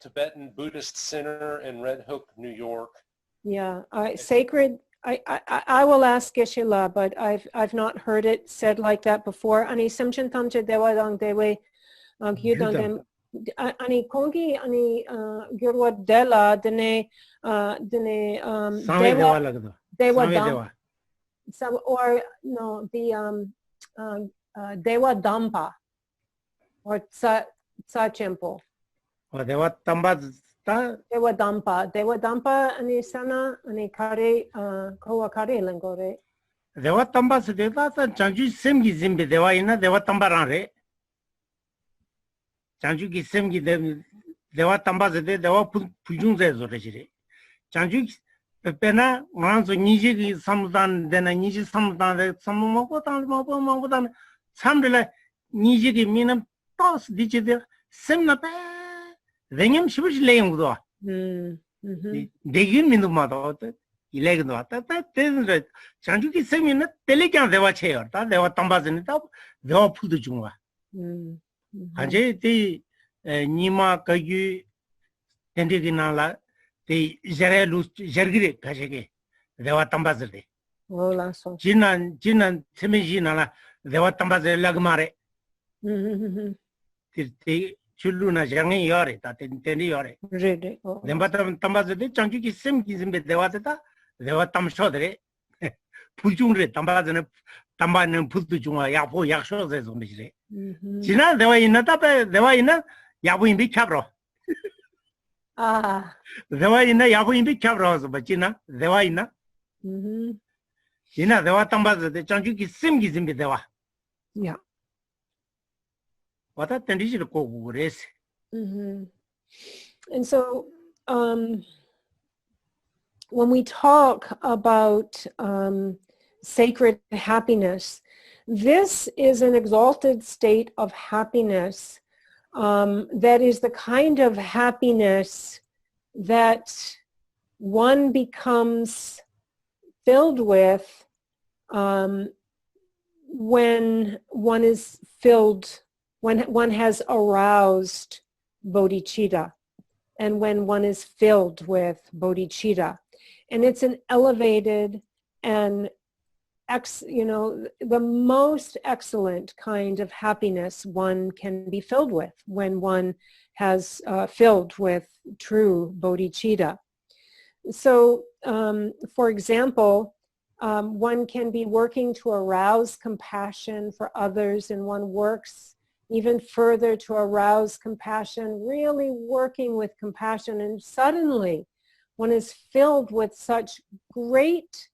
Tibetan Buddhist Center in Red Hook, New York. Yeah, sacred. I will ask Geshe-la, but I've not heard it said like that before. Ani samchan tamche dewa dang dewe gyudang dem ani kongi ani gyurwa dela dene dewa dam some or no the dewa dampa or tsa chempo. Dewa dampa ani sana ani kare kowa kare lengore. Dewa tamba se deva ta chanju semgi zimbe dewa ina dewa tamba ranre. Chanju ki semgi dewa tamba se de dewa pujung ze zore jire. Chanju pena nganzo niji ki samdan dena niji samdan de samumokotan samdela niji ki minam tos diche de semna pe rengem shibush leyong do. Degin mindu ma do. 이래도 왔다 때는 장주기 세미는 텔레기안 대화 체였다 대화 담바즈는 다 대화 푸드 중화 아제 티 니마 거기 텐디기나라 티 제레루 제르기리 가시게 대화 담바즈데 올라서 지난 세미지나라 대화 담바즈 라그마레 티 줄루나 장이 요래 다 텐디 요래 레레 nembatam tambazde 장주기 셈기 셈베 대화다 대화 담쇼들이 불중래 담바즈는 담바는 불도 중화 야포 약쇼제 좀이래 지난 대화 있나 답에 대화 있나 야부인 비켜브로 아 대화 있나 야부인 비켜브로서 지나 대화 있나 지나 대화 담바즈데 장주기 셈기 셈베 대화 야 왔다 텐디지를 꼭 그래서 and so when we talk about sacred happiness, this is an exalted state of happiness that is the kind of happiness that one becomes filled with when one is filled, when one has aroused bodhicitta, and when one is filled with bodhicitta. And it's an elevated and the most excellent kind of happiness one can be filled with when one has filled with true bodhicitta. So, for example, one can be working to arouse compassion for others, and one works even further to arouse compassion, really working with compassion, and suddenly one is filled with such great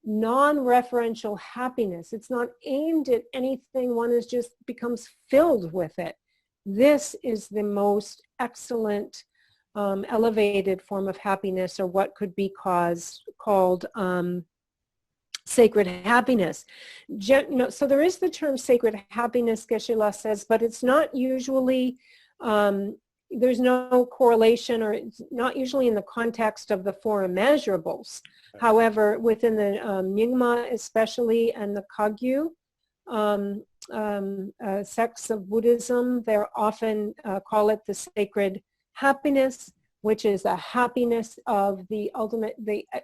non-referential happiness. It's not aimed at anything, one is just becomes filled with it. This is the most excellent elevated form of happiness, or what could be called sacred happiness. So there is the term sacred happiness, Geshe-la says, but it's not usually, there's no correlation, or it's not usually in the context of the four immeasurables. However, within the Nyingma especially, and the Kagyu sects of Buddhism, they often call it the sacred happiness, which is a happiness of the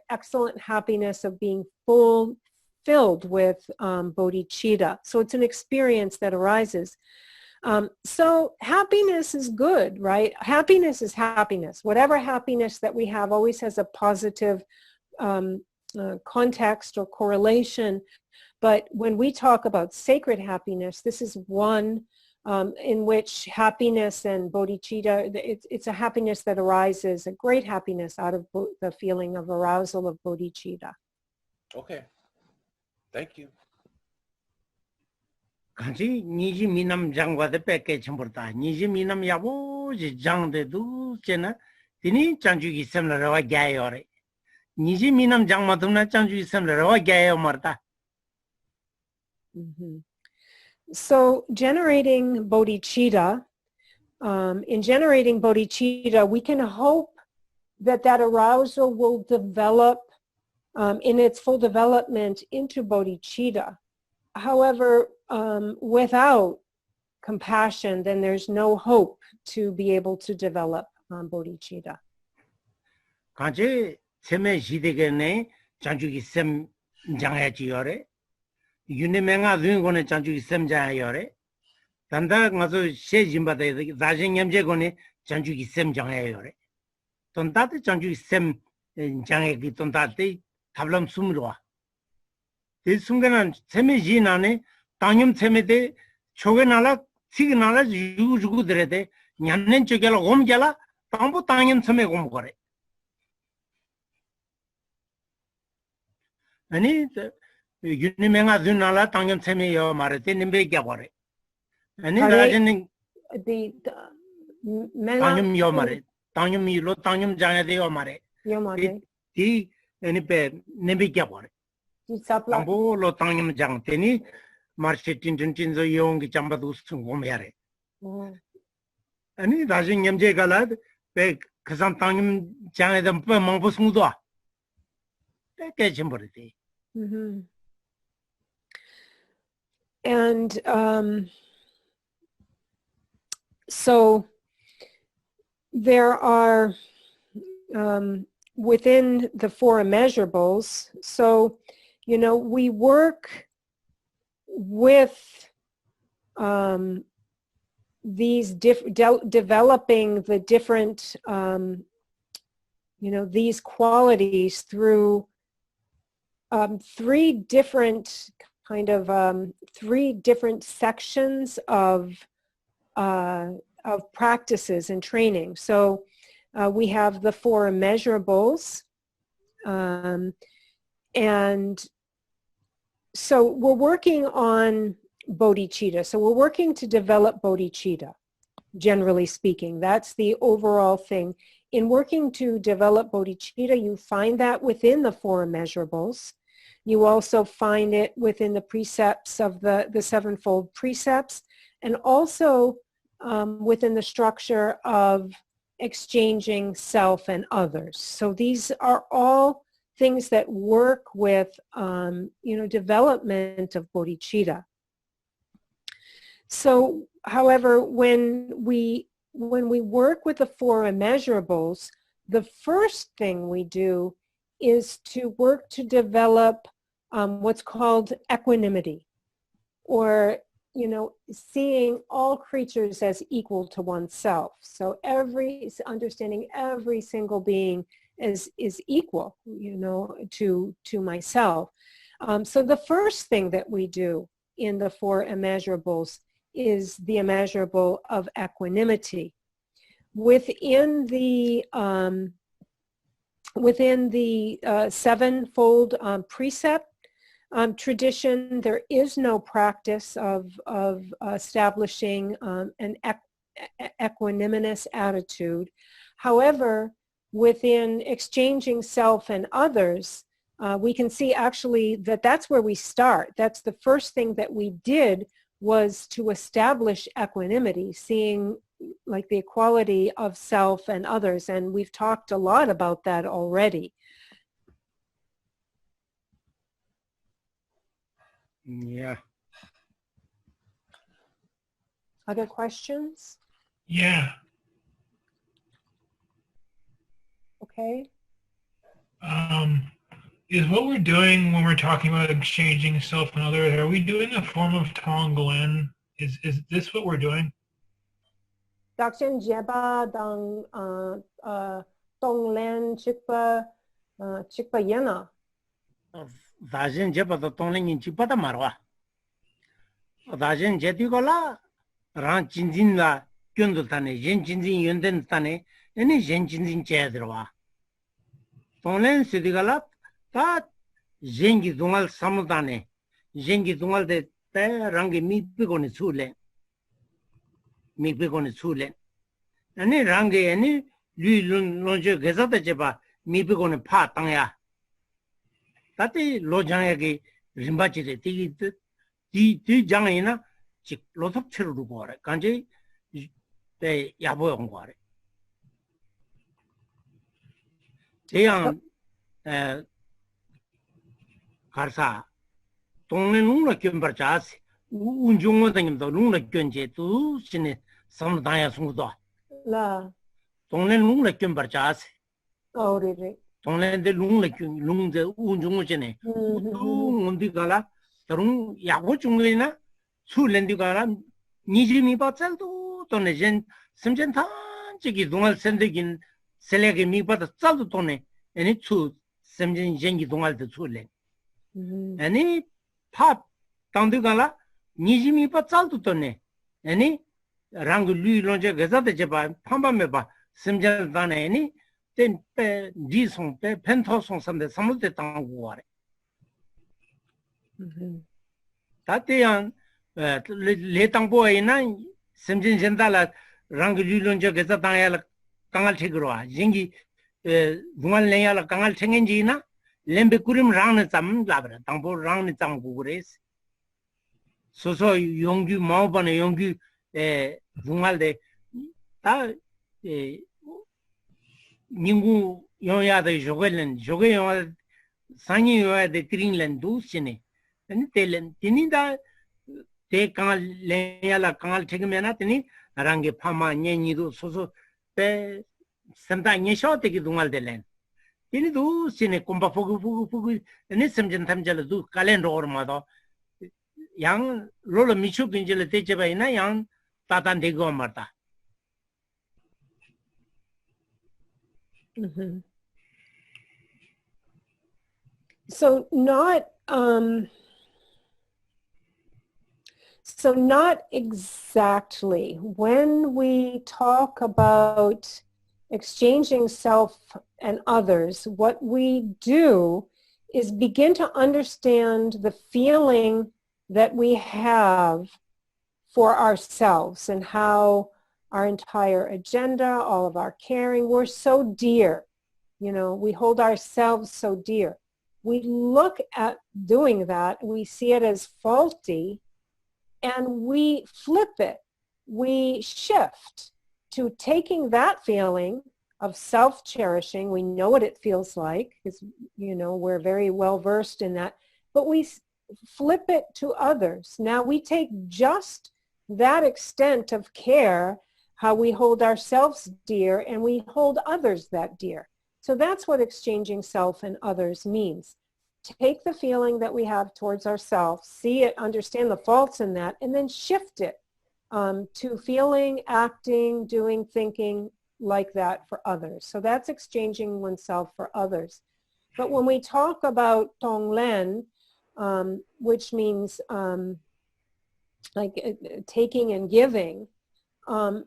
excellent happiness of being filled with bodhicitta. So it's an experience that arises. So happiness is good, right? Happiness is happiness. Whatever happiness that we have always has a positive context or correlation. But when we talk about sacred happiness, this is one in which happiness and bodhicitta, it's a happiness that arises, a great happiness out of the feeling of arousal of bodhicitta. Okay. Thank you. 같이 니지 미남 장과의 뺏게 전부다. 니지 미남 야보지 장대도 제나 드니 장주기 셈라와 가요래. 니지 미남 장마도나 장주기 셈라와 가요 말다. So generating bodhicitta, in generating bodhicitta, we can hope that that arousal will develop in its full development into bodhicitta. However, without compassion, then there's no hope to be able to develop bodhicitta. 같이 셈의 시대에네 장주기 셈 장해지요래. 유네명아 눈고네 장주기 셈 장해요래. 단다 가서 셰진바데 자신염제고네 장주기 셈 장해요래. 돈다데 장주기 셈 장해기 돈다데 답람 숨으로와. 이 순간은 셈의 지나네 당념 셈에데 초게나라 시그나라 유주고 들에데 냠낸 쪽에라 옴게라 당부 당념 셈에 옴거래. 아니 유니명아 눈나라 당념 셈에요 말했대 님베게 버래. 아니 라진은 당념요 말해. 당념이로 당념 장에 되어 말해. 이 아니베 님베게 버래. 당부로 당념 장 되니 마르시틴 진진저 용기 잠바도 숨고메야래. 아니 라진 염제가라 배 그산 당념 장에 좀 멍보 숨도. 뺏게 좀 버리대. And so there are within the four immeasurables, so we work with these developing the different these qualities through three different sections of practices and training. So we have the four immeasurables, and so we're working on bodhicitta. So we're working to develop bodhicitta, generally speaking. That's the overall thing. In working to develop bodhicitta, you find that within the four immeasurables. You also find it within the precepts of the sevenfold precepts, and also within the structure of exchanging self and others. So these are all things that work with development of bodhicitta. So, however, when we work with the four immeasurables, the first thing we do is to work to develop what's called equanimity, or seeing all creatures as equal to oneself. So understanding every single being is equal, to myself. So the first thing that we do in the four immeasurables is the immeasurable of equanimity. Within the sevenfold precept tradition, there is no practice of establishing an equanimous attitude. However, within exchanging self and others, we can see actually that that's where we start. That's the first thing that we did, was to establish equanimity, seeing like the equality of self and others. And we've talked a lot about that already. Yeah. Other questions? Yeah. Okay. Is what we're doing when we're talking about exchanging self and others, are we doing a form of Tonglen? Is this what we're doing? Dakshin Jeba Dang Tonglen Chikpa Yena. 다진 제바도 동랭인 집바다 말와 다진 제디고라 ran jinjin la gyöndul tane, yen jinjin yönden tane, ene yen jinjin cheyadirwa. Tonglen sidigala, ta yengi dungal samu tane, yengi dungal de rangi mikpikoni tsule. Ene rangi ene lui lonjo gezata jeba mikpikoni pa tangya. Tate lo jangya ki rinpachide, di jangya na, 직 로섭체로 거래. 간지 때 야보용 거래. 대양 가사 동네 농라 겸버자스 운종어 다님도 농라 견제도 신의 삼다야 송도. La. 동네 농라 겸버자스. Really. 동네데 농데 운종어 전에. 운디 가라. 다른 야보 중에나 술렌디가라 니지미 바짤도 돈에 전 심전탄 저기 동al 선대긴 셀레게 미바다 짤도 돈에 아니 추 심전 전기 동al도 술래 아니 팝 당디가라 니지미 바짤도 돈에 아니 랑구 류론제 가자데 제바 판밤메바 심전단에 아니 땐페 디송페 펜토송 삼데 삼을때 당고 와래 다때양 레탕보에나 심진 전달라 랑글륜저 게자 당야라 강알 체그로아 징기 중알 내야라 강알 챙겐지나 렘베 꾸림 랑네 잠 라브라 당보 랑네 잠고 그레스 소소 용규 마오바네 용규 중알데 다 닝구 요야데 조게 요야 상이 요야데 트린랜 두시네 아니 텔렌 티니다 te kangal lenyala kangal tegmena tini rangi phama nyenidu soso pe samta nyesho te ki dungal delen tini du sine kumba fugu ne samjan thamjala du kalen ror ma do yang lolo michu pinjele te cheba ina yang tatan de go marta So not exactly. When we talk about exchanging self and others, what we do is begin to understand the feeling that we have for ourselves and how our entire agenda, all of our caring, we're so dear. You know, we hold ourselves so dear. We look at doing that, we see it as faulty, and we flip it. We shift to taking that feeling of self-cherishing. We know what it feels like, because, you know, we're very well versed in that, but we flip it to others. Now we take just that extent of care, how we hold ourselves dear, and we hold others that dear. So that's what exchanging self and others means. Take the feeling that we have towards ourselves, see it, understand the faults in that, and then shift it to feeling, acting, doing, thinking like that for others. So that's exchanging oneself for others. But when we talk about Tonglen, which means taking and giving,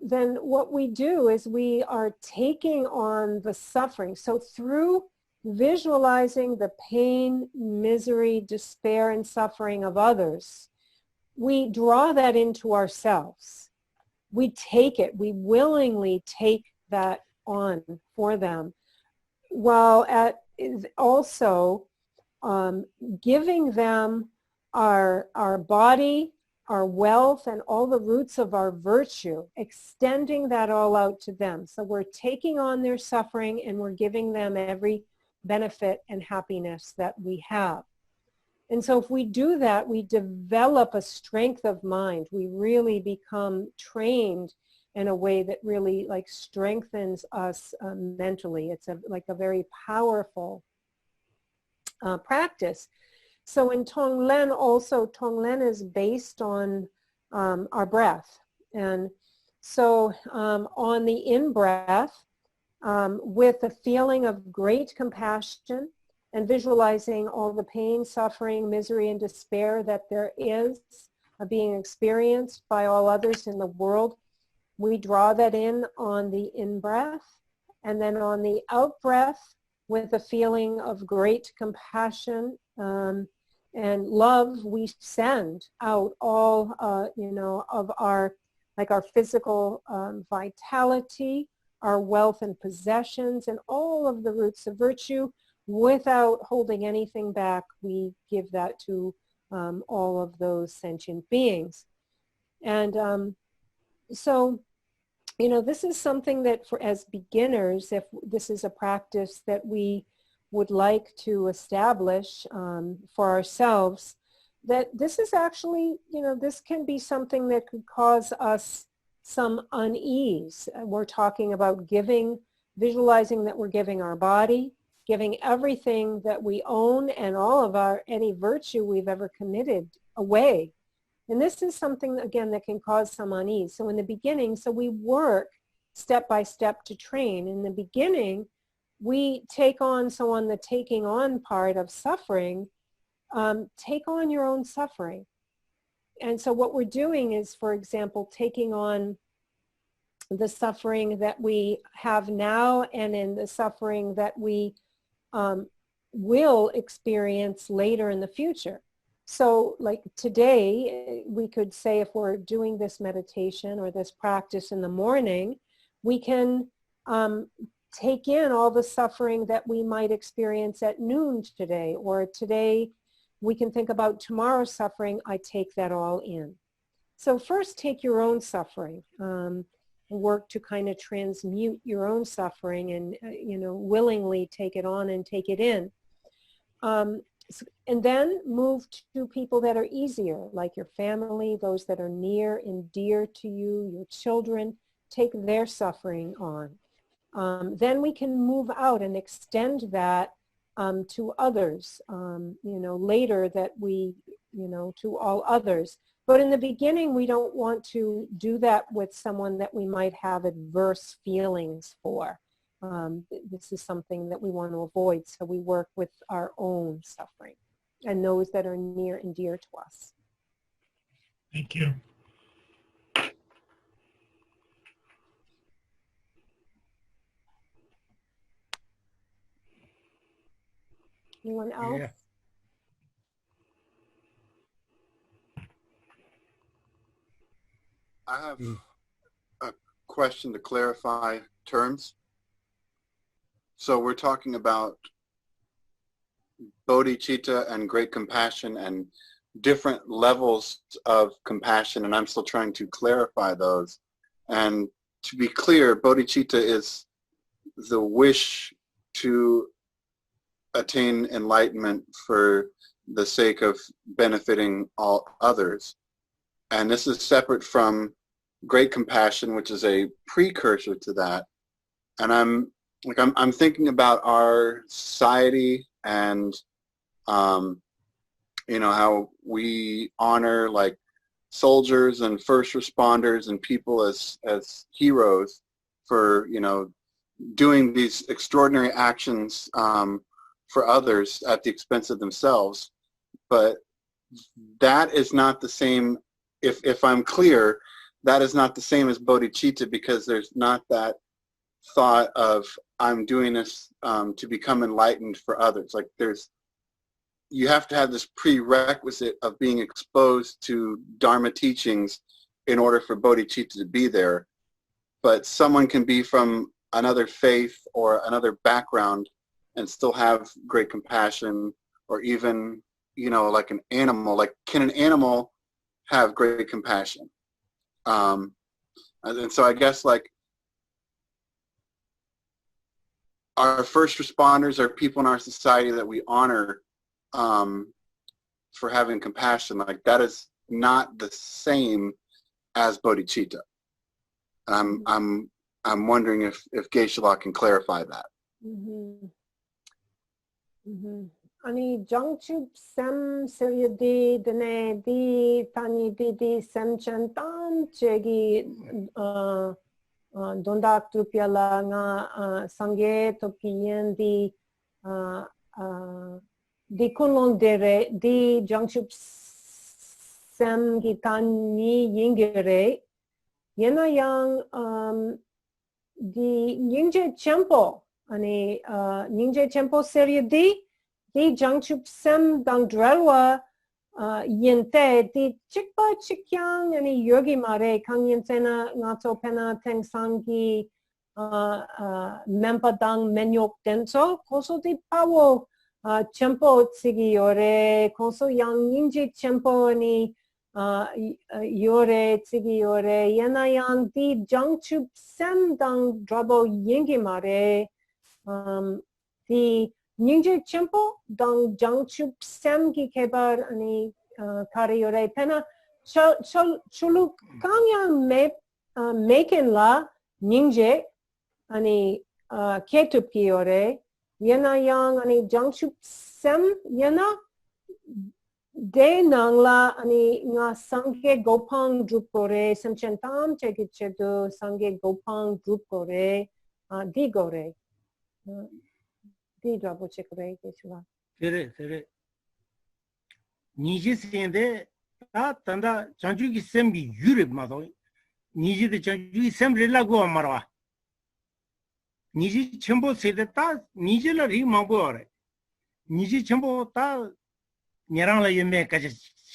then what we do is we are taking on the suffering. So through visualizing the pain, misery, despair, and suffering of others, we draw that into ourselves. We take it, we willingly take that on for them, while also giving them our body, our wealth, and all the roots of our virtue, extending that all out to them. So we're taking on their suffering and we're giving them every benefit and happiness that we have. And so if we do that, we develop a strength of mind. We really become trained in a way that really like strengthens us mentally. It's like a very powerful practice. So in Tonglen also, Tonglen is based on our breath. And So on the in-breath, with a feeling of great compassion and visualizing all the pain, suffering, misery, and despair that there is being experienced by all others in the world, we draw that in on the in-breath. And then on the out-breath, with a feeling of great compassion and love, we send out all, of our, like our physical vitality, our wealth and possessions, and all of the roots of virtue. Without holding anything back, we give that to all of those sentient beings. And so, this is something that as beginners, if this is a practice that we would like to establish for ourselves, that this is actually, this can be something that could cause us some unease. We're talking about giving, visualizing that we're giving our body, giving everything that we own and all of any virtue we've ever committed away. And this is something, again, that can cause some unease. So in the beginning, we work step by step to train. In the beginning, we take on, on the taking on part of suffering, take on your own suffering. And so what we're doing is, for example, taking on the suffering that we have now and in the suffering that we will experience later in the future. So like today, we could say if we're doing this meditation or this practice in the morning, we can take in all the suffering that we might experience at noon today, or today we can think about tomorrow's suffering. I take that all in. So first take your own suffering, work to kind of transmute your own suffering and, willingly take it on and take it in. And then move to people that are easier, like your family, those that are near and dear to you, your children, take their suffering on. Then we can move out and extend that to others, later that we, to all others. But in the beginning, we don't want to do that with someone that we might have adverse feelings for. This is something that we want to avoid, so we work with our own suffering and those that are near and dear to us. Thank you. Anyone else? Yeah. I have a question to clarify terms. So we're talking about bodhicitta and great compassion and different levels of compassion, and I'm still trying to clarify those. And to be clear, bodhicitta is the wish to attain enlightenment for the sake of benefiting all others. And this is separate from great compassion, which is a precursor to that. And I'm thinking about our society and how we honor like soldiers and first responders and people as heroes for doing these extraordinary actions for others at the expense of themselves. But that is not the same. If I'm clear, that is not the same as bodhicitta, because there's not that thought of I'm doing this to become enlightened for others. Like you have to have this prerequisite of being exposed to Dharma teachings in order for bodhicitta to be there. But someone can be from another faith or another background and still have great compassion, or even, like an animal. Like, can an animal have great compassion? And so I guess like our first responders are people in our society that we honor for having compassion. Like, that is not the same as bodhicitta. I'm wondering if Geshe can clarify that. Mm-hmm. Mm-hmm. 아니 정축 샘 세리디 드네 디 타니 디디 샘천 땀 제기 dondak tupiala nga sangye topiyen di di kunlong dere di jangchup sem gitani yingere yena yang di nyingje chempo ani nyingje chempo serie di jangchup sem dang drelwa yente di chikpa chikyang ani yogi mare kang yentena ngato pena tengsangi mempa dang menyok denso koso di pawo chempo tsigi yore koso yang nyingje chempo ani yore tsigi yore yena yang di jangchup sem dang drabo yingi mare di nyingje chempo dang jangchup sem ki kebar ani kari yore pena chulu kanya meken la nyingje ani ketup ki yore yena yang ani jangchup sem yena de nangla ani nga sangye gopang drup kore semchen tam cheki chedu sangye gopang drup kore di gore di drabo chekore kechwa tere 니지 생데 다 단다 장주기 셈기 유럽 마도 니지의 장주기 셈rel라고 말아 니지 전부 세대 다 니지를 이 마보래 니지 전부 다 녀랑라 유매까지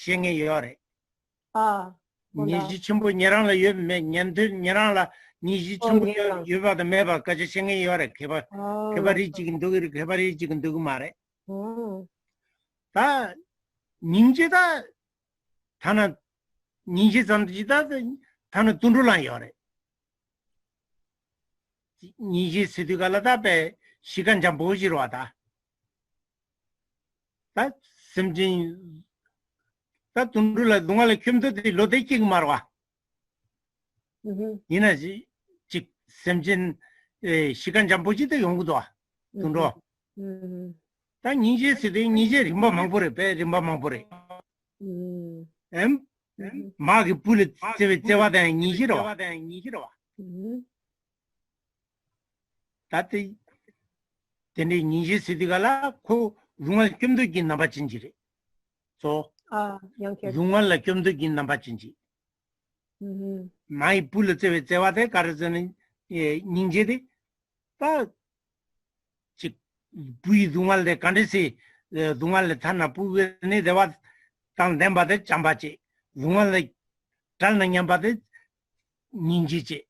생에 요래 니지 전부 녀랑라 유매 년들 녀랑라 니지 전부 유바다 매바까지 생에 요래 개발이 지금 누구 말해 다 닌제다 타나 닌제 잠지다 타나 둔루란 요래 닌제 스디갈라다 배 시간 좀 보지로 하다 다 심진 다 둔루라 동안에 킴도들이 로데킹 말와 이나지 즉 심진 시간 좀 보지도 용구도 와 둔루 다 니제 세대 니제 림바 망보래 배 림바 망보래 마기 불을 제와다 니지로 다티 근데 니제 세대가라 코 룽알 겸도 긴 나바진지래 저 룽알 겸도 긴 나바진지 마이 불을 제와다 가르저는 닌제데 다 부이 둥알레 간데시 둥알레 타나 부베네 데와 땅 뎀바데 잠바치 둥알레 탈나냠바데 닌지치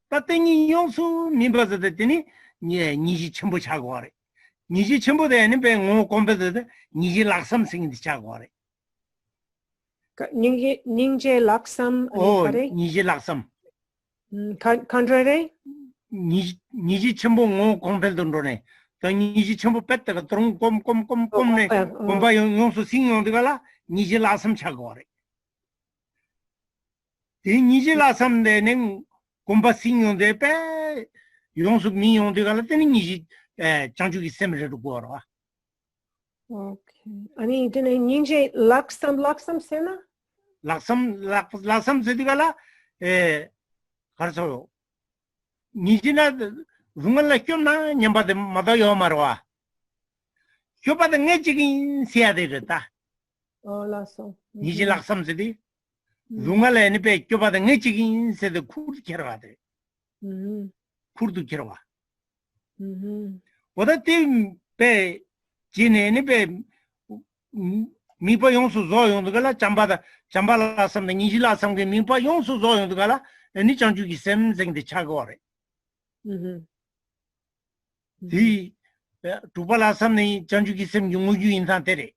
따땡이 용수 민바데더니 니지 첨부 차고 와래 니지 첨부되는 배고 곰베데 니지 락삼생인데 차고 와래 닝제 락삼 아니 니지 락삼 컨트레레 니지 첨부 고 곰베던로네 니지 전부 뺐다가 드롱 꼼꼼꼼꼼꼼네 곰바 용수 싱용들가라 니지 라섬 차고 와래 이 니지 라섬 내는 곰바 싱용들 빼 용수 미용들가라 때니 니지 장주기 셈으로 보아라 오케이 아니 드네 닝제 락섬 세나 락섬 세디가라 가르쳐요 니지나 룽알라 껴나 냠바데 마다요 말와 껴바데 내지긴 세야 되겠다 라서 니지 락삼세디 룽알라 에니베 껴바데 내지긴 세데 쿠르 캐러와데 쿠르도 캐러와 오다티 베 지네니 베 미바 용수 조용도가라 잠발라 삼데 니지 라삼게 미바 용수 조용도가라 니 장주기 셈생데 차고래 이 두발라삼니 장주기 셈 용우유 인산테레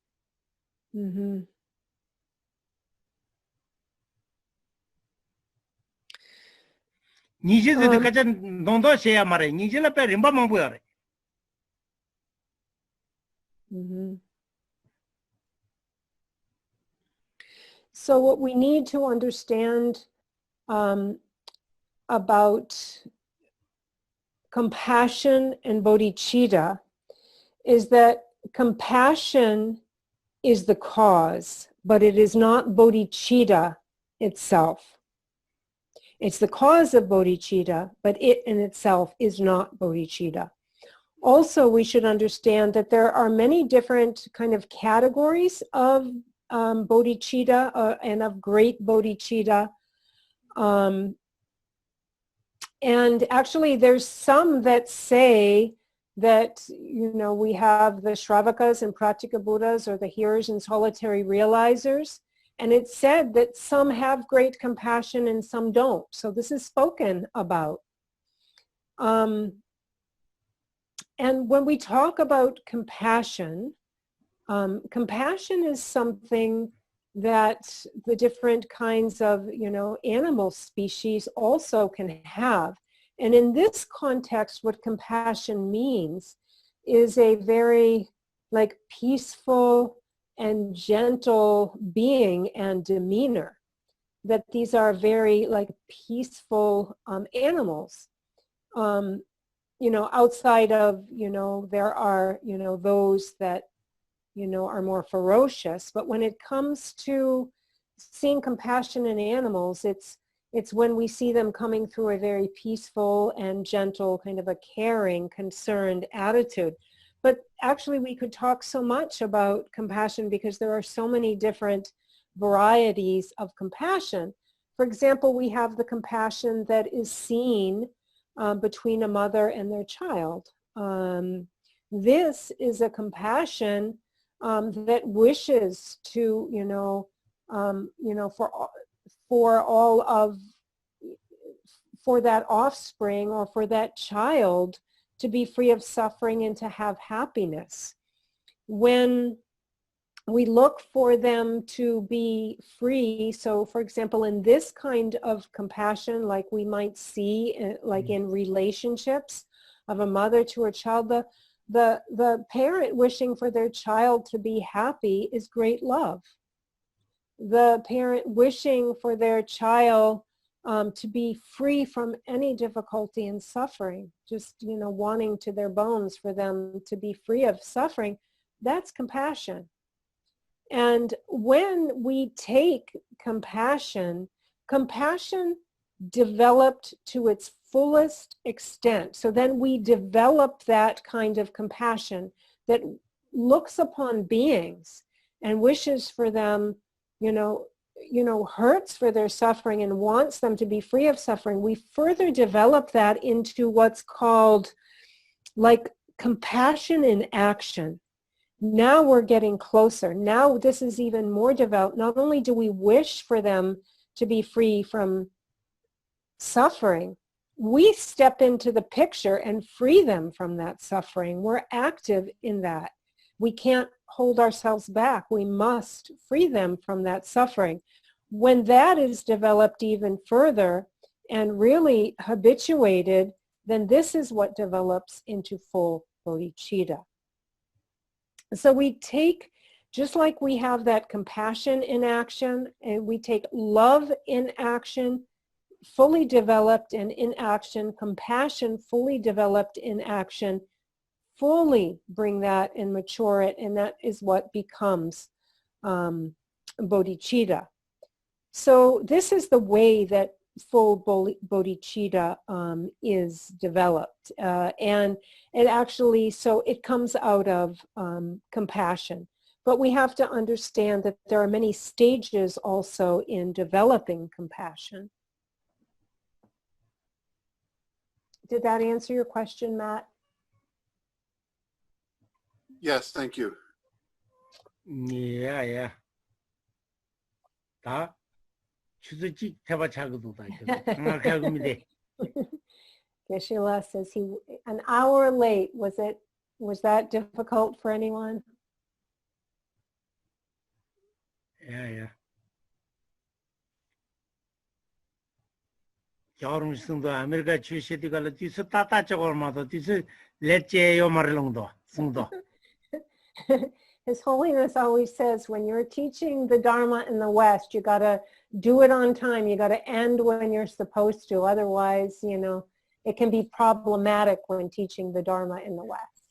니제들 가장 농도셔야 말해 니제라 빼 림바만 보여래 So what we need to understand about compassion and bodhicitta is that compassion is the cause, but it is not bodhicitta itself. It's the cause of bodhicitta, but it in itself is not bodhicitta. Also, we should understand that there are many different kind of categories of bodhicitta and of great bodhicitta. And actually, there's some that say that, you know, we have the Shravakas and Pratyeka Buddhas, or the hearers and solitary realizers. And it's said that some have great compassion and some don't. So this is spoken about. And when we talk about compassion, compassion is something that the different kinds of, you know, animal species also can have. And in this context, what compassion means is a very like peaceful and gentle being and demeanor. That these are very like peaceful animals. You know, outside of, you know, there are, you know, those that, you know, are more ferocious. But when it comes to seeing compassion in animals, it's when we see them coming through a very peaceful and gentle, kind of a caring, concerned attitude. But actually, we could talk so much about compassion because there are so many different varieties of compassion. For example, we have the compassion that is seen between a mother and their child. This is a compassion that wishes to, for that offspring or for that child to be free of suffering and to have happiness. When we look for them to be free, so for example, in this kind of compassion, like we might see like in relationships of a mother to her child, the parent wishing for their child to be happy is great love. The parent wishing for their child to be free from any difficulty and suffering, just, you know, wanting to their bones for them to be free of suffering, that's compassion. And when we take compassion, compassion developed to its fullest extent. So then we develop that kind of compassion that looks upon beings and wishes for them, hurts for their suffering and wants them to be free of suffering. We further develop that into what's called like compassion in action. Now we're getting closer. Now this is even more developed. Not only do we wish for them to be free from suffering, we step into the picture and free them from that suffering. We're active in that. We can't hold ourselves back. We must free them from that suffering. When that is developed even further and really habituated, then this is what develops into full bodhicitta. So we take, just like we have that compassion in action, and we take love in action, fully developed and in action, compassion fully developed in action, fully bring that and mature it, and that is what becomes bodhicitta. So this is the way that full bodhicitta is developed. And it actually, so it comes out of compassion. But we have to understand that there are many stages also in developing compassion. Did that answer your question, Matt? Yes, thank you. Yeah. 다 주저지 대바차고도다. 강하게하고미데. Geshe says an hour late. Was that difficult for anyone? Yeah. 여름 승도 아메리카 주시디 갈라 뒤서 따따쪽을마도 뒤서 렛제요 말롱도 승도. His Holiness always says, when you're teaching the Dharma in the West, you got to do it on time. You got to end when you're supposed to. Otherwise, it can be problematic when teaching the Dharma in the West.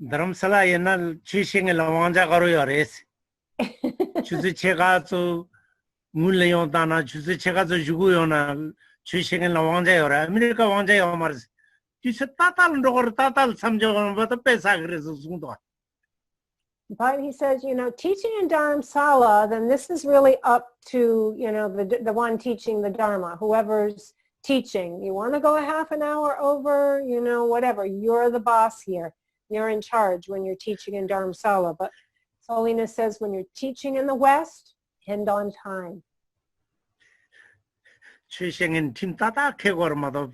Dharamsala yenal chishing la wanja karo yores. Chuzi chega zu mulleyon dana chuzi chega zu jugu yona chishing la wanja yora. America wanja yomars. Chuse tatal ndogor tatal samjo bata pesa gres sundo. But he says, teaching in Dharamsala, then this is really up to, the one teaching the Dharma, whoever's teaching. You want to go a half an hour over, whatever. You're the boss here. You're in charge when you're teaching in Dharamsala. But His Holiness says when you're teaching in the West, end on time. Chishing tim tata kegor mado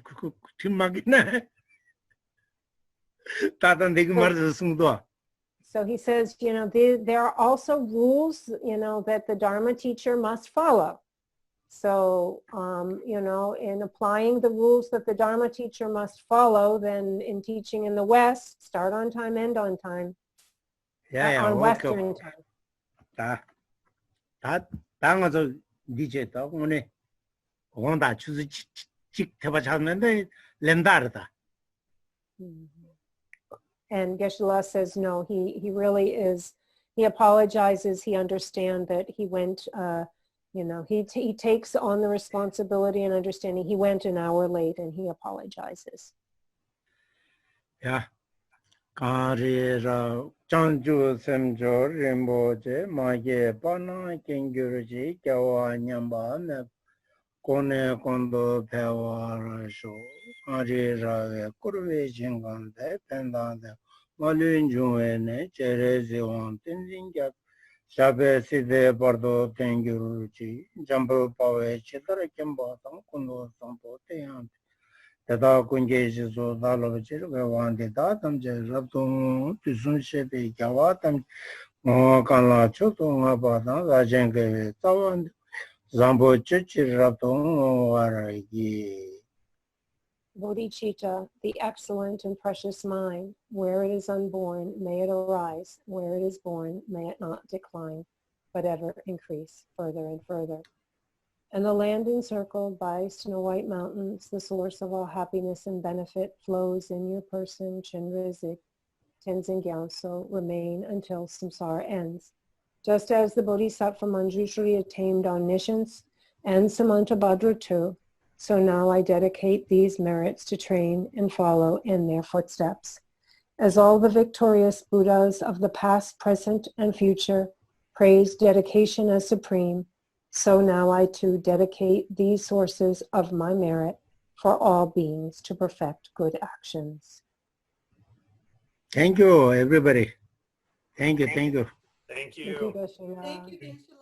tim magina. Tata ndigmar sundo. So he says, there are also rules, that the Dharma teacher must follow. So, in applying the rules that the Dharma teacher must follow, then in teaching in the West, start on time, end on time. On Western time. 당어서 니제도 오늘 온다 주스 직 대바 잡는데 렌다르다. And Geshe says, no, he really is, he apologizes, he understands that he went, he takes on the responsibility and understanding. He went an hour late and he apologizes. Yeah. 가리라 장주 샘조 림보제 마게 바나 kengyur지 겨와 냠바네 고네 건도 배워라쇼 가리라에 꾸르베 진간데 펜다데 말린 중에네 제레지원 땡진갑 샤베시데 버도 kengyur지 잠부 파웨 치더라 켐바당 군도 상보테양 Tata kunjeshi so dalo chiru wandi datam je rabtung tusun shepe kyawatam kanla choto nga padang rajen kewe tawan zambo chichi rabtung waragi. Bodhichitta, the excellent and precious mind, where it is unborn, may it arise. Where it is born, may it not decline, but ever increase further and further. And the land encircled by snow-white mountains, the source of all happiness and benefit, flows in your person, Chenrezig, Tenzin Gyaltso, remain until samsara ends. Just as the Bodhisattva Manjushri attained omniscience and Samantabhadra too, so now I dedicate these merits to train and follow in their footsteps. As all the victorious Buddhas of the past, present, and future praised dedication as supreme, so now I too dedicate these sources of my merit for all beings to perfect good actions. Thank you, everybody. Thank you. Thank you. Thank you, Geshe. Thank you, Geshe.